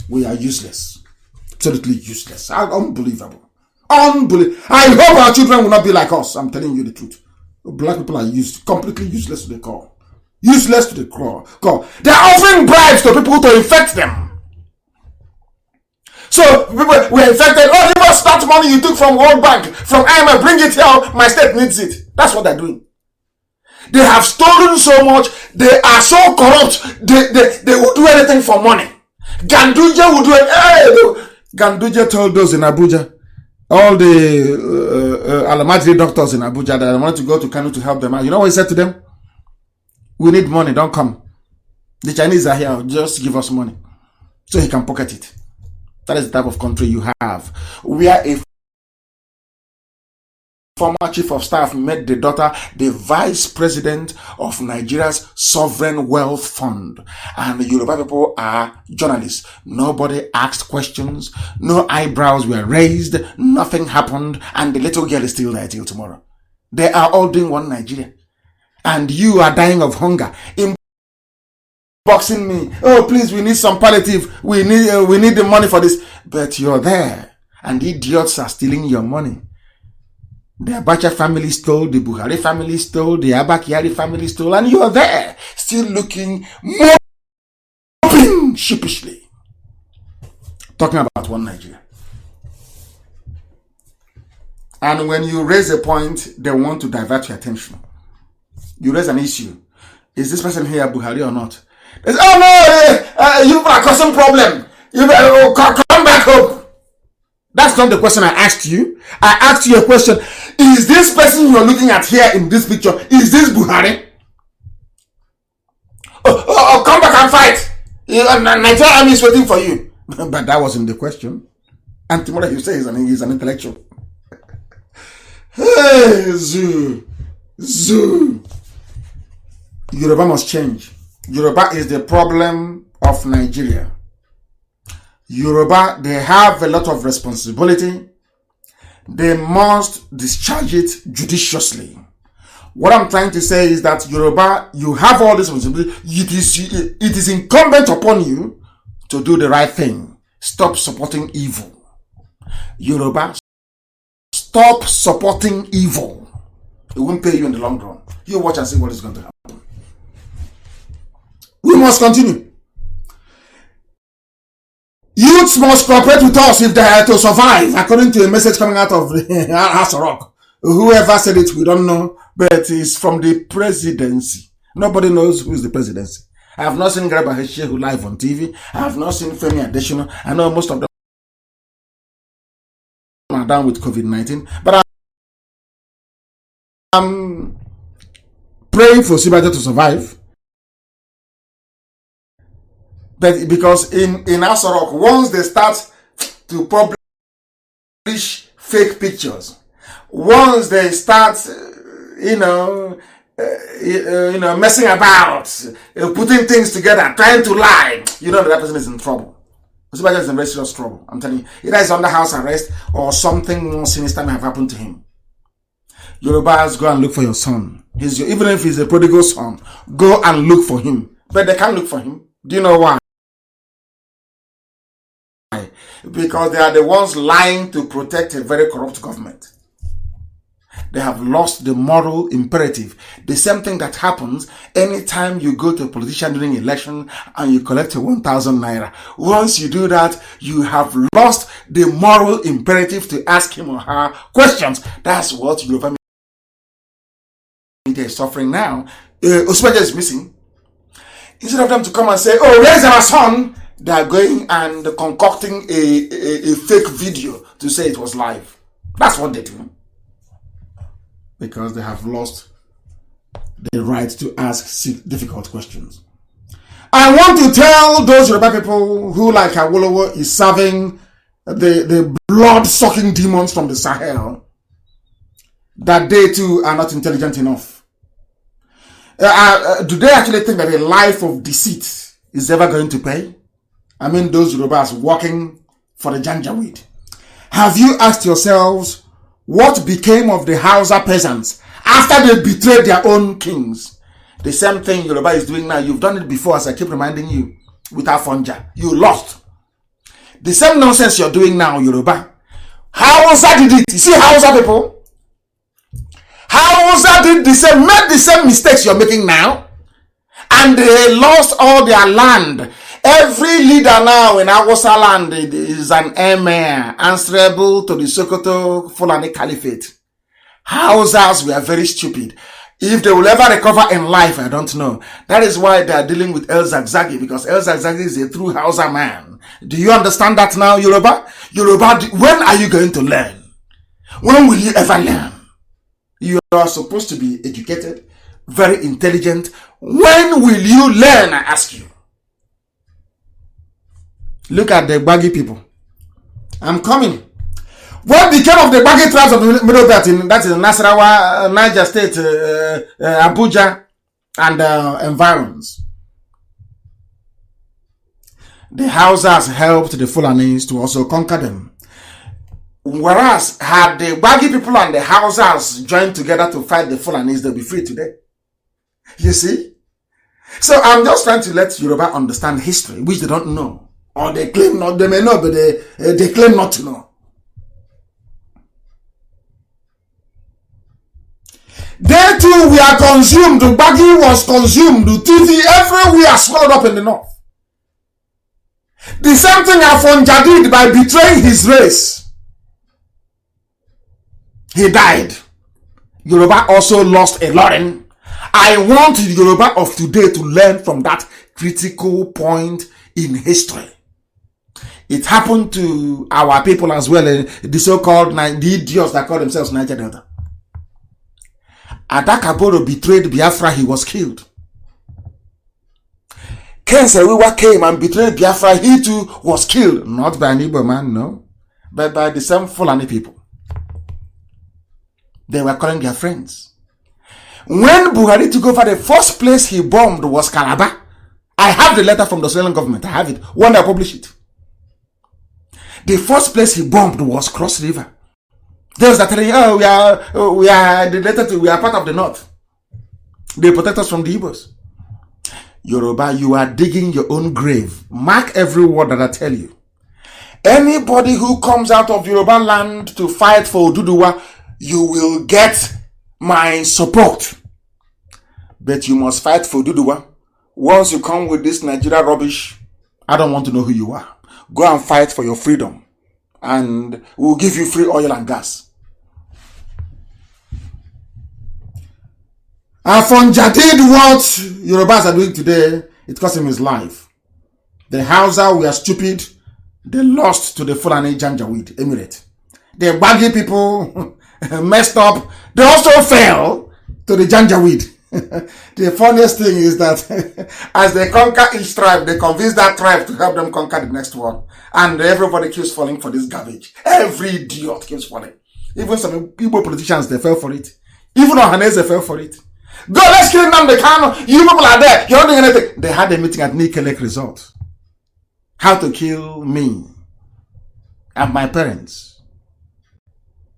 [SPEAKER 1] We are useless. Absolutely useless. Unbelievable. Unbelievable. I hope our children will not be like us. I'm telling you the truth. Black people are completely useless to the core. Useless to the core. They're offering bribes to people to infect them. So people were infected. Oh, give us that money you took from World Bank, from IMF, bring it here. My state needs it. That's what they're doing. They have stolen so much. They are so corrupt. They will do anything for money. Ganduje will do it. Hey, Ganduje told those in Abuja, all the Alamajiri doctors in Abuja, that I wanted to go to Kanu to help them out. You know what he said to them? We need money, don't come. The Chinese are here, just give us money. So he can pocket it. That is the type of country you have. Where a former chief of staff made the daughter the vice president of Nigeria's sovereign wealth fund. And the Yoruba people are journalists. Nobody asked questions. No eyebrows were raised. Nothing happened. And the little girl is still there till tomorrow. They are all doing one Nigeria. And you are dying of hunger. Inboxing me. Oh, please, we need some palliative. We need the money for this. But you're there. And idiots are stealing your money. The Abacha family stole, the Buhari family stole, the Abakari family stole, and you're there, still looking, moping sheepishly. Talking about one Nigeria. And when you raise a point, they want to divert your attention. You raise an issue. Is this person here Buhari or not? They say, oh no, you are causing problem. You better come back home. That's not the question I asked you. I asked you a question. Is this person you're looking at here in this picture, is this Buhari? Oh, come back and fight. Nigeria army is waiting for you. But that wasn't the question. And tomorrow you say he's an intellectual. Hey, Zoo. Yoruba must change. Yoruba is the problem of Nigeria. Yoruba, they have a lot of responsibility. They must discharge it judiciously. What I'm trying to say is that Yoruba, you have all this responsibility. It is incumbent upon you to do the right thing. Stop supporting evil. Yoruba, stop supporting evil. It won't pay you in the long run. You watch and see what is going to happen. We must continue. Youths must cooperate with us if they are to survive, according to a message coming out of House of Rock. Whoever said it, we don't know, but it's from the presidency. Nobody knows who is the presidency. I have not seen Garba Shehu live on TV. I have not seen Femi Adesina. I know most of them are down with COVID-19, but I'm praying for Sibaja to survive. But because in Asorok, once they start to publish fake pictures, once they start, messing about, putting things together, trying to lie, you know that person is in trouble. Sibaja is in very serious trouble. I'm telling you, either he's under house arrest or something more sinister may have happened to him. Yorubas, go and look for your son. Even if he's a prodigal son, go and look for him. But they can't look for him. Do you know why? because they are the ones lying to protect a very corrupt government. They have lost the moral imperative. The same thing that happens anytime you go to a politician during election and you collect 1,000 naira. Once you do that, you have lost the moral imperative to ask him or her questions. That's what Yoruba media is suffering now. Osweja is missing. Instead of them to come and say, oh, where's our son? They are going and concocting a fake video to say it was live. That's what they do. Because they have lost the right to ask difficult questions. I want to tell those Yoruba people who, like Awolowo, is serving the blood-sucking demons from the Sahel, that they too are not intelligent enough. Do they actually think that a life of deceit is ever going to pay? I mean, those Yorubas working for the Janjaweed. Have you asked yourselves what became of the Hausa peasants after they betrayed their own kings? The same thing Yoruba is doing now. You've done it before, as I keep reminding you, with Afonja. You lost. The same nonsense you're doing now, Yoruba. Hausa did it. You see Hausa people? Hausa did the same, made the same mistakes you're making now. And they lost all their land. Every leader now in Hausa land is an emir answerable to the Sokoto Fulani Caliphate. Hausas were very stupid. If they will ever recover in life, I don't know. That is why they are dealing with El Zagzagi, because El Zagzagi is a true Hausa man. Do you understand that now, Yoruba? Yoruba, when are you going to learn? When will you ever learn? You are supposed to be educated, very intelligent. When will you learn, I ask you? Look at the Baggy people. I'm coming. What became of the Baggy tribes of the Middle Belt? That is Nasarawa, Niger State, Abuja, and environs. The Hausas helped the Fulanis to also conquer them. Whereas, had the Baggy people and the Hausas joined together to fight the Fulanis, they'll be free today. You see? So I'm just trying to let Yoruba understand history, which they don't know. Or they claim not, they may know, but they claim not to know. They too were consumed. The Baggy was consumed. The Tuti everywhere swallowed up in the north. The same thing Afonja did by betraying his race. He died. Yoruba also lost a lot. I want the Yoruba of today to learn from that critical point in history. It happened to our people as well, the so-called, the idiots that call themselves Niger Delta. Adakaboro betrayed Biafra, he was killed. Ken Sewiwa came and betrayed Biafra, he too was killed. Not by an Igbo man, no, but by the same Fulani people. They were calling their friends. When Buhari took over, the first place he bombed was Calabar. I have the letter from the Australian government. I have it. When I publish it. The first place he bombed was Cross River. Those that telling you, oh, we are part of the North. They protect us from the Igbos. Yoruba, you are digging your own grave. Mark every word that I tell you. Anybody who comes out of Yoruba land to fight for Oduduwa, you will get my support. But you must fight for Oduduwa. Once you come with this Nigeria rubbish, I don't want to know who you are. Go and fight for your freedom. And we'll give you free oil and gas. Afonja did what Yorubas are doing today. It cost him his life. The Hausa were stupid. They lost to the Fulani Janjaweed Emirate. The Baggy people messed up. They also fell to the Janjaweed. The funniest thing is that as they conquer each tribe, they convince that tribe to help them conquer the next one. And everybody keeps falling for this garbage. Every idiot keeps falling. Even some Igbo politicians, they fell for it. Even Ohanese, they fell for it. Go, let's kill Nnamdi Kanu. You people are there. You're not doing anything. They had a meeting at Nikelek Resort. How to kill me and my parents.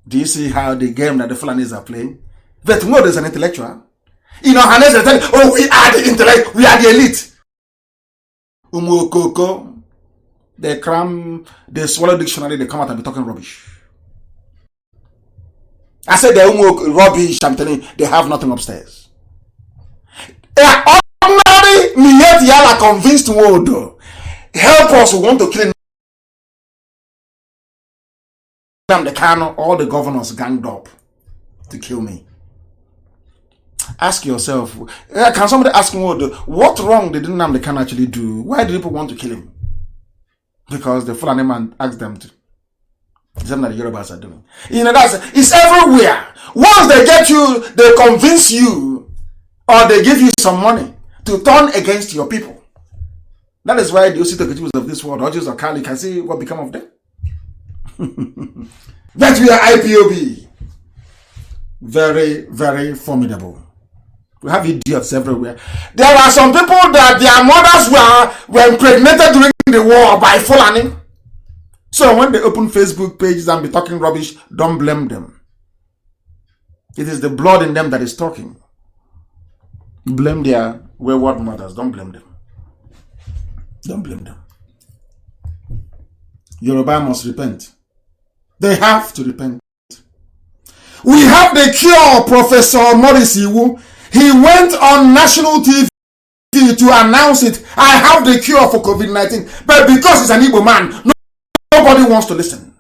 [SPEAKER 1] Do you see how the game that the Fulanis are playing? But no, there's an intellectual. You know, Hannes is telling, oh, we are the intellect, we are the elite. Umokoko, They cram, they swallow dictionary, they come out and be talking rubbish. I said they own rubbish, I'm telling you, they have nothing upstairs. They are ordinary, me yet y'all are convinced world. Help us who want to kill Nnamdi Kanu. All the governors ganged up to kill me. Ask yourself, can somebody ask me what wrong did Nnamdi Kanu actually do? Why did people want to kill him? Because the Fulani man asked them to. It's something that the Yorubas are doing. You know, it's everywhere. Once they get you, they convince you, or they give you some money to turn against your people. That is why the Osito of this world, or Jews of Kali, can see what become of them. That we are IPOB. Very, very formidable. We have idiots everywhere. There are some people that their mothers were impregnated during the war by Fulani. So when they open Facebook pages and be talking rubbish, don't blame them. It is the blood in them that is talking. Blame their wayward mothers. Don't blame them. Don't blame them. Yoruba must repent. They have to repent. We have the cure, Professor Maurice Iwu. He went on national TV to announce it. I have the cure for COVID-19. But because he's an Igbo man, nobody wants to listen.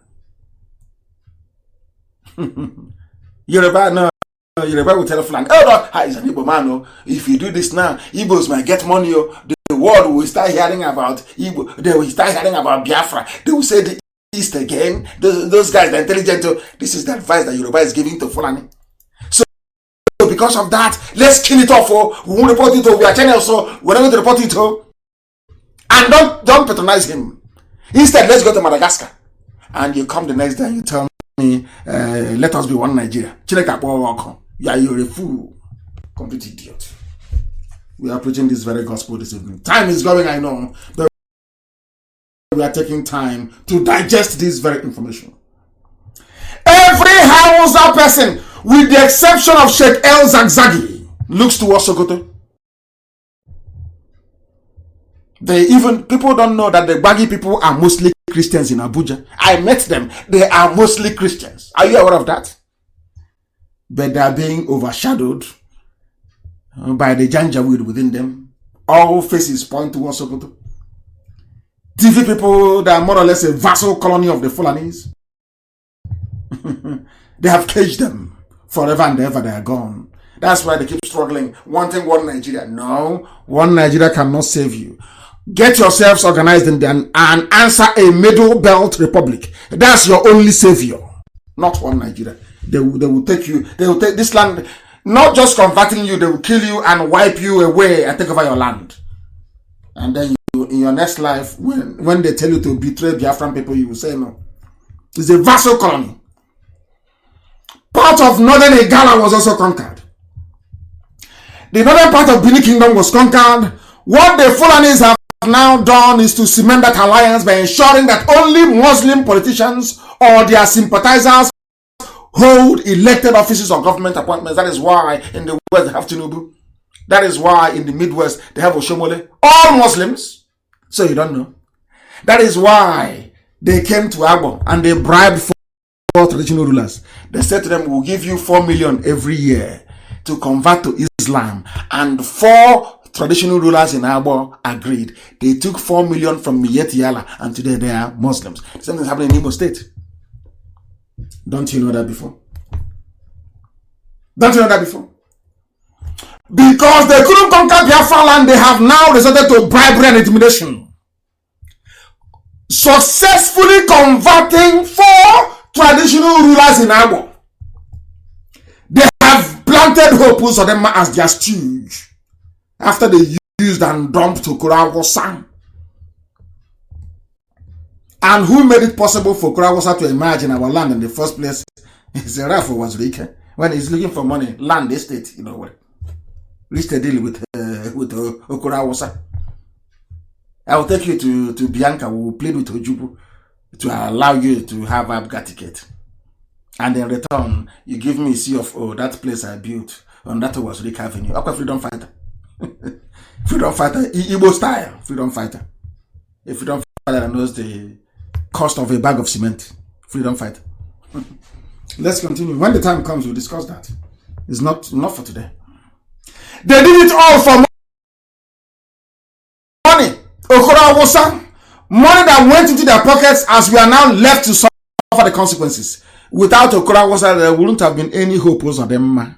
[SPEAKER 1] Yoruba will tell Fulani, oh no, he's an Igbo man. Oh. If you do this now, Igbos might get money. Oh. The world will start hearing about Igbo. They will start hearing about Biafra. They will say the East again. Those guys, the intelligent. Oh. This is the advice that Yoruba is giving to Fulani. So because of that, let's kill it off. Oh. We won't report it. Oh. We are channel, so we're not going to report it. Oh. And don't patronize him. Instead, let's go to Madagascar. And you come the next day and you tell me, let us be one Nigeria. Yeah, you're a fool. Complete idiot. We are preaching this very gospel this evening. Time is going, I know. But we are taking time to digest this very information. Every Hausa person, with the exception of Sheikh El Zagzagi, looks towards Sokoto. People don't know that the Baggy people are mostly Christians in Abuja. I met them. They are mostly Christians. Are you aware of that? But they are being overshadowed by the Janjaweed within them. All faces point towards Sokoto. TV people that are more or less a vassal colony of the Fulanis. They have caged them forever and ever. They are gone. That's why they keep struggling, wanting one Nigeria. No, one Nigeria cannot save you. Get yourselves organized and answer a middle belt republic. That's your only savior. Not one Nigeria. They will take you. They will take this land. Not just converting you. They will kill you and wipe you away and take over your land. And then in your next life, when they tell you to betray Biafran people, you will say no. It's a vassal colony. Part of northern Igala was also conquered. The northern part of Benin Kingdom was conquered. What the Fulanis have now done is to cement that alliance by ensuring that only Muslim politicians or their sympathizers hold elected offices or government appointments. That is why in the West they have Tinubu. That is why in the Midwest they have Oshomole. All Muslims. So you don't know. That is why they came to Agbo and they bribed four traditional rulers. They said to them, we'll give you 4 million every year to convert to Islam. And 4 traditional rulers in Agbo agreed. They took 4 million from Miyetti Allah and today they are Muslims. The same thing is happening in Igbo State. Don't you know that before? Don't you know that before? Because they couldn't conquer Biafra land, they have now resorted to bribery and intimidation. Successfully converting 4 traditional rulers in Agbo. They have planted Hopus of them as their stooge after they used and dumped Okurawosa. And who made it possible for Okurawosa to emerge in our land in the first place? It's a rifle was Rike. When he's looking for money, land estate, you know what? Reached a deal with Okurawosa. I will take you to Bianca. We will plead with Ojubu to allow you to have Abga ticket. And in return, you give me a sea of that place I built on that was Rick Avenue. Aqua Freedom Fighter. Freedom Fighter, Igbo style, Freedom Fighter. A freedom that knows the cost of a bag of cement. Freedom fight. Let's continue. When the time comes, we'll discuss that. It's not for today. They did it all for money. Money that went into their pockets, as we are now left to suffer the consequences. Without Okorawosa, there wouldn't have been any hope on them.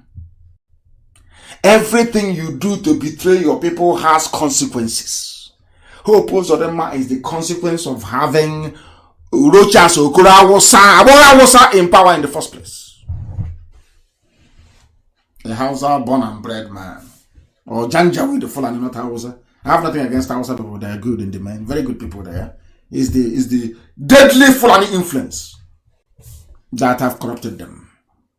[SPEAKER 1] Everything you do to betray your people has consequences. Hope on them is the consequence of having Rochas Okorawosa in power in the first place. A Hausa born and bred man. Or Janjaweed, the Fulani, not Hausa. I have nothing against Hausa people. They are good in the men. Very good people there. Is the deadly Fulani influence that have corrupted them.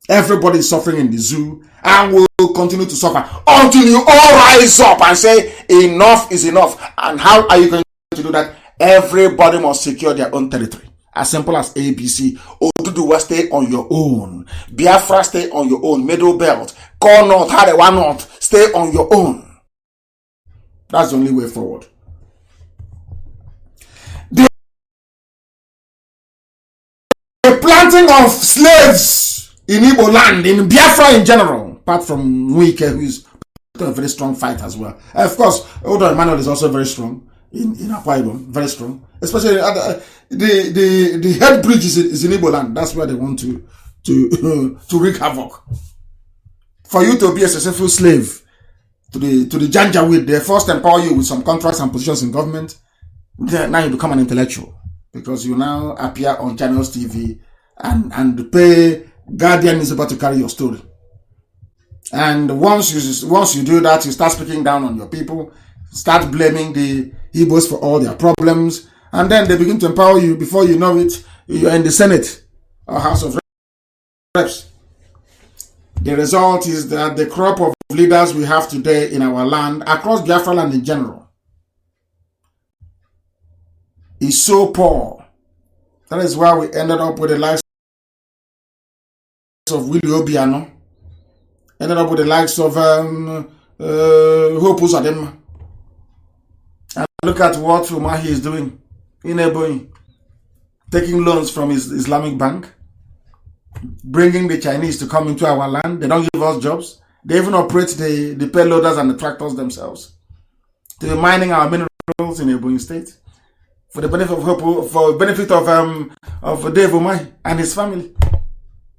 [SPEAKER 1] Everybody is suffering in the zoo and will continue to suffer until you all rise up and say enough is enough. And how are you going to do that? Everybody must secure their own territory. As simple as ABC. Oduduwa, stay on your own. Biafra, stay on your own. Middle Belt. Core North, Harewa North, stay on your own. That's the only way forward. The planting of slaves in Igbo land, in Biafra in general, apart from Nwike, who is a very strong fight as well. Of course, Odo Emmanuel is also very strong in Akwa Ibom, very strong. Especially the head bridge is in Igbo land. That's where they want to wreak havoc. For you to be a successful slave to the Janjaweed, they first empower you with some contracts and positions in government. Then now you become an intellectual because you now appear on channels TV and pay Guardian is about to carry your story. And once you do that, you start speaking down on your people, start blaming the Igbos for all their problems, and then they begin to empower you. Before you know it, you're in the Senate or House of Reps. The result is that the crop of leaders we have today in our land, across Biafra land in general, is so poor. That is why we ended up with the likes of Willie Obiano, ended up with the likes of Hope Uzodinma. And look at what Umahi is doing in Ebonyi, taking loans from his Islamic bank, bringing the Chinese to come into our land. They don't give us jobs. They even operate the payloaders and the tractors themselves. They're mining our minerals in Ebonyi State for the benefit of Dave Umahi and his family.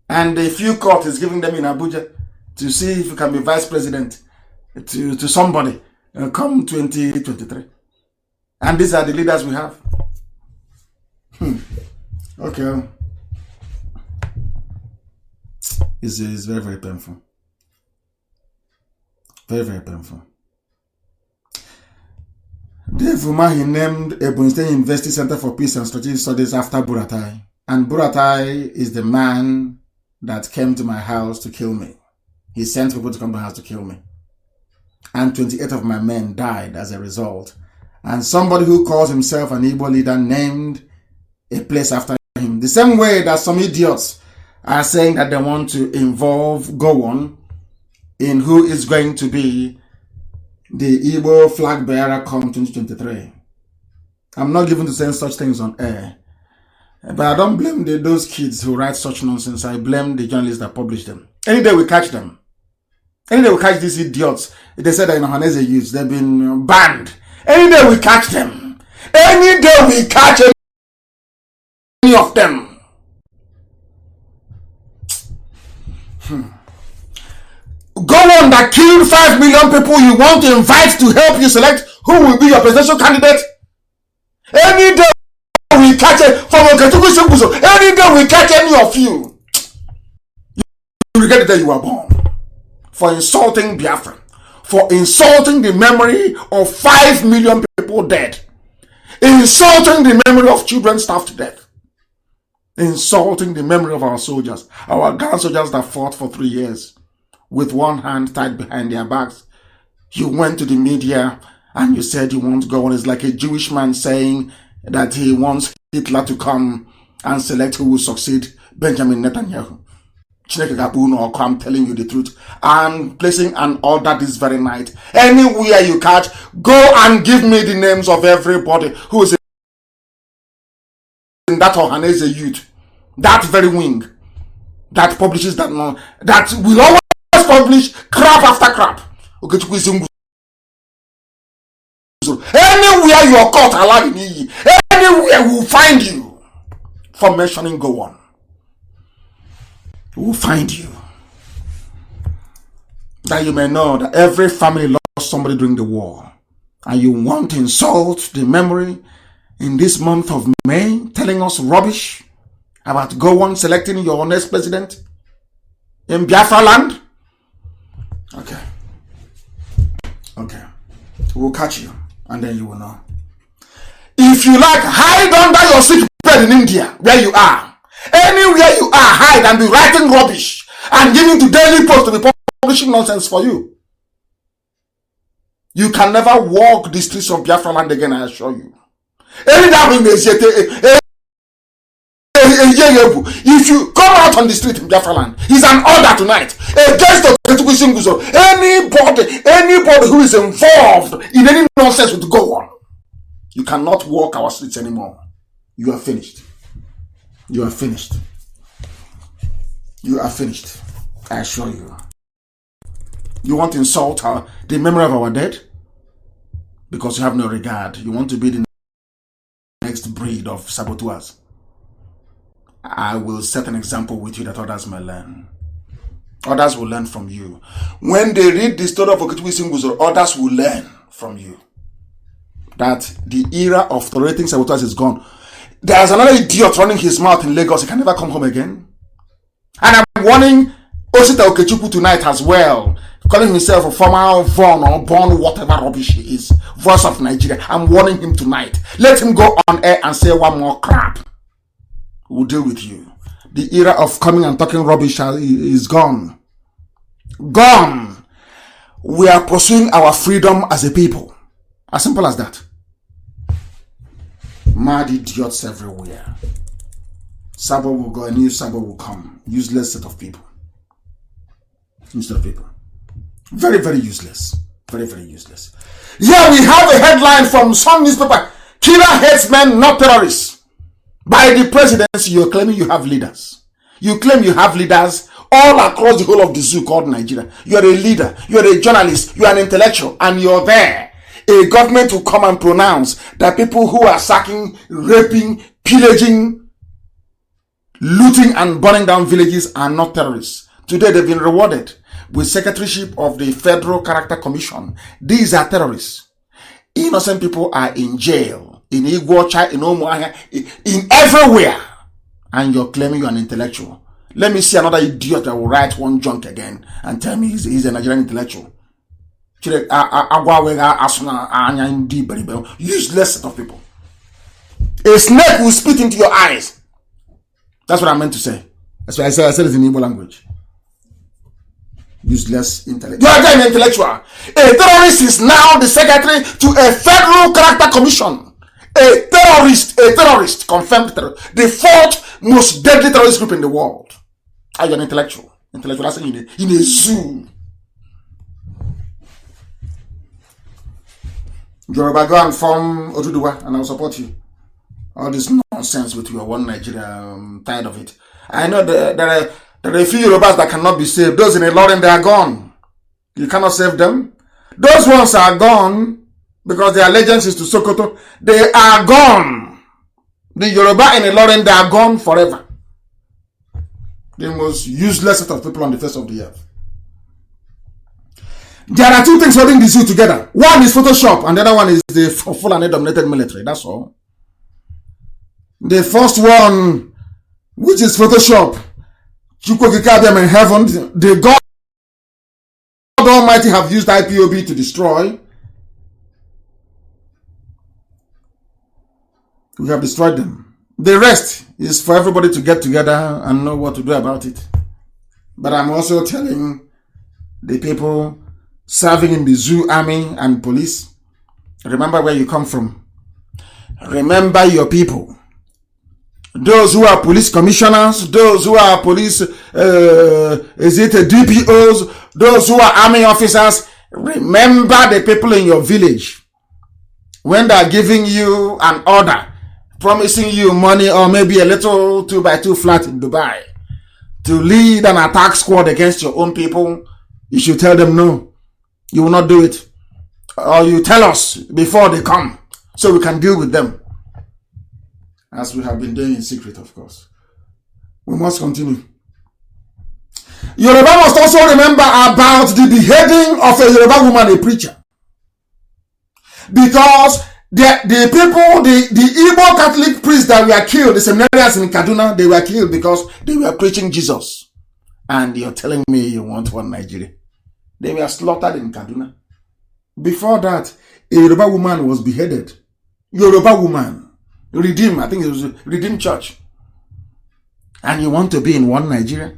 [SPEAKER 1] And a few court is giving them in Abuja to see if you can be vice president to somebody come 2023. And these are the leaders we have. Okay. It's very, very painful. Very, very painful. Dave Umahi named Ebonyi State University Center for Peace and Strategic Studies after Buratai. And Buratai is the man that came to my house to kill me. He sent people to come to my house to kill me. And 28 of my men died as a result. And somebody who calls himself an Igbo leader named a place after him. The same way that some idiots are saying that they want to involve Gowon in who is going to be the Igbo flag bearer come 2023. I'm not given to saying such things on air. But I don't blame those kids who write such nonsense. I blame the journalists that publish them. Any day we catch them. Any day we catch these idiots. They said that in Ohanese youth, they've been banned. Any day we catch them. Any day we catch any of them. Go on that killed 5 million people you want to invite to help you select who will be your presidential candidate. Any day we catch it from any day we catch any of you, you regret the day you were born. For insulting Biafra, for insulting the memory of 5 million people dead, insulting the memory of children starved to death, insulting the memory of our soldiers, our gallant soldiers that fought for 3 years with one hand tied behind their backs. You went to the media and you said you want to go on. It's like a Jewish man saying that he wants Hitler to come and select who will succeed Benjamin Netanyahu. I'm telling you the truth. I'm placing an order this very night. Anywhere you catch, go and give me the names of everybody who is that Ohanese youth, that very wing that publishes that will always publish crap after crap. Anywhere you are caught, anywhere we will find you for mentioning go on. We will find you. That you may know that every family lost somebody during the war, and you want to insult the memory in this month of May, telling us rubbish about go on selecting your next president in Biafra land. Okay, we'll catch you, and then you will know. If you like, hide under your sick bed in India, where you are. Anywhere you are, hide and be writing rubbish and giving to Daily Post to be publishing nonsense for you. You can never walk the streets of Biafra land again, I assure you. If you come out on the street in Biafra land, it's an order tonight against the anybody who is involved in any nonsense with go on. You cannot walk our streets anymore. You are finished. You are finished. You are finished. I assure you. You want to insult the memory of our dead? Because you have no regard. You want to be the next breed of saboteurs. I will set an example with you that others may learn. Others will learn from you. When they read the story of Okechukwu Singuzo, others will learn from you. That the era of tolerating saboteurs is gone. There's another idiot running his mouth in Lagos. He can never come home again. And I'm warning Osita Okechukwu tonight as well, calling himself a former Von or Born, whatever rubbish he is, voice of Nigeria. I'm warning him tonight. Let him go on air and say one more crap. We'll deal with you. The era of coming and talking rubbish is gone. Gone. We are pursuing our freedom as a people. As simple as that. Mad idiots everywhere. Sabo will go, a new Sabo will come. Useless set of people. Useless people. Very, very useless. Very, very useless. Here we have a headline from some newspaper. Killer hates men, not terrorists. By the presidency, you're claiming you have leaders. You claim you have leaders all across the whole of the zoo called Nigeria. You're a leader. You're a journalist. You're an intellectual. And you're there. A government will come and pronounce that people who are sacking, raping, pillaging, looting and burning down villages are not terrorists. Today they've been rewarded with secretaryship of the Federal Character Commission. These are terrorists. Innocent people are in jail. In Igwocha, in Omoahia, in everywhere. And you're claiming you're an intellectual. Let me see another idiot that will write one junk again and tell me he's a Nigerian intellectual. Useless set of people. A snake will spit into your eyes. That's what I meant to say. That's why I said it in Igbo language. Useless intellectual. You are an intellectual. A terrorist is now the secretary to a Federal Character Commission. A terrorist, confirmed terrorist. The fourth most deadly terrorist group in the world. Are you an intellectual? Intellectual, that's in a zoo. Yoruba, go and form Oduduwa and I'll support you. All this nonsense with your one Nigeria, I'm tired of it. I know there are a few Yorubas that cannot be saved. Those in Ilorin, they are gone. You cannot save them. Those ones are gone because their allegiance is to Sokoto. They are gone. The Yoruba in Ilorin, they are gone forever. The most useless set of people on the face of the earth. There are two things holding the zoo together. One is Photoshop, and the other one is the Fulani-dominated military. That's all. The first one, which is Photoshop, in heaven, the God Almighty have used IPOB to destroy. We have destroyed them. The rest is for everybody to get together and know what to do about it. But I'm also telling the people serving in the zoo, army, and police, remember where you come from. Remember your people. Those who are police commissioners, those who are police, DPOs, those who are army officers, remember the people in your village. When they are giving you an order, promising you money or maybe a little 2x2 flat in Dubai to lead an attack squad against your own people, you should tell them no, you will not do it. Or you tell us before they come so we can deal with them. As we have been doing in secret, of course. We must continue. Yoruba must also remember about the beheading of a Yoruba woman, a preacher. Because the people, the Igbo Catholic priests that were killed, the seminarians in Kaduna, they were killed because they were preaching Jesus. And you're telling me you want one Nigeria. They were slaughtered in Kaduna. Before that, a Yoruba woman was beheaded. Yoruba woman. Redeem, I think it was Redeem Church. And you want to be in one Nigeria?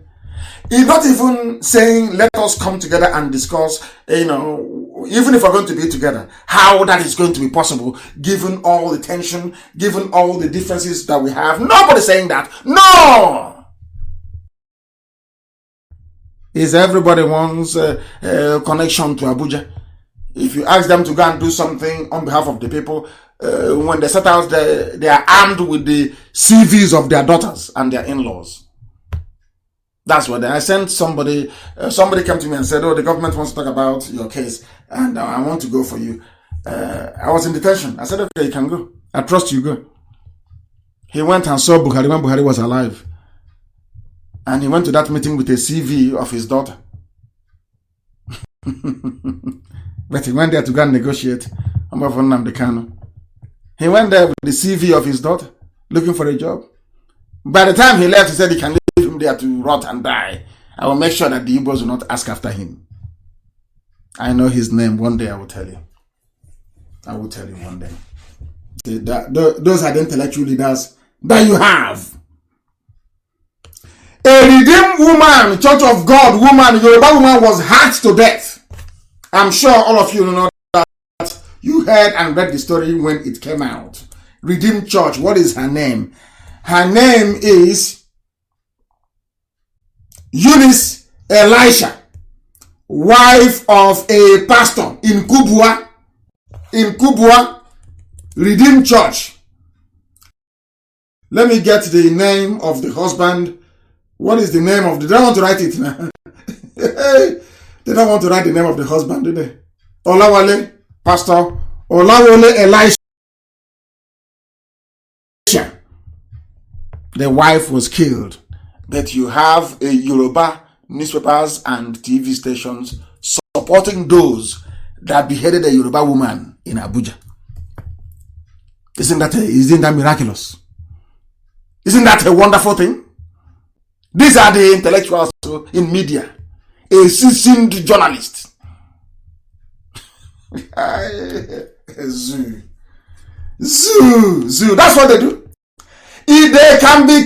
[SPEAKER 1] He's not even saying, let us come together and discuss, even if we're going to be together, how that is going to be possible, given all the tension, given all the differences that we have. Nobody's saying that. No! Is everybody wants a connection to Abuja? If you ask them to go and do something on behalf of the people, when they set out, they are armed with the CVs of their daughters and their in-laws. That's what I sent somebody came to me and said, oh, the government wants to talk about your case and I want to go for you. I was in detention. I said, okay, you can go. I trust you, go. He went and saw Buhari when Buhari was alive. And he went to that meeting with a CV of his daughter. But he went there to go and negotiate. Mazi Nnamdi Kanu. He went there with the CV of his daughter, looking for a job. By the time he left, he said he can leave him there to rot and die. I will make sure that the Igbos will not ask after him. I know his name. One day I will tell you. I will tell you one day. Those are the intellectual leaders that you have. A redeemed woman, Church of God woman, Yoruba woman was hacked to death. I'm sure all of you know that. You heard and read the story when it came out. Redeemed Church, what is her name? Her name is Eunice Elisha, wife of a pastor in Kubwa, Redeemed Church. Let me get the name of the husband. What is the name of the... They don't want to write it now. They don't want to write the name of the husband, do they? Olawale, Pastor Olawale Elisha. The wife was killed. But you have a Yoruba newspapers and TV stations supporting those that beheaded a Yoruba woman in Abuja. Isn't that miraculous? Isn't that a wonderful thing? These are the intellectuals in media. A seasoned journalist. Zoo. That's what they do. If they can be...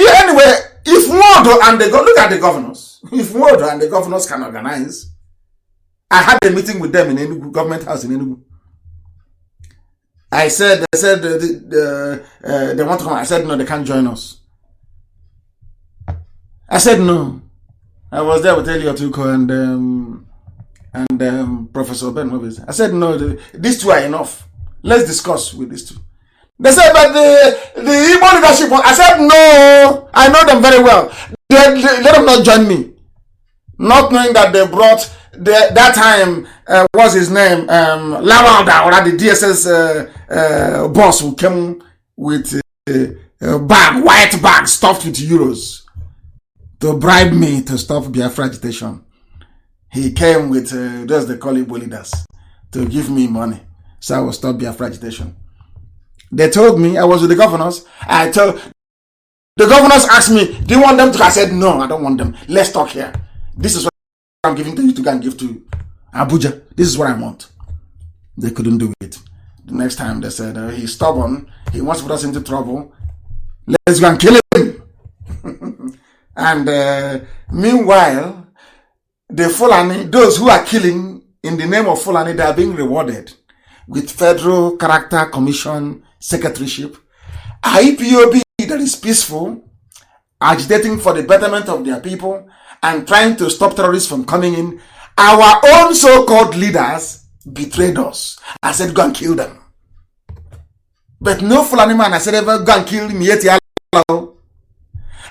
[SPEAKER 1] Anyway, if Modo and the... Look at the governors. If Modo and the governors can organize... I had a meeting with them in Enugu, government house in Enugu. They said they want to come. I said, no, they can't join us. I said, no. I was there with Elliot Uko and Professor Ben Mobies. I said, no, these two are enough. Let's discuss with these two. They said, but the Igbo leadership, I said, no, I know them very well. Let them not join me. Not knowing that they brought, that time, what's his name? Lawalda, or the DSS boss who came with a bag, white bag stuffed with euros to bribe me to stop Biafra agitation. He came with those they call Igbo leaders to give me money. So I will stop Biafra agitation. They told me, I was with the governors. The governors asked me, do you want them to? I said, no, I don't want them. Let's talk here. This is what I'm giving to you to go and give to Abuja. This is what I want. They couldn't do it. The next time they said, he's stubborn. He wants to put us into trouble. Let's go and kill him. And meanwhile, the Fulani, those who are killing in the name of Fulani, they are being rewarded with Federal Character Commission Secretaryship. IPOB that is peaceful, agitating for the betterment of their people and trying to stop terrorists from coming in. Our own so-called leaders betrayed us. I said, go and kill them. But no Fulani man has ever gone kill Mieti Allah.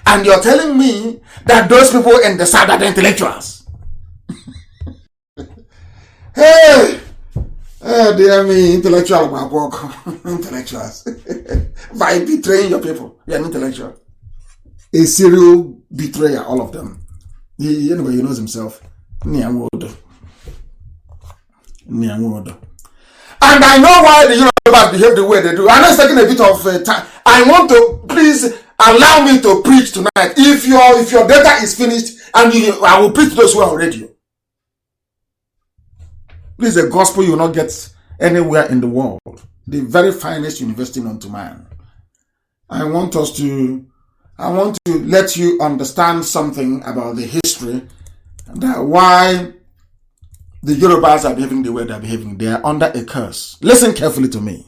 [SPEAKER 1] And you're telling me that those people in the South are the intellectuals. Hey! Oh, dear me, intellectual intellectuals. By betraying your people, you're an intellectual. A serial betrayer, all of them. Anyway, he knows himself. And I know why the Yorubas behave the way they do. I know it's taking a bit of time. I want to, please allow me to preach tonight. If your data is finished, and I will preach to those who are on radio. Please, the gospel you will not get anywhere in the world. The very finest university known to man. I want to let you understand something about the history, that why the Yorubas are behaving the way they're behaving. They are under a curse. Listen carefully to me.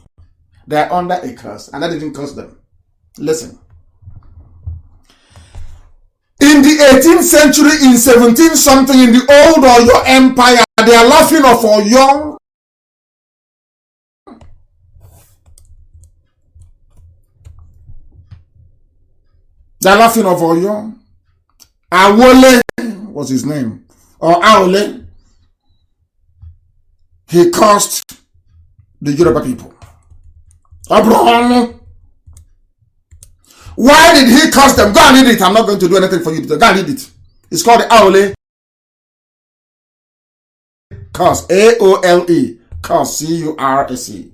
[SPEAKER 1] They are under a curse, and that didn't curse them. Listen. In the 18th century, in 17 something, in the old Oyo Empire, they are laughing of Oyo. They are laughing of Oyo. Awole was his name, or Aole. He cursed the Yoruba people. Abraham. Why did he curse them? Go and read it. I'm not going to do anything for you. Go and read it. It's called the Aole curse. A-O-L-E. Curse. C-U-R-S-E.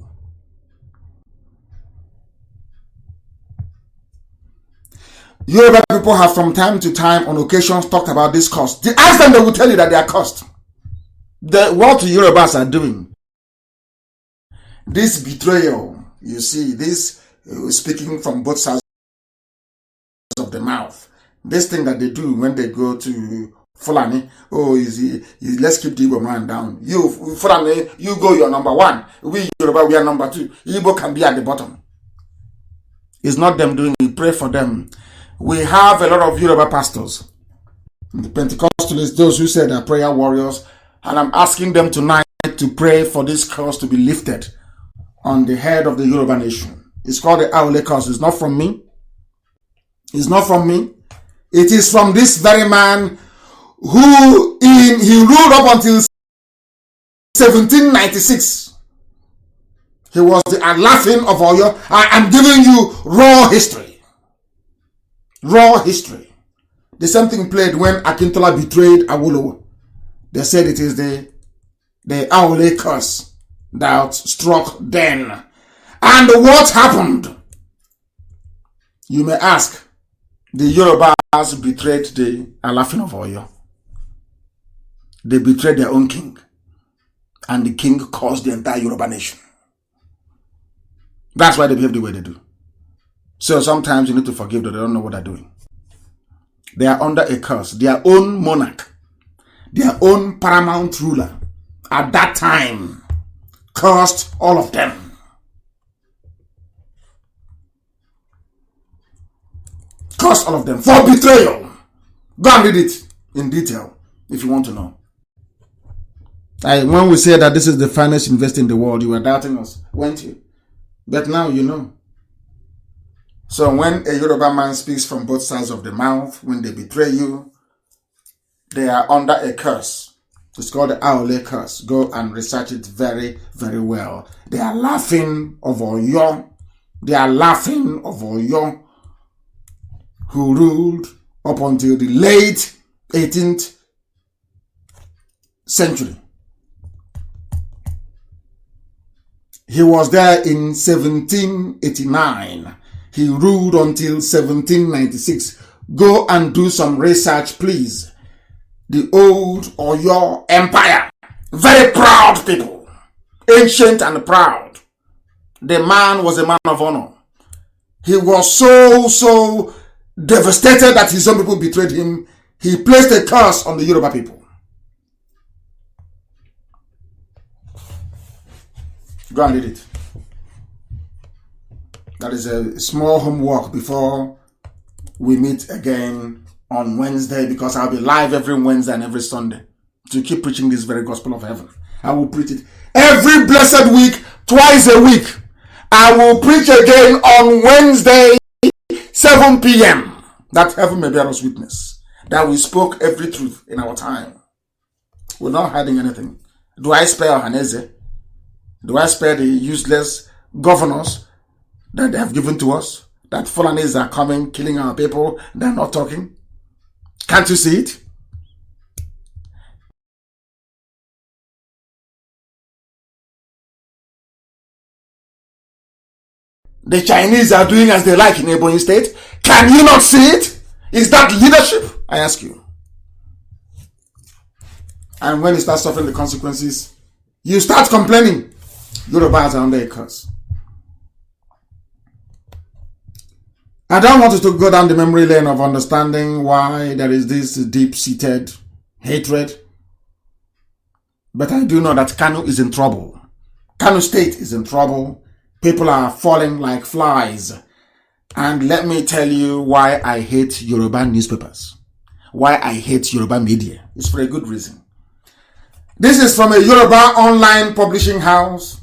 [SPEAKER 1] Yoruba people have from time to time on occasions talked about this curse. Ask them, they will tell you that they are cursed. What the Yorubas are doing. This betrayal, you see, this speaking from both sides of the mouth. This thing that they do when they go to Fulani, let's keep the Igbo man down. You, Fulani, you go, you're number one. We, Yoruba, we are number two. Igbo can be at the bottom. It's not them doing it. Pray for them. We have a lot of Yoruba pastors. The Pentecostalists, those who say they're prayer warriors, and I'm asking them tonight to pray for this curse to be lifted on the head of the Yoruba nation. It's called the Aole curse. It's not from me. It's not from me. It is from this very man who he ruled up until 1796. He was the laughing of Oyo. I am giving you raw history. Raw history. The same thing played when Akintola betrayed Awolowo. They said it is the Aole curse that struck then. And what happened? You may ask. The Yorubas betrayed the Alafin of Oyo. They betrayed their own king. And the king caused the entire Yoruba nation. That's why they behave the way they do. So sometimes you need to forgive them. They don't know what they're doing. They are under a curse. Their own monarch, their own paramount ruler, at that time, cursed all of them. Cursed all of them for betrayal. Go and read it in detail if you want to know. When we say that this is the finest university in the world, you were doubting us, weren't you? But now you know. So when a Yoruba man speaks from both sides of the mouth, when they betray you, they are under a curse. It's called the Aole curse. Go and research it very, very well. They are laughing of Oyo. They are laughing of Oyo, who ruled up until the late 18th century. He was there in 1789. He ruled until 1796. Go and do some research, please. The old Oyo Empire. Very proud people. Ancient and proud. The man was a man of honor. He was so devastated that his own people betrayed him. He placed a curse on the Yoruba people. Go and read it. That is a small homework before we meet again on Wednesday, because I'll be live every Wednesday and every Sunday to keep preaching this very gospel of heaven. I will preach it every blessed week, twice a week. I will preach again on Wednesday, 7 p.m. That heaven may bear us witness that we spoke every truth in our time. We're not hiding anything. Do I spare Haneze? Do I spare the useless governors that they have given to us? That Fulanis are coming, killing our people, they're not talking? Can't you see it? The Chinese are doing as they like in Ebonyi State. Can you not see it? Is that leadership? I ask you. And when you start suffering the consequences, you start complaining. Yorubas are under a curse. I don't want to go down the memory lane of understanding why there is this deep-seated hatred. But I do know that Kanu is in trouble. Kanu State is in trouble. People are falling like flies. And let me tell you why I hate Yoruba newspapers. Why I hate Yoruba media. It's for a good reason. This is from a Yoruba online publishing house.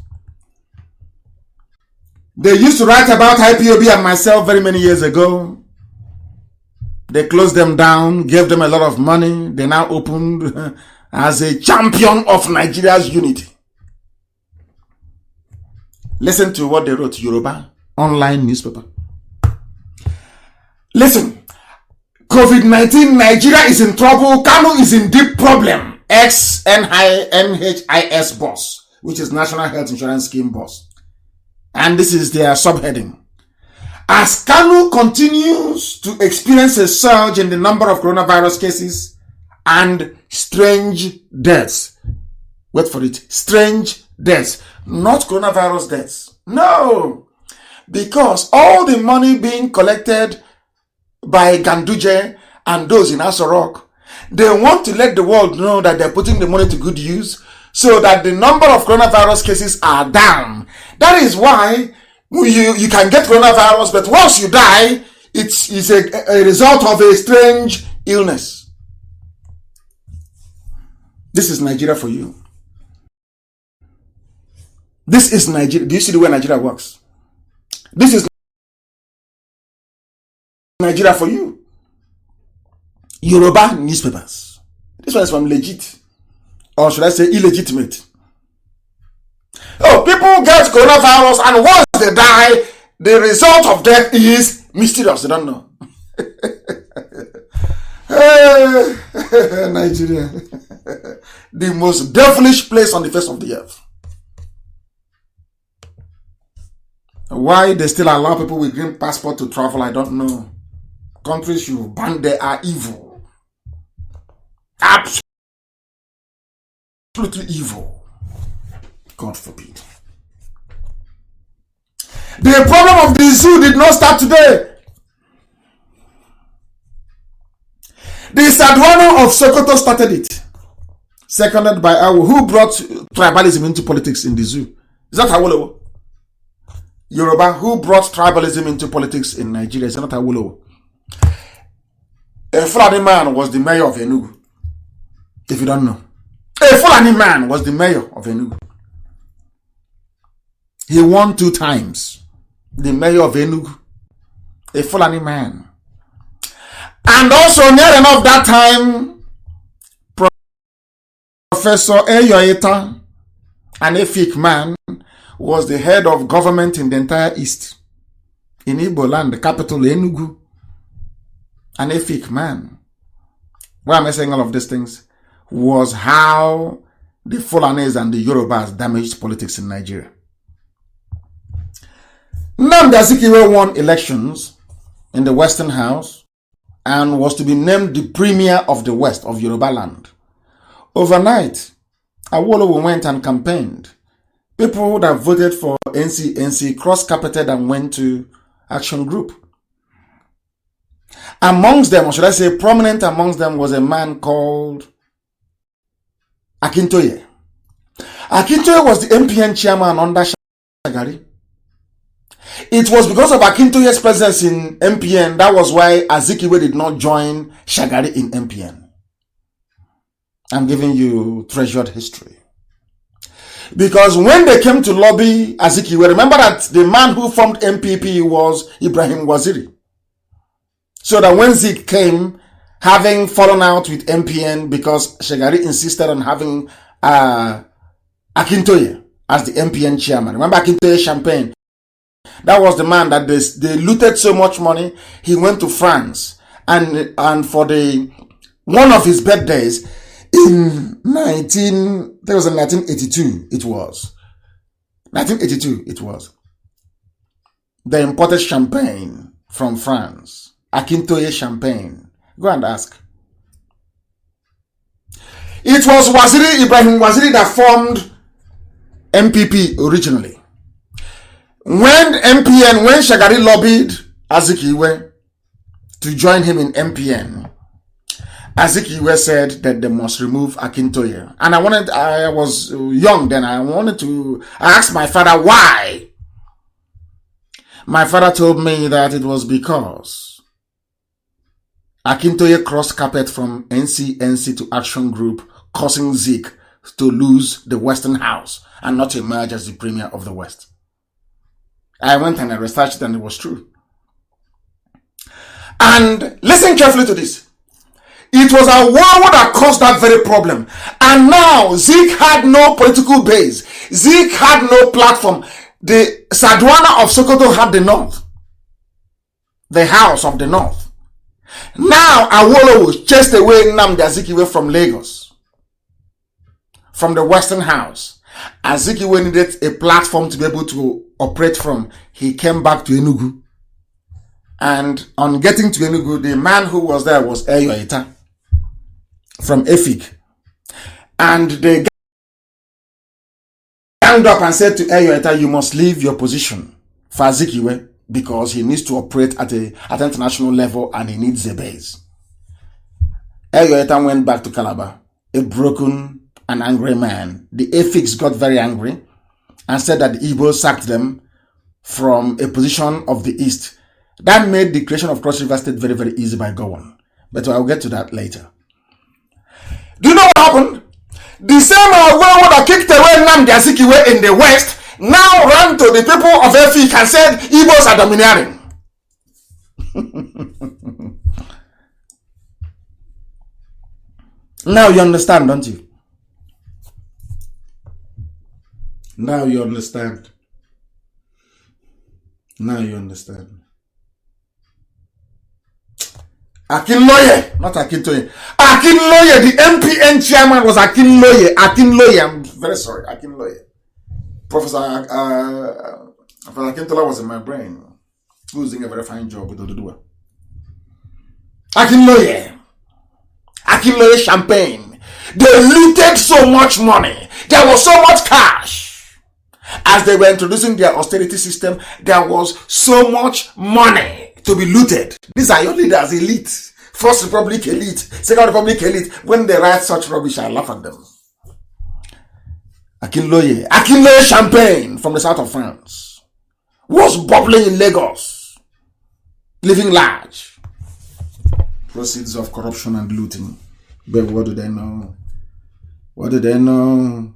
[SPEAKER 1] They used to write about IPOB and myself very many years ago. They closed them down, gave them a lot of money. They now opened as a champion of Nigeria's unity. Listen to what they wrote, Yoruba online newspaper. Listen, COVID-19, Nigeria is in trouble. Kanu is in deep problem. NHIS boss, which is National Health Insurance Scheme boss. And this is their subheading. As Kanu continues to experience a surge in the number of coronavirus cases and strange deaths. Wait for it. Strange deaths. Not coronavirus deaths. No. Because all the money being collected by Ganduje and those in Asorok, they want to let the world know that they're putting the money to good use so that the number of coronavirus cases are down. That is why you can get coronavirus, but once you die, it's a result of a strange illness. This is Nigeria for you. This is Nigeria. Do you see the way Nigeria works? This is Nigeria for you. Yoruba newspapers. This one is from legit. Or should I say illegitimate? Oh, people get coronavirus and once they die, the result of death is mysterious. They don't know. Nigeria. The most devilish place on the face of the earth. Why they still allow people with green passport to travel, I don't know. Countries you ban, they are evil. Absolutely evil. God forbid. The problem of the zoo did not start today. The Sadwano of Sokoto started it. Seconded by Awo, who brought tribalism into politics in the zoo. Is that Awolowo? Yoruba, who brought tribalism into politics in Nigeria. Is that not Awolowo? A Fulani man was the mayor of Enugu. If you don't know. A Fulani man was the mayor of Enugu. He won 2 times. The mayor of Enugu. A Fulani man. And also near enough that time, Professor Eyoeta, an Efik man, was the head of government in the entire East. In Igbo land, the capital Enugu. An Efik man. Why am I saying all of these things? Was how the Fulanis and the Yorubas damaged politics in Nigeria. Nnamdi Azikiwe won elections in the Western House and was to be named the premier of the West of Yoruba land. Overnight, Awolowo went and campaigned. People that voted for NC cross-carpeted and went to Action Group. Amongst them, or should I say prominent amongst them, was a man called Akintoye. Akintoye was the MPN chairman under Shagari. It was because of Akintoye's presence in MPN, that was why Azikiwe did not join Shagari in MPN. I'm giving you treasured history. Because when they came to lobby Azikiwe, remember that the man who formed MPP was Ibrahim Waziri. So that when Zik came, having fallen out with MPN because Shagari insisted on having Akintoye as the MPN chairman. Remember Akintoye Champagne? That was the man that they looted so much money. He went to France and for one of his birthdays in 1982 it was. 1982 it was. They imported champagne from France. Akintoye Champagne. Go and ask. It was Ibrahim Waziri that formed MPP originally. When Shagari lobbied Azikiwe to join him in MPN, Azikiwe said that they must remove Akintoye. And I was young then, I asked my father why. My father told me that it was because Akintoye crossed carpet from NCNC to Action Group, causing Zik to lose the Western House and not emerge as the premier of the West. I went and I researched and it was true. And listen carefully to this. It was a war that caused that very problem. And now Zik had no political base. Zik had no platform. The Sadwana of Sokoto had the North. The House of the North. Now Awolowo chased away Nnamdi Azikiwe from Lagos. From the Western House. Azikiwe needed a platform to be able to operate from. He came back to Enugu. And on getting to Enugu, the man who was there was Eyo Eta from Efik. And they ganged up and said to Eyo Eta, you must leave your position for Azikiwe because he needs to operate at an international level and he needs a base. Eyo Eta went back to Calabar, a broken and angry man. The Efiks got very angry and said that the Igbos sacked them from a position of the East. That made the creation of Cross River State very, very easy by Gowon. But I'll get to that later. Do you know what happened? The same Awolowo that kicked away Nnamdi Azikiwe in the West now ran to the people of Efik and said Igbos are domineering. Now you understand, don't you? Now you understand. Now you understand. Akinloye, not Akintoye. Akinloye, the MPN chairman was Akinloye. Akinloye, I'm very sorry, Akinloye. Professor Akintola was in my brain. He was doing a very fine job with Oduduwa. Akinloye. Akinloye Champagne. They looted so much money. There was so much cash. As they were introducing their austerity system, there was so much money to be looted. These are your leaders, elite. First Republic elite, Second Republic elite. When they write such rubbish, I laugh at them. Akinloye Champagne from the south of France was bubbling in Lagos, living large. Proceeds of corruption and looting. But what do they know? What do they know?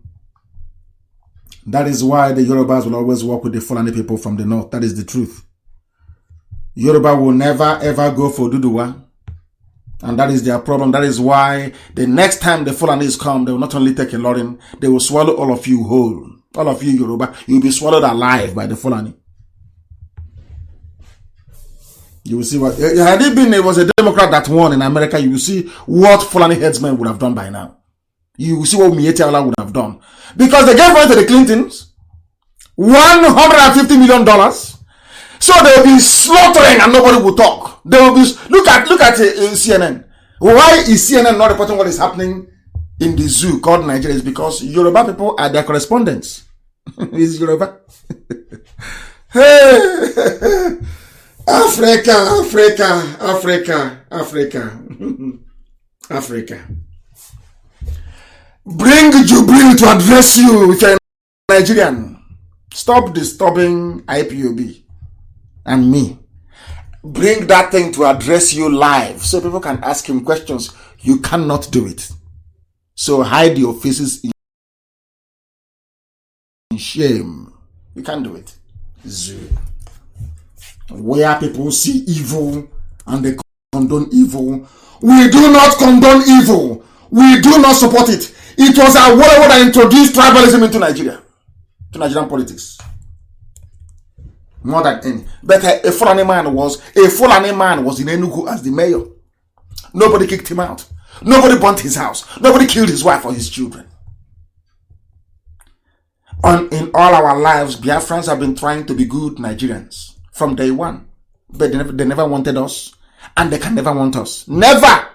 [SPEAKER 1] That is why the Yorubas will always work with the Fulani people from the north. That is the truth. Yoruba will never ever go for Duduwa. And that is their problem. That is why the next time the Fulanis come, they will not only take a lot in, they will swallow all of you whole. All of you Yoruba, you will be swallowed alive by the Fulani. You will see what, had it was a Democrat that won in America, you will see what Fulani headsmen would have done by now. You will see what Miete Allah would have done. Because they gave money to the Clintons, $150 million. So they will be slaughtering and nobody will talk. They will be, look at CNN. Why is CNN not reporting what is happening in the zoo called Nigeria? It's because Yoruba people are their correspondents. Is Yoruba? Hey, Africa. Bring Jubril to address you if you're a Nigerian. Stop disturbing IPOB and me. Bring that thing to address you live so people can ask him questions. You cannot do it. So hide your faces in shame. You can't do it. Zero. Where people see evil and they condone evil, we do not condone evil. We do not support it. It was our war that introduced tribalism into Nigeria, to Nigerian politics. More than any. But a Fulani man was in Enugu as the mayor. Nobody kicked him out. Nobody burnt his house. Nobody killed his wife or his children. In all our lives, Biafrans have been trying to be good Nigerians from day one. But they never wanted us. And they can never want us. Never!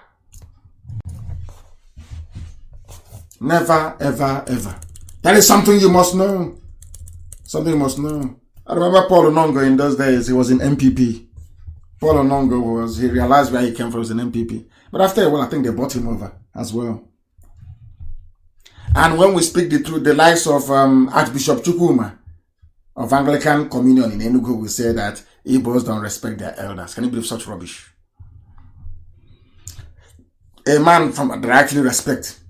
[SPEAKER 1] Never, ever, ever. That is something you must know. Something you must know. I remember Paul Onongo in those days. He was in MPP. Paul Onongo he realized where he came from, was in MPP. But after a while, I think they bought him over as well. And when we speak the truth, the likes of Archbishop Chukwuma of Anglican Communion in Enugu will say that Igbos don't respect their elders. Can you believe such rubbish? A man that I actually respect.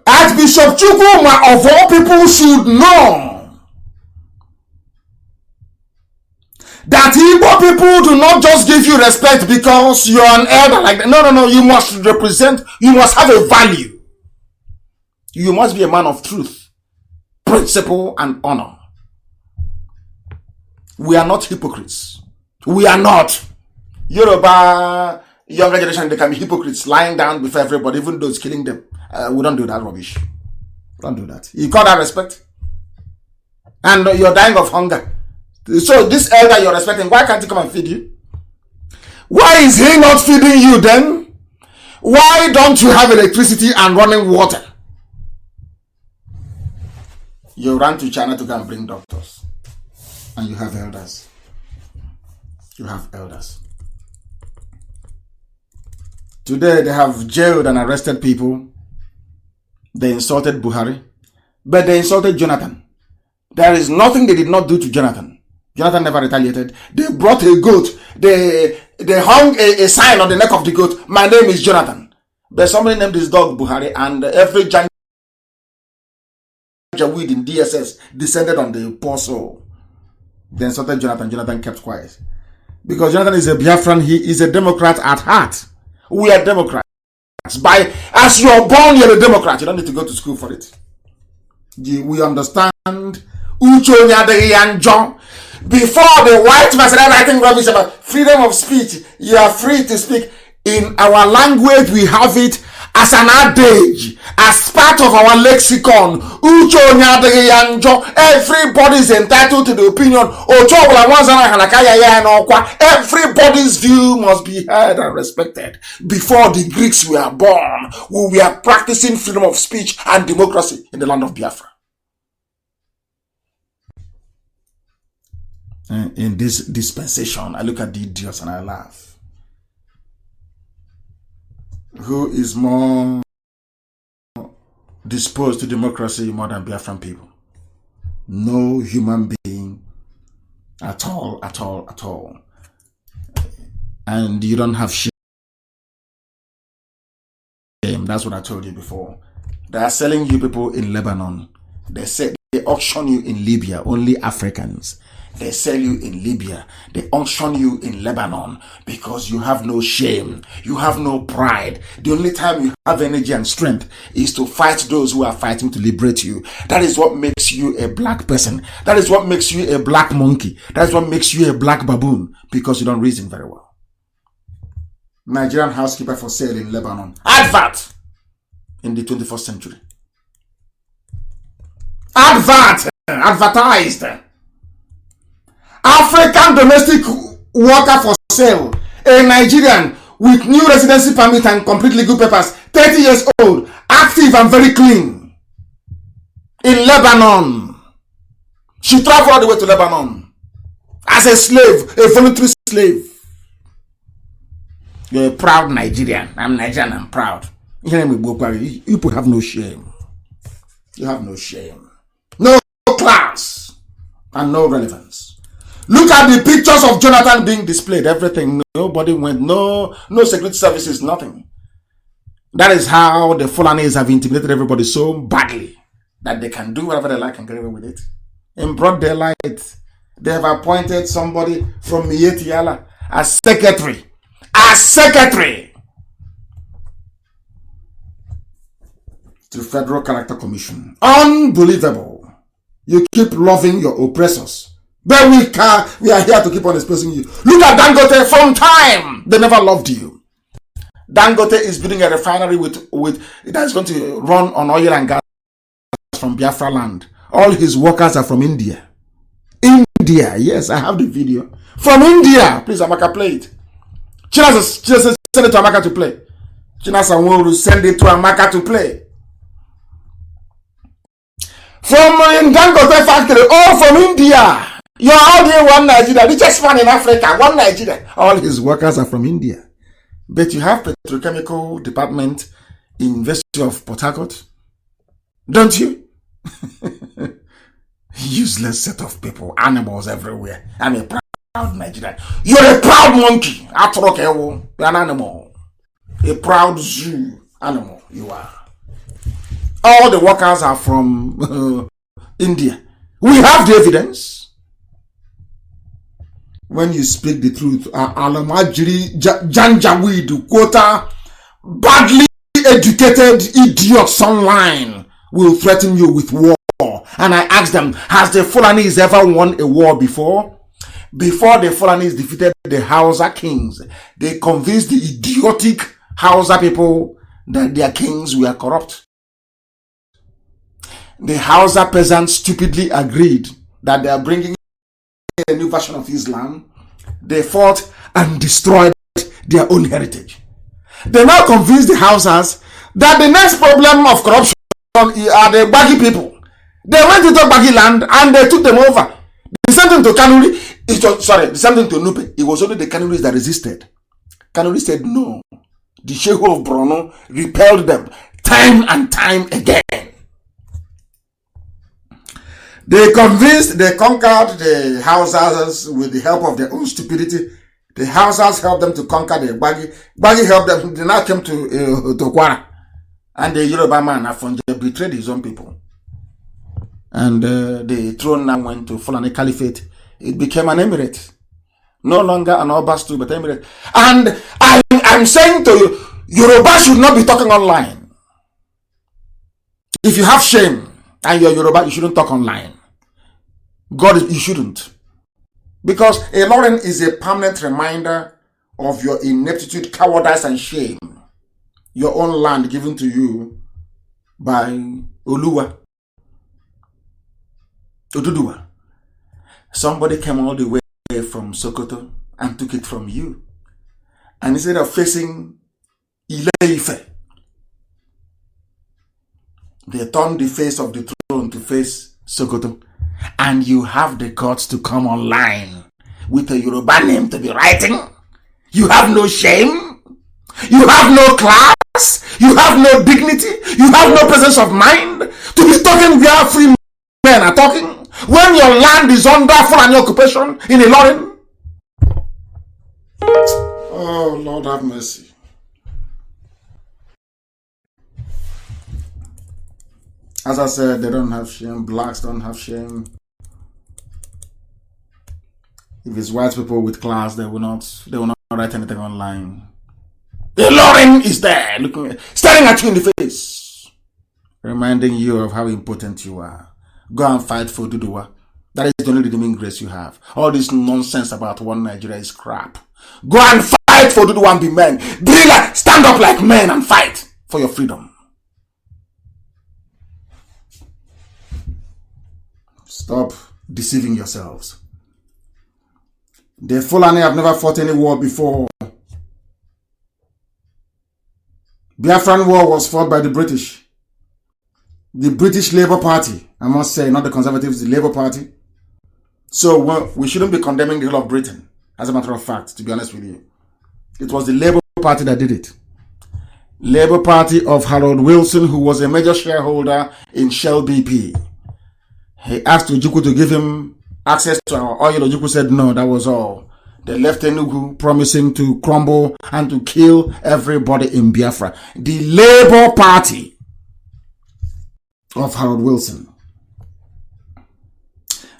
[SPEAKER 1] Archbishop Chukwuma of all people should know that Igbo people do not just give you respect because you're an elder like that. No. You must represent, you must have a value. You must be a man of truth, principle, and honor. We are not hypocrites. We are not. Yoruba younger generation, they can be hypocrites, lying down before everybody, even though it's killing them. We don't do that rubbish. We don't do that. You call that respect? And you're dying of hunger. So this elder you're respecting, why can't he come and feed you? Why is he not feeding you then? Why don't you have electricity and running water? You run to China to go and bring doctors. And you have elders. You have elders. Today they have jailed and arrested people. They insulted Buhari. But they insulted Jonathan. There is nothing they did not do to Jonathan. Jonathan never retaliated. They brought a goat. They hung a sign on the neck of the goat. My name is Jonathan. But somebody named this dog Buhari, and every Janjaweed in DSS descended on the poor soul. They insulted Jonathan. Jonathan kept quiet. Because Jonathan is a Biafran. He is a Democrat at heart. We are Democrats. As you're born, you're a Democrat. You don't need to go to school for it. We understand. Before the white man said writing rubbish about freedom of speech, you are free to speak. In our language, we have it as an adage, as part of our lexicon. Everybody is entitled to the opinion. Everybody's view must be heard and respected. Before the Greeks were born, we were practicing freedom of speech and democracy in the land of Biafra. In this dispensation, I look at the idiots and I laugh. Who is more disposed to democracy more than Biafran people? No human being at all. And you don't have shame. That's what I told you before. They are selling you people in Lebanon. They auction you in Libya, only Africans. They sell you in Libya. They auction you in Lebanon because you have no shame. You have no pride. The only time you have energy and strength is to fight those who are fighting to liberate you. That is what makes you a black person. That is what makes you a black monkey. That is what makes you a black baboon, because you don't reason very well. Nigerian housekeeper for sale in Lebanon. Advert in the 21st century. Advertised. African domestic worker for sale. A Nigerian with new residency permit and complete legal papers. 30 years old. Active and very clean. In Lebanon. She traveled all the way to Lebanon. As a slave. A voluntary slave. You're a proud Nigerian. I'm Nigerian, I'm proud. You people have no shame. You have no shame. No class. And no relevance. Look at the pictures of Jonathan being displayed. Everything. Nobody went. No security services. Nothing. That is how the Fulanis have intimidated everybody so badly. that they can do whatever they like and get away with it. In broad daylight, they have appointed somebody from Mietiala as secretary. As secretary to the Federal Character Commission. Unbelievable. You keep loving your oppressors. But we are here to keep on expressing you. Look at Dangote from time. They never loved you. Dangote is building a refinery with that's going to run on oil and gas from Biafra land. All his workers are from India. India, yes, I have the video. From India. Please, Amaka, play it. China send it to Amaka to play. China will send it to Amaka to play. From Dangote factory, all from India. You're all there, one Nigeria, richest man in Africa, one Nigeria. All his workers are from India. But you have petrochemical department in University of Port Harcourt, don't you? Useless set of people, animals everywhere. I'm a proud Nigerian. You're a proud monkey. You're an animal. A proud zoo animal, you are. All the workers are from India. We have the evidence. When you speak the truth, Alamajiri Janjaweed quota, badly educated idiots online will threaten you with war. And I asked them, has the Fulanis ever won a war before? Before the Fulanis defeated the Hausa kings, they convinced the idiotic Hausa people that their kings were corrupt. The Hausa peasants stupidly agreed that they are bringing a new version of Islam. They fought and destroyed their own heritage. They now convinced the Hausas that the next problem of corruption are the Baggy people. They went into Baggy land and they took them over. The same thing to Kanuri. The same thing to Nupe. It was only the Kanuris that resisted. Kanuri said no. The Sheikh of Borno repelled them time and time again. They conquered the Hausas with the help of their own stupidity. The Hausas helped them to conquer the Baggy. Baggy helped them. They now came to Kwara. And the Yoruba man, Afonje, betrayed his own people. And the throne now went to Fulani Caliphate. It became an emirate. No longer an Obastu, but emirate. And I'm saying to you, Yoruba should not be talking online. If you have shame and you're Yoruba, you shouldn't talk online. You shouldn't. Because a Lauren is a permanent reminder of your ineptitude, cowardice, and shame. Your own land given to you by Oluwa. Oduduwa. Somebody came all the way from Sokoto and took it from you. And instead of facing Ile-Ife, they turned the face of the throne to face Sokoto. And you have the guts to come online with a Yoruba name to be writing. You have no shame. You have no class. You have no dignity. You have no presence of mind to be talking where free men are talking. When your land is under Fulani occupation in Ilorin. Oh, Lord have mercy. As I said, they don't have shame. Blacks don't have shame. If it's white people with class, they will not write anything online. The Lauren is there, staring at you in the face, reminding you of how important you are. Go and fight for Duduwa. That is the only redeeming grace you have. All this nonsense about one Nigeria is crap. Go and fight for Duduwa and be men. Stand up like men and fight for your freedom. Stop deceiving yourselves. The Fulani have never fought any war before. Biafran War was fought by the British. The British Labour Party, I must say, not the Conservatives, the Labour Party. So we shouldn't be condemning the whole of Britain, as a matter of fact, to be honest with you. It was the Labour Party that did it. Labour Party of Harold Wilson, who was a major shareholder in Shell BP. He asked Ojukwu to give him access to our oil. Ojukwu said no, that was all. They left Enugu promising to crumble and to kill everybody in Biafra. The Labour Party of Harold Wilson.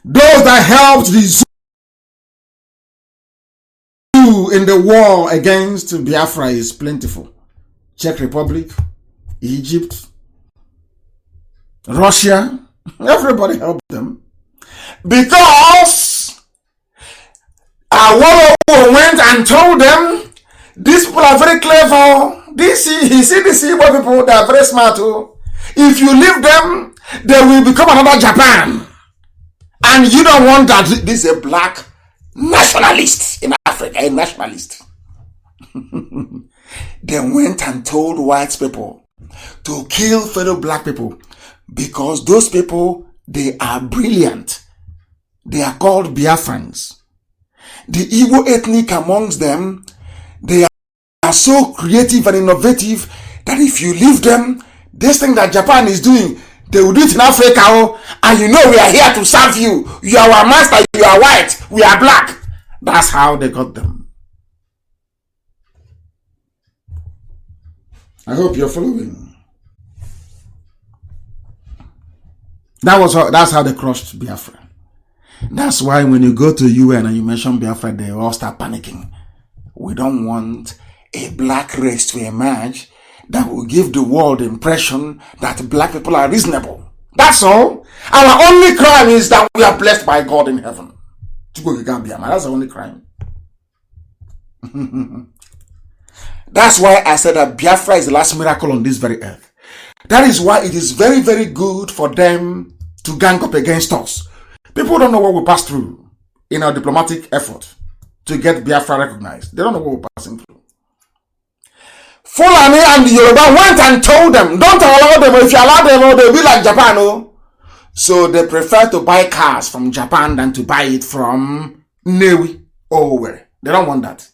[SPEAKER 1] Those that helped the Zoo in the war against Biafra is plentiful. Czech Republic, Egypt, Russia, everybody helped them. Because Awolowo went and told them, these people are very clever. These Igbo people, they are very smart. If you leave them, they will become another Japan. And you don't want that. This is a black nationalist in Africa, a nationalist. They went and told white people to kill fellow black people because those people, they are brilliant. They are called Biafrans. The Igbo ethnic amongst them, they are so creative and innovative that if you leave them, this thing that Japan is doing, they will do it in Africa, and you know we are here to serve you. You are our master, you are white, we are black. That's how they got them. I hope you're following. That's how they crushed Biafra. That's why when you go to UN and you mention Biafra, they all start panicking. We don't want a black race to emerge that will give the world the impression that black people are reasonable. That's all. Our only crime is that we are blessed by God in heaven. That's the only crime. That's why I said that Biafra is the last miracle on this very earth. That is why it is very, very good for them to gang up against us. People don't know what we passed through in our diplomatic effort to get Biafra recognized. They don't know what we're passing through. Fulani and the Yoruba went and told them, don't allow them. If you allow them, they'll be like Japan. So they prefer to buy cars from Japan than to buy it from Newi or where. They don't want that.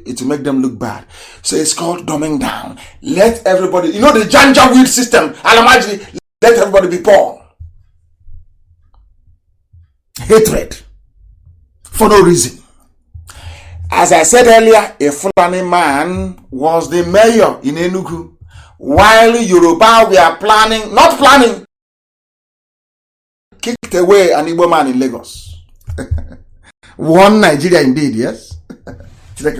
[SPEAKER 1] It will make them look bad. So it's called dumbing down. Let everybody, the Janjaweed system, Alamajiri, let everybody be poor. Hatred. For no reason. As I said earlier, a Fulani man was the mayor in Enugu, while Yoruba were not planning, kicked away an Igbo man in Lagos. One Nigeria indeed, yes? You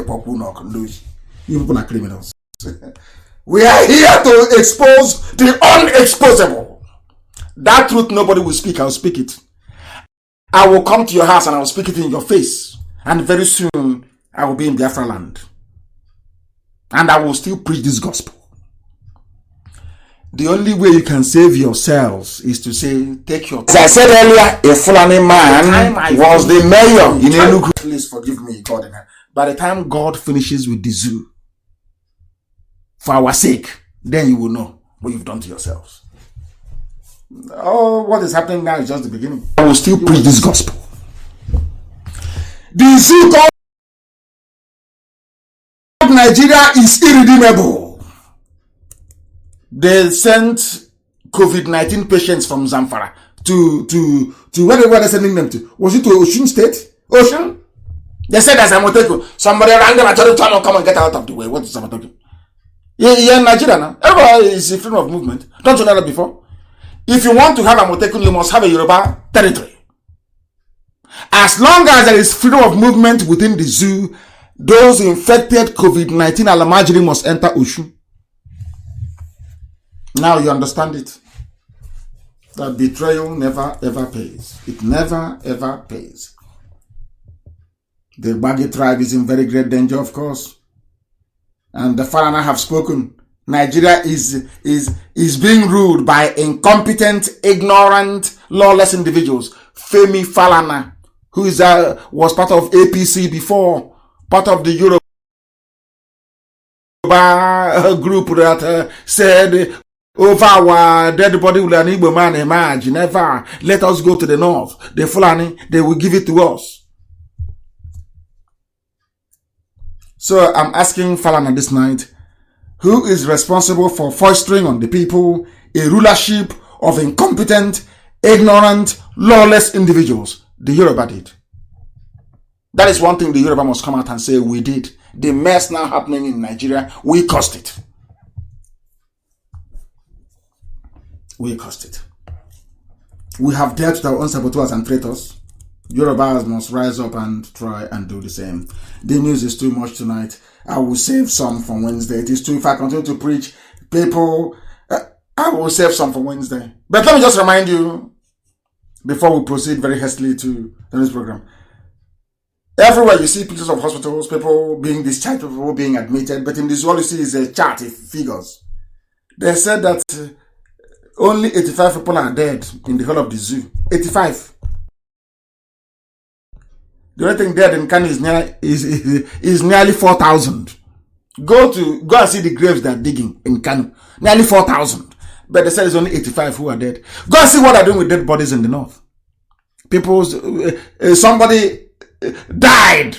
[SPEAKER 1] people are criminals. We are here to expose the unexposable. That truth nobody will speak, I'll speak it. I will come to your house and I will speak it in your face. And very soon, I will be in Biafra land. And I will still preach this gospel. The only way you can save yourselves is to say, take your time. As I said earlier, a Fulani man was the mayor in Enugu. Please forgive me, God. By the time God finishes with the zoo, for our sake, then you will know what you've done to yourselves. Oh, what is happening now is just the beginning. I will still preach this gospel. The zoo called Nigeria is irredeemable. They sent COVID-19 patients from Zamfara to where they sending them to. Was it to Osun State? Osun? They said there's a Moteko. Somebody rang them and told them, come and get out of the way. What is Zamfara? You're in Nigeria now. Everybody is in freedom of movement. Don't you know that before? If you want to have a Motekun, you must have a Yoruba territory. As long as there is freedom of movement within the zoo, those infected COVID-19 Alamajiri must enter Osun. Now you understand it. That betrayal never ever pays. It never ever pays. The Bagi tribe is in very great danger, of course. And the Falana have spoken. Nigeria is being ruled by incompetent, ignorant, lawless individuals. Femi Falana, who was part of APC before, part of the Yoruba group that said, over our dead body will an Igbo man emerge. Never. Let us go to the north. The Fulani, they will give it to us. So I'm asking Falana this night, who is responsible for fostering on the people a rulership of incompetent, ignorant, lawless individuals? The Yoruba did. That is one thing the Yoruba must come out and say, we did. The mess now happening in Nigeria, we caused it. We caused it. We have dealt with our own saboteurs and traitors. Yorubas must rise up and try and do the same. The news is too much tonight. I will save some for Wednesday. It is too, if I continue to preach, people, I will save some for Wednesday. But let me just remind you, before we proceed very hastily to the next program. Everywhere you see pictures of hospitals, people being discharged, people being admitted, but in this all you see is a chart, figures. They said that only 85 people are dead in the whole of the zoo. 85. The only thing dead in Kanu is nearly 4,000. Go and see the graves they are digging in Kanu. Nearly 4,000. But they said it's only 85 who are dead. Go and see what they're doing with dead bodies in the north. Somebody died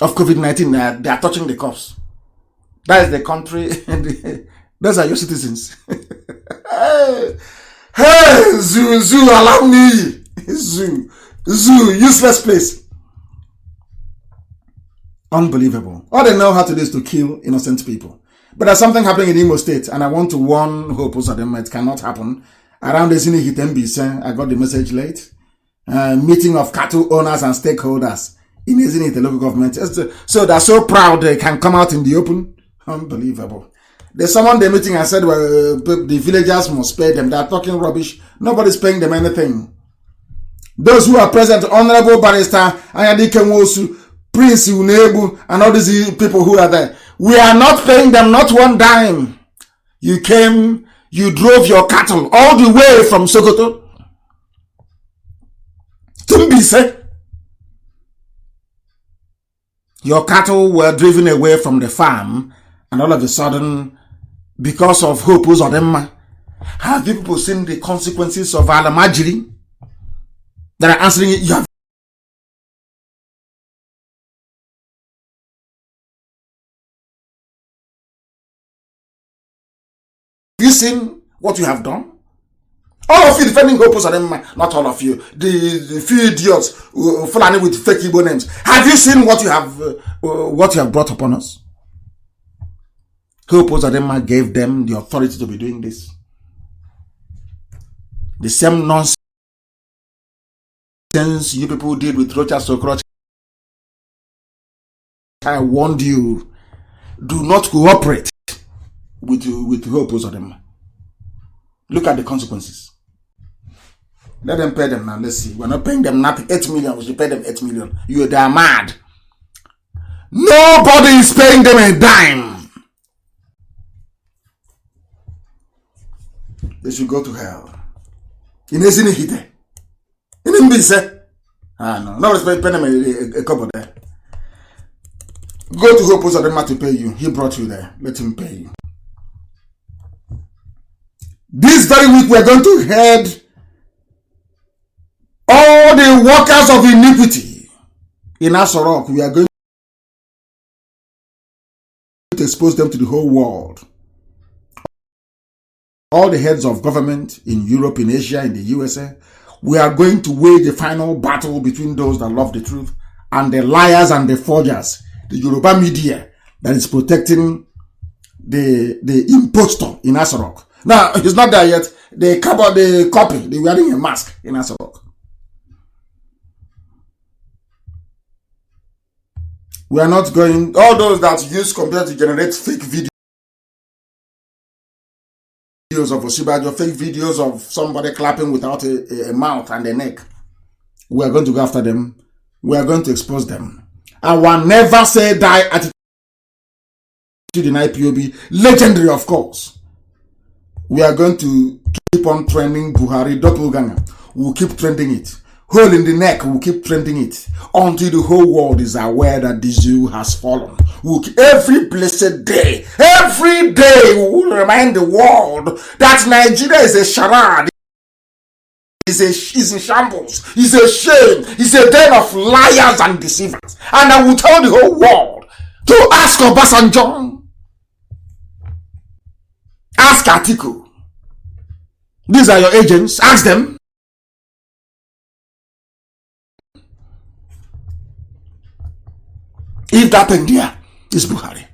[SPEAKER 1] of COVID-19. They are touching the corpse. That is the country, and those are your citizens. Hey, zoo, allow me. Zoo, useless place. Unbelievable. All they know how to do is to kill innocent people. But there's something happening in Imo State, and I want to warn Hope them it cannot happen. Around the Zini Hitembise, I got the message late. Meeting of cattle owners and stakeholders in Ezini, the local government. So they're so proud they can come out in the open. Unbelievable. They summoned the meeting and said, well, the villagers must pay them. They're talking rubbish. Nobody's paying them anything. Those who are present, Honorable Barrister Anyadike Nwosu, Prince Unebu, and all these people who are there, we are not paying them not one dime. You came, you drove your cattle all the way from Sokoto to Mbise. Your cattle were driven away from the farm, and all of a sudden, because of Hope Uzodinma, have people seen the consequences of Alamajiri that are answering it? Have you seen what you have done? All of you defending Hope Uzodinma, not all of you, the few idiots Fulani with fake Igbo names. Have you seen what you have brought upon us? Hope Uzodinma gave them the authority to be doing this. The same nonsense you people did with Rochas Okroch. I warned you, do not cooperate with Hope Uzodinma. Look at the consequences. Let them pay them now. Let's see. We're not paying them nothing. 8 million. We should pay them 8 million. They're mad. Nobody is paying them a dime. They should go to hell. In Ezini Hite. In Mbise. No. Nobody's paying them a couple there. Go to Hope Uzodinma to pay you. He brought you there. Let him pay you. This very week we're going to head all the workers of iniquity in Asorok. We are going to expose them to the whole world. All the heads of government in Europe, in Asia, in the USA. We are going to wage a final battle between those that love the truth and the liars and the forgers. The Yoruba media that is protecting the impostor in Asorok. Now, he's not there yet. They cover the copy. They're wearing a mask in Asorok. We are not going, all those that use computer to generate fake videos of Oshibajo, fake videos of somebody clapping without a mouth and a neck. We are going to go after them. We are going to expose them. Our never say die attitude in IPOB, legendary of course. We are going to keep on trending Buhari, doppelganger. We'll keep trending it. Hole in the neck, we'll keep trending it until the whole world is aware that the zoo has fallen. Every blessed day, every day, we will remind the world that Nigeria is a charade, is in shambles, is a shame, is a den of liars and deceivers. And I will tell the whole world to ask Obasanjo, ask Atiku. These are your agents, ask them. If that thing there is Buhari.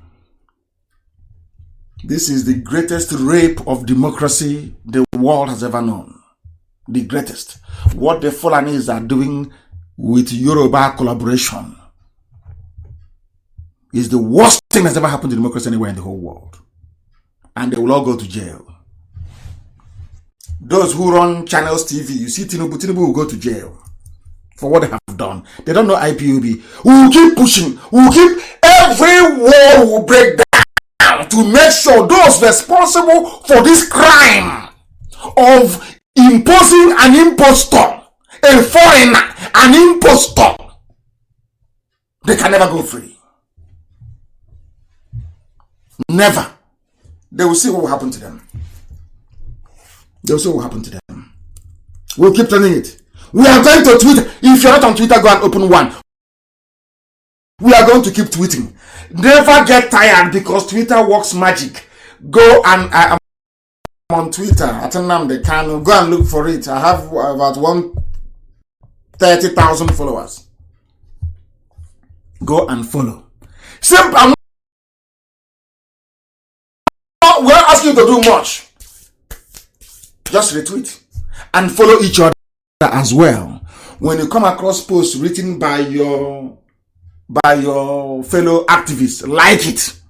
[SPEAKER 1] This is the greatest rape of democracy the world has ever known. The greatest. What the Fulanis are doing with Yoruba collaboration is the worst thing that's ever happened to democracy anywhere in the whole world. And they will all go to jail. Those who run Channels TV, you see Tinubu will go to jail for what they have done. They don't know IPOB. We will keep pushing. We will keep, every wall will break down to make sure those responsible for this crime of imposing an impostor, a foreigner, an impostor, they can never go free. Never. They will see what will happen to them. They will see what will happen to them. We'll keep telling it. We are going to tweet. If you're not on Twitter, go and open one. We are going to keep tweeting. Never get tired because Twitter works magic. Go and I'm on Twitter at Nnamdi Kanu. Go and look for it. I have about 130,000 followers. Go and follow. Simple. We're not asking you to do much. Just retweet and follow each other as well. When you come across posts written by your fellow activists, like it.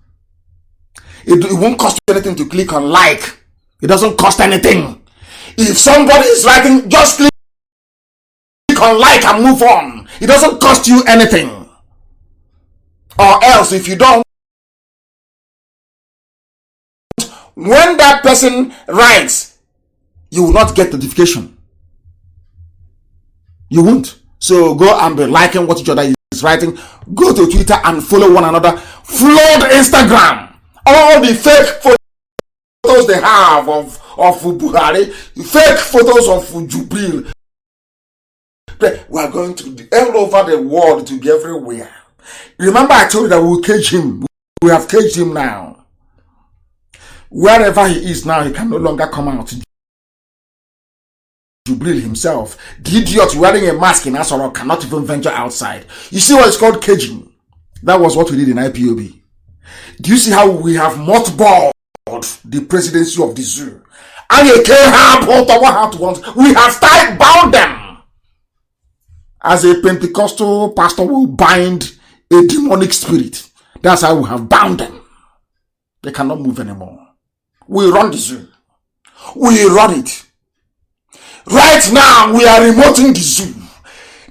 [SPEAKER 1] It won't cost you anything to click on like. It doesn't cost anything. If somebody is writing, just click on like and move on. It doesn't cost you anything. Or else, if you don't, when that person writes, you will not get notification. You won't. So go and be liking what each other is writing. Go to Twitter and follow one another. Flood Instagram. All the fake photos they have of Buhari, fake photos of Jubril. We are going to all over the world, to be everywhere. Remember I told you that we will cage him. We have caged him now. Wherever he is now, he can no longer come out. Jubril himself, the idiot wearing a mask in Asoro, cannot even venture outside. You see what it's called caging? That was what we did in IPOB. Do you see how we have mothballed the presidency of the zoo? And we have bound them. As a Pentecostal pastor will bind a demonic spirit. That's how we have bound them. They cannot move anymore. We run the zoo. We run it. Right now, we are remoting the zoo.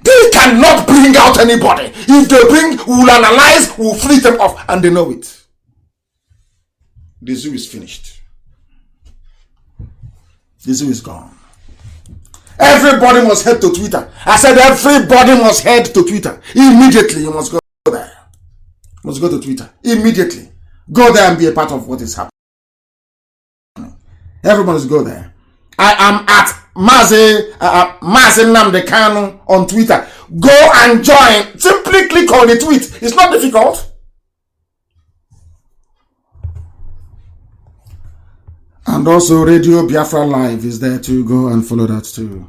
[SPEAKER 1] They cannot bring out anybody. If they bring, we'll analyze, we'll flee them off, and they know it. The zoo is finished. The zoo is gone. Everybody must head to Twitter. I said everybody must head to Twitter. Immediately, you must go there. You must go to Twitter. Immediately. Go there and be a part of what is happening. Everybody must go there. I am at Mazi Nnamdi Kanu on Twitter. Go and join. Simply click on the tweet. It's not difficult. And also Radio Biafra Live is there too. Go and follow that too.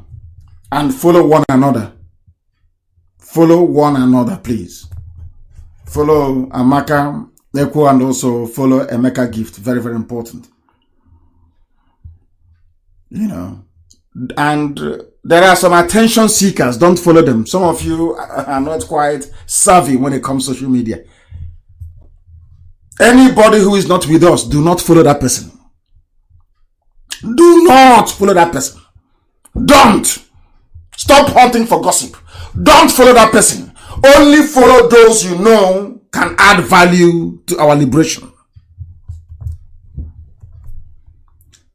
[SPEAKER 1] And follow one another. Follow one another, please. Follow Amaka Eko and also follow Emeka Gift. Very, very important. You know. And there are some attention seekers. Don't follow them. Some of you are not quite savvy when it comes to social media. Anybody who is not with us, do not follow that person. Do not follow that person. Don't. Stop hunting for gossip. Don't follow that person. Only follow those you know can add value to our liberation.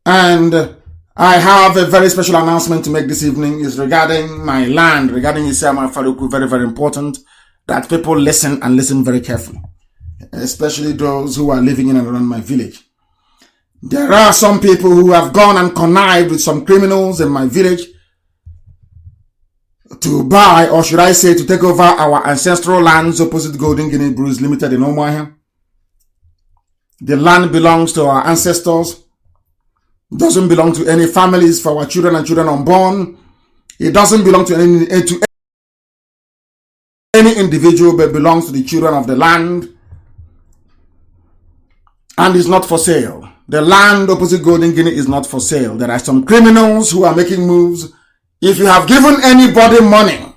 [SPEAKER 1] And I have a very special announcement to make this evening. Is regarding my land, regarding Isiama Faruku. Very, very important that people listen and listen very carefully, especially those who are living in and around my village. There are some people who have gone and connived with some criminals in my village to buy, or should I say, to take over our ancestral lands opposite Golden Guinea Brews Limited in Omaha. The land belongs to our ancestors. It doesn't belong to any families for our children and children unborn. It doesn't belong to any individual, but belongs to the children of the land. And is not for sale. The land opposite Golden Guinea is not for sale. There are some criminals who are making moves. If you have given anybody money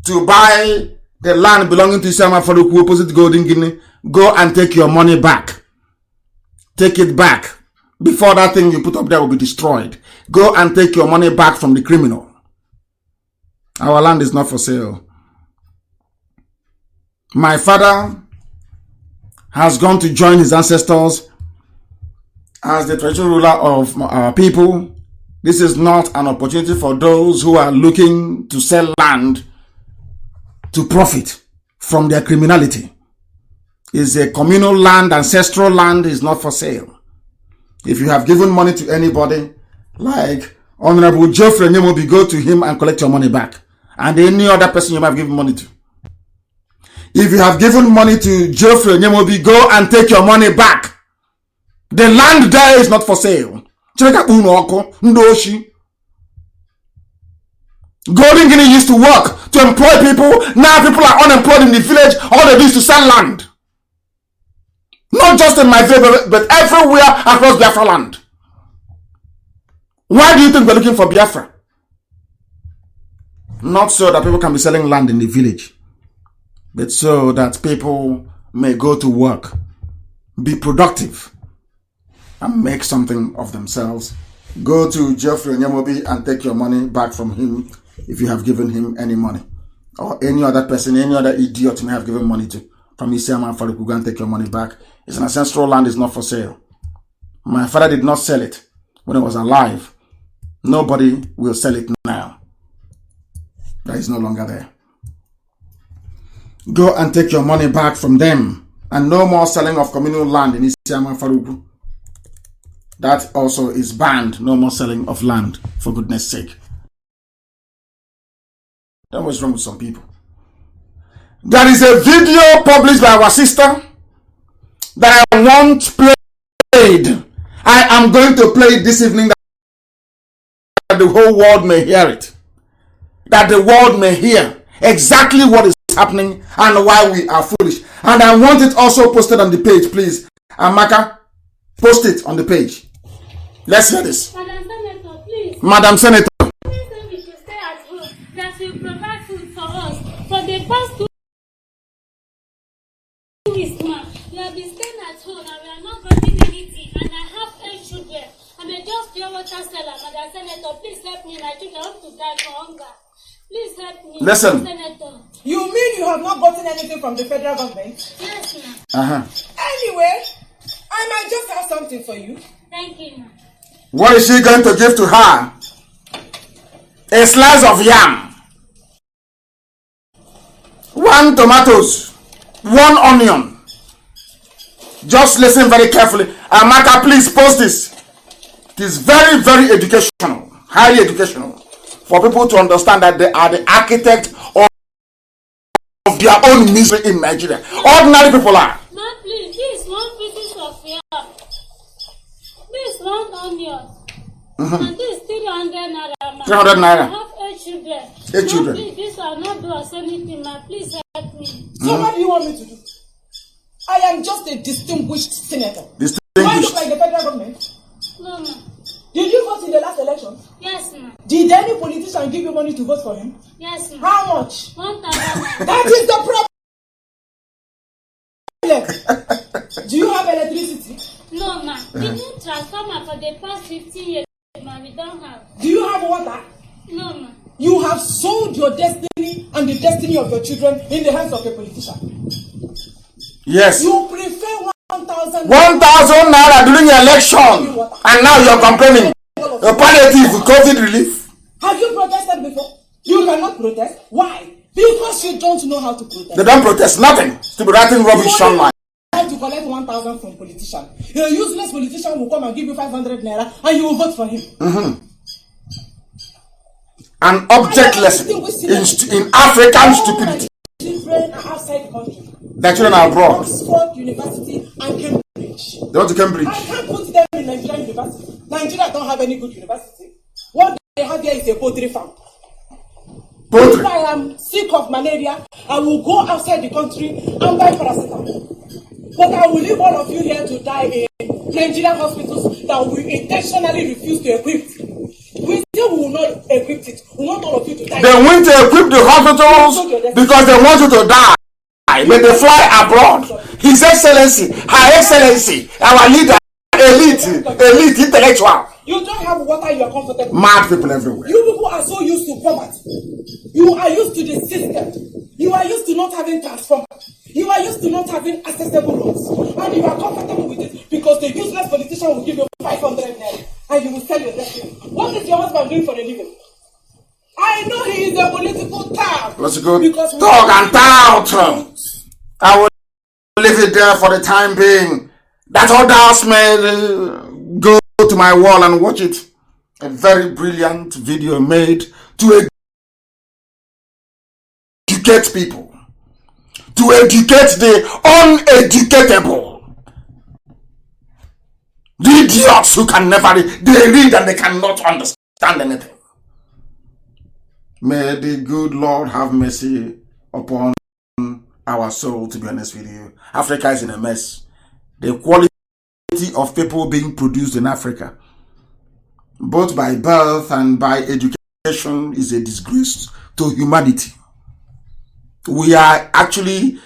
[SPEAKER 1] to buy the land belonging to Isiama Faruku opposite Golden Guinea, go and take your money back. Take it back. Before that thing you put up there will be destroyed. Go and take your money back from the criminal. Our land is not for sale. My father has gone to join his ancestors as the traditional ruler of our people. This is not an opportunity for those who are looking to sell land to profit from their criminality. It's a communal land, ancestral land is not for sale. If you have given money to anybody, like Honorable Geoffrey Nyemobi, go to him and collect your money back. And any other person you might have given money to. If you have given money to Geoffrey Nyemobi, go and take your money back. The land there is not for sale. Golden Guinea used to work to employ people. Now people are unemployed in the village. All they do is to sell land. Not just in my village, but everywhere across Biafra land. Why do you think we're looking for Biafra? Not so that people can be selling land in the village, but so that people may go to work, be productive, and make something of themselves. Go to Geoffrey Nyemobi and take your money back from him if you have given him any money. Or any other person, any other idiot you may have given money to. From Isiama and Faruku, go and take your money back. It's an ancestral land, it's not for sale. My father did not sell it when he was alive. Nobody will sell it now. That is no longer there. Go and take your money back from them. And no more selling of communal land in Isiama and Faruku. That also is banned. No more selling of land, for goodness sake. That was wrong with some people. There is a video published by our sister that I want played. I am going to play it this evening that the whole world may hear it. That the world may hear exactly what is happening and why we are foolish. And I want it also posted on the page, please. Amaka, post it on the page. Let's hear this.
[SPEAKER 3] Madam Senator, please.
[SPEAKER 1] Madam Senator.
[SPEAKER 3] Please say we should stay at home. That will provide food for us. For the past 2 weeks now, we have been staying at home and we are not getting anything. And I have 8 children. I'm a just pure water seller. Madam Senator, please help me. My children have to die for hunger. Please help me.
[SPEAKER 1] Listen.
[SPEAKER 3] Senator.
[SPEAKER 4] You mean you have not gotten anything from the federal government?
[SPEAKER 3] Yes, ma'am.
[SPEAKER 4] Anyway, I might just have something for you.
[SPEAKER 3] Thank you, ma'am.
[SPEAKER 1] What is she going to give to her? A slice of yam, 1 tomatoes, 1 onion. Just listen very carefully. Amaka, please post this. It is very, very educational, highly educational, for people to understand that they are the architect of their own misery in Nigeria. Ordinary people are.
[SPEAKER 3] Ma'am, please, this 1 piece of yam. This 1 onion. And this 300 naira.
[SPEAKER 1] 300 naira.
[SPEAKER 3] I have 8 children.
[SPEAKER 1] 8 children.
[SPEAKER 3] Please, this will not do us anything, ma. Please help me.
[SPEAKER 4] So what do you want me to do? I am just a distinguished senator. Do I look like the federal government?
[SPEAKER 3] No, ma.
[SPEAKER 4] Did you vote in the last election?
[SPEAKER 3] Yes, ma.
[SPEAKER 4] Did any politician give you money to vote for him?
[SPEAKER 3] Yes, ma.
[SPEAKER 4] How much?
[SPEAKER 3] 1,000.
[SPEAKER 4] That is the problem. Do you have electricity?
[SPEAKER 3] No, ma. We need transformer for the past 15 years, ma. We don't have.
[SPEAKER 4] Do you have water?
[SPEAKER 3] No, ma.
[SPEAKER 4] You have sold your destiny and the destiny of your children in the hands of a politician.
[SPEAKER 1] Yes.
[SPEAKER 4] You prefer 1,000
[SPEAKER 1] naira during the election, and now you're complaining. A palliative COVID relief.
[SPEAKER 4] Have you protested before? You cannot protest. Why? Because you don't know how to protest.
[SPEAKER 1] They don't protest nothing. To be writing rubbish online.
[SPEAKER 4] You have to collect 1,000 from politician. A useless politician will come and give you 500 naira, and you will vote for him.
[SPEAKER 1] An object lesson in African stupidity.
[SPEAKER 4] Children are outside the country.
[SPEAKER 1] Their children are abroad.
[SPEAKER 4] Oxford University and Cambridge.
[SPEAKER 1] They want to Cambridge.
[SPEAKER 4] I can't put them in Nigerian university. Nigeria don't have any good university. What they have here is a poultry farm. Poultry. If I am sick of malaria, I will go outside the country and buy paracetamol. But I will leave all of you here to die in Nigerian hospitals that we intentionally refuse to equip. We still will not equip it. We want all of you to die.
[SPEAKER 1] They want to equip the hospitals because they want you to die. But they fly abroad. His Excellency, Her Excellency, our leader, elite, intellectual.
[SPEAKER 4] You don't have water, you are comfortable.
[SPEAKER 1] Mad people everywhere.
[SPEAKER 4] You people are so used to poverty. You are used to the system. You are used to not having transformer. You are used to not having accessible roads. And you are comfortable with it because the useless politician will give you 500 naira and you will sell your destiny. What is your husband doing for a living? I know he is a political tag.
[SPEAKER 1] Let's go talk and tout. I will leave it there for the time being. That others may go to my wall and watch it. A very brilliant video made to educate people, to educate the uneducatable, the idiots who can never read. They read and they cannot understand anything. May the good Lord have mercy upon our soul, to be honest with you. Africa is in a mess. The quality of people being produced in Africa, both by birth and by education, is a disgrace to humanity. We are actually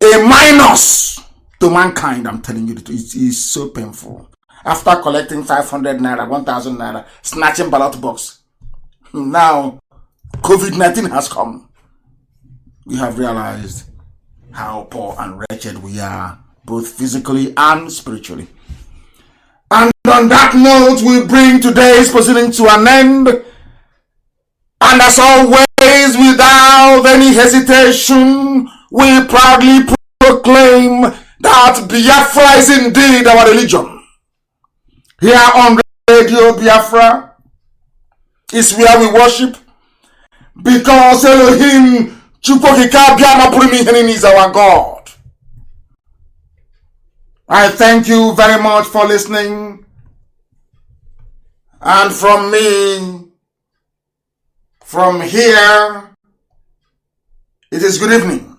[SPEAKER 1] a minus to mankind, I'm telling you. It is so painful. After collecting 500 naira, 1,000 naira, snatching ballot box, now COVID-19 has come. We have realized how poor and wretched we are, both physically and spiritually. And on that note, we bring today's proceeding to an end. And as always, without any hesitation, we proudly proclaim that Biafra is indeed our religion. Here on Radio Biafra is where we worship, because Elohim is our God. I thank you very much for listening. And from me, from here, it is good evening.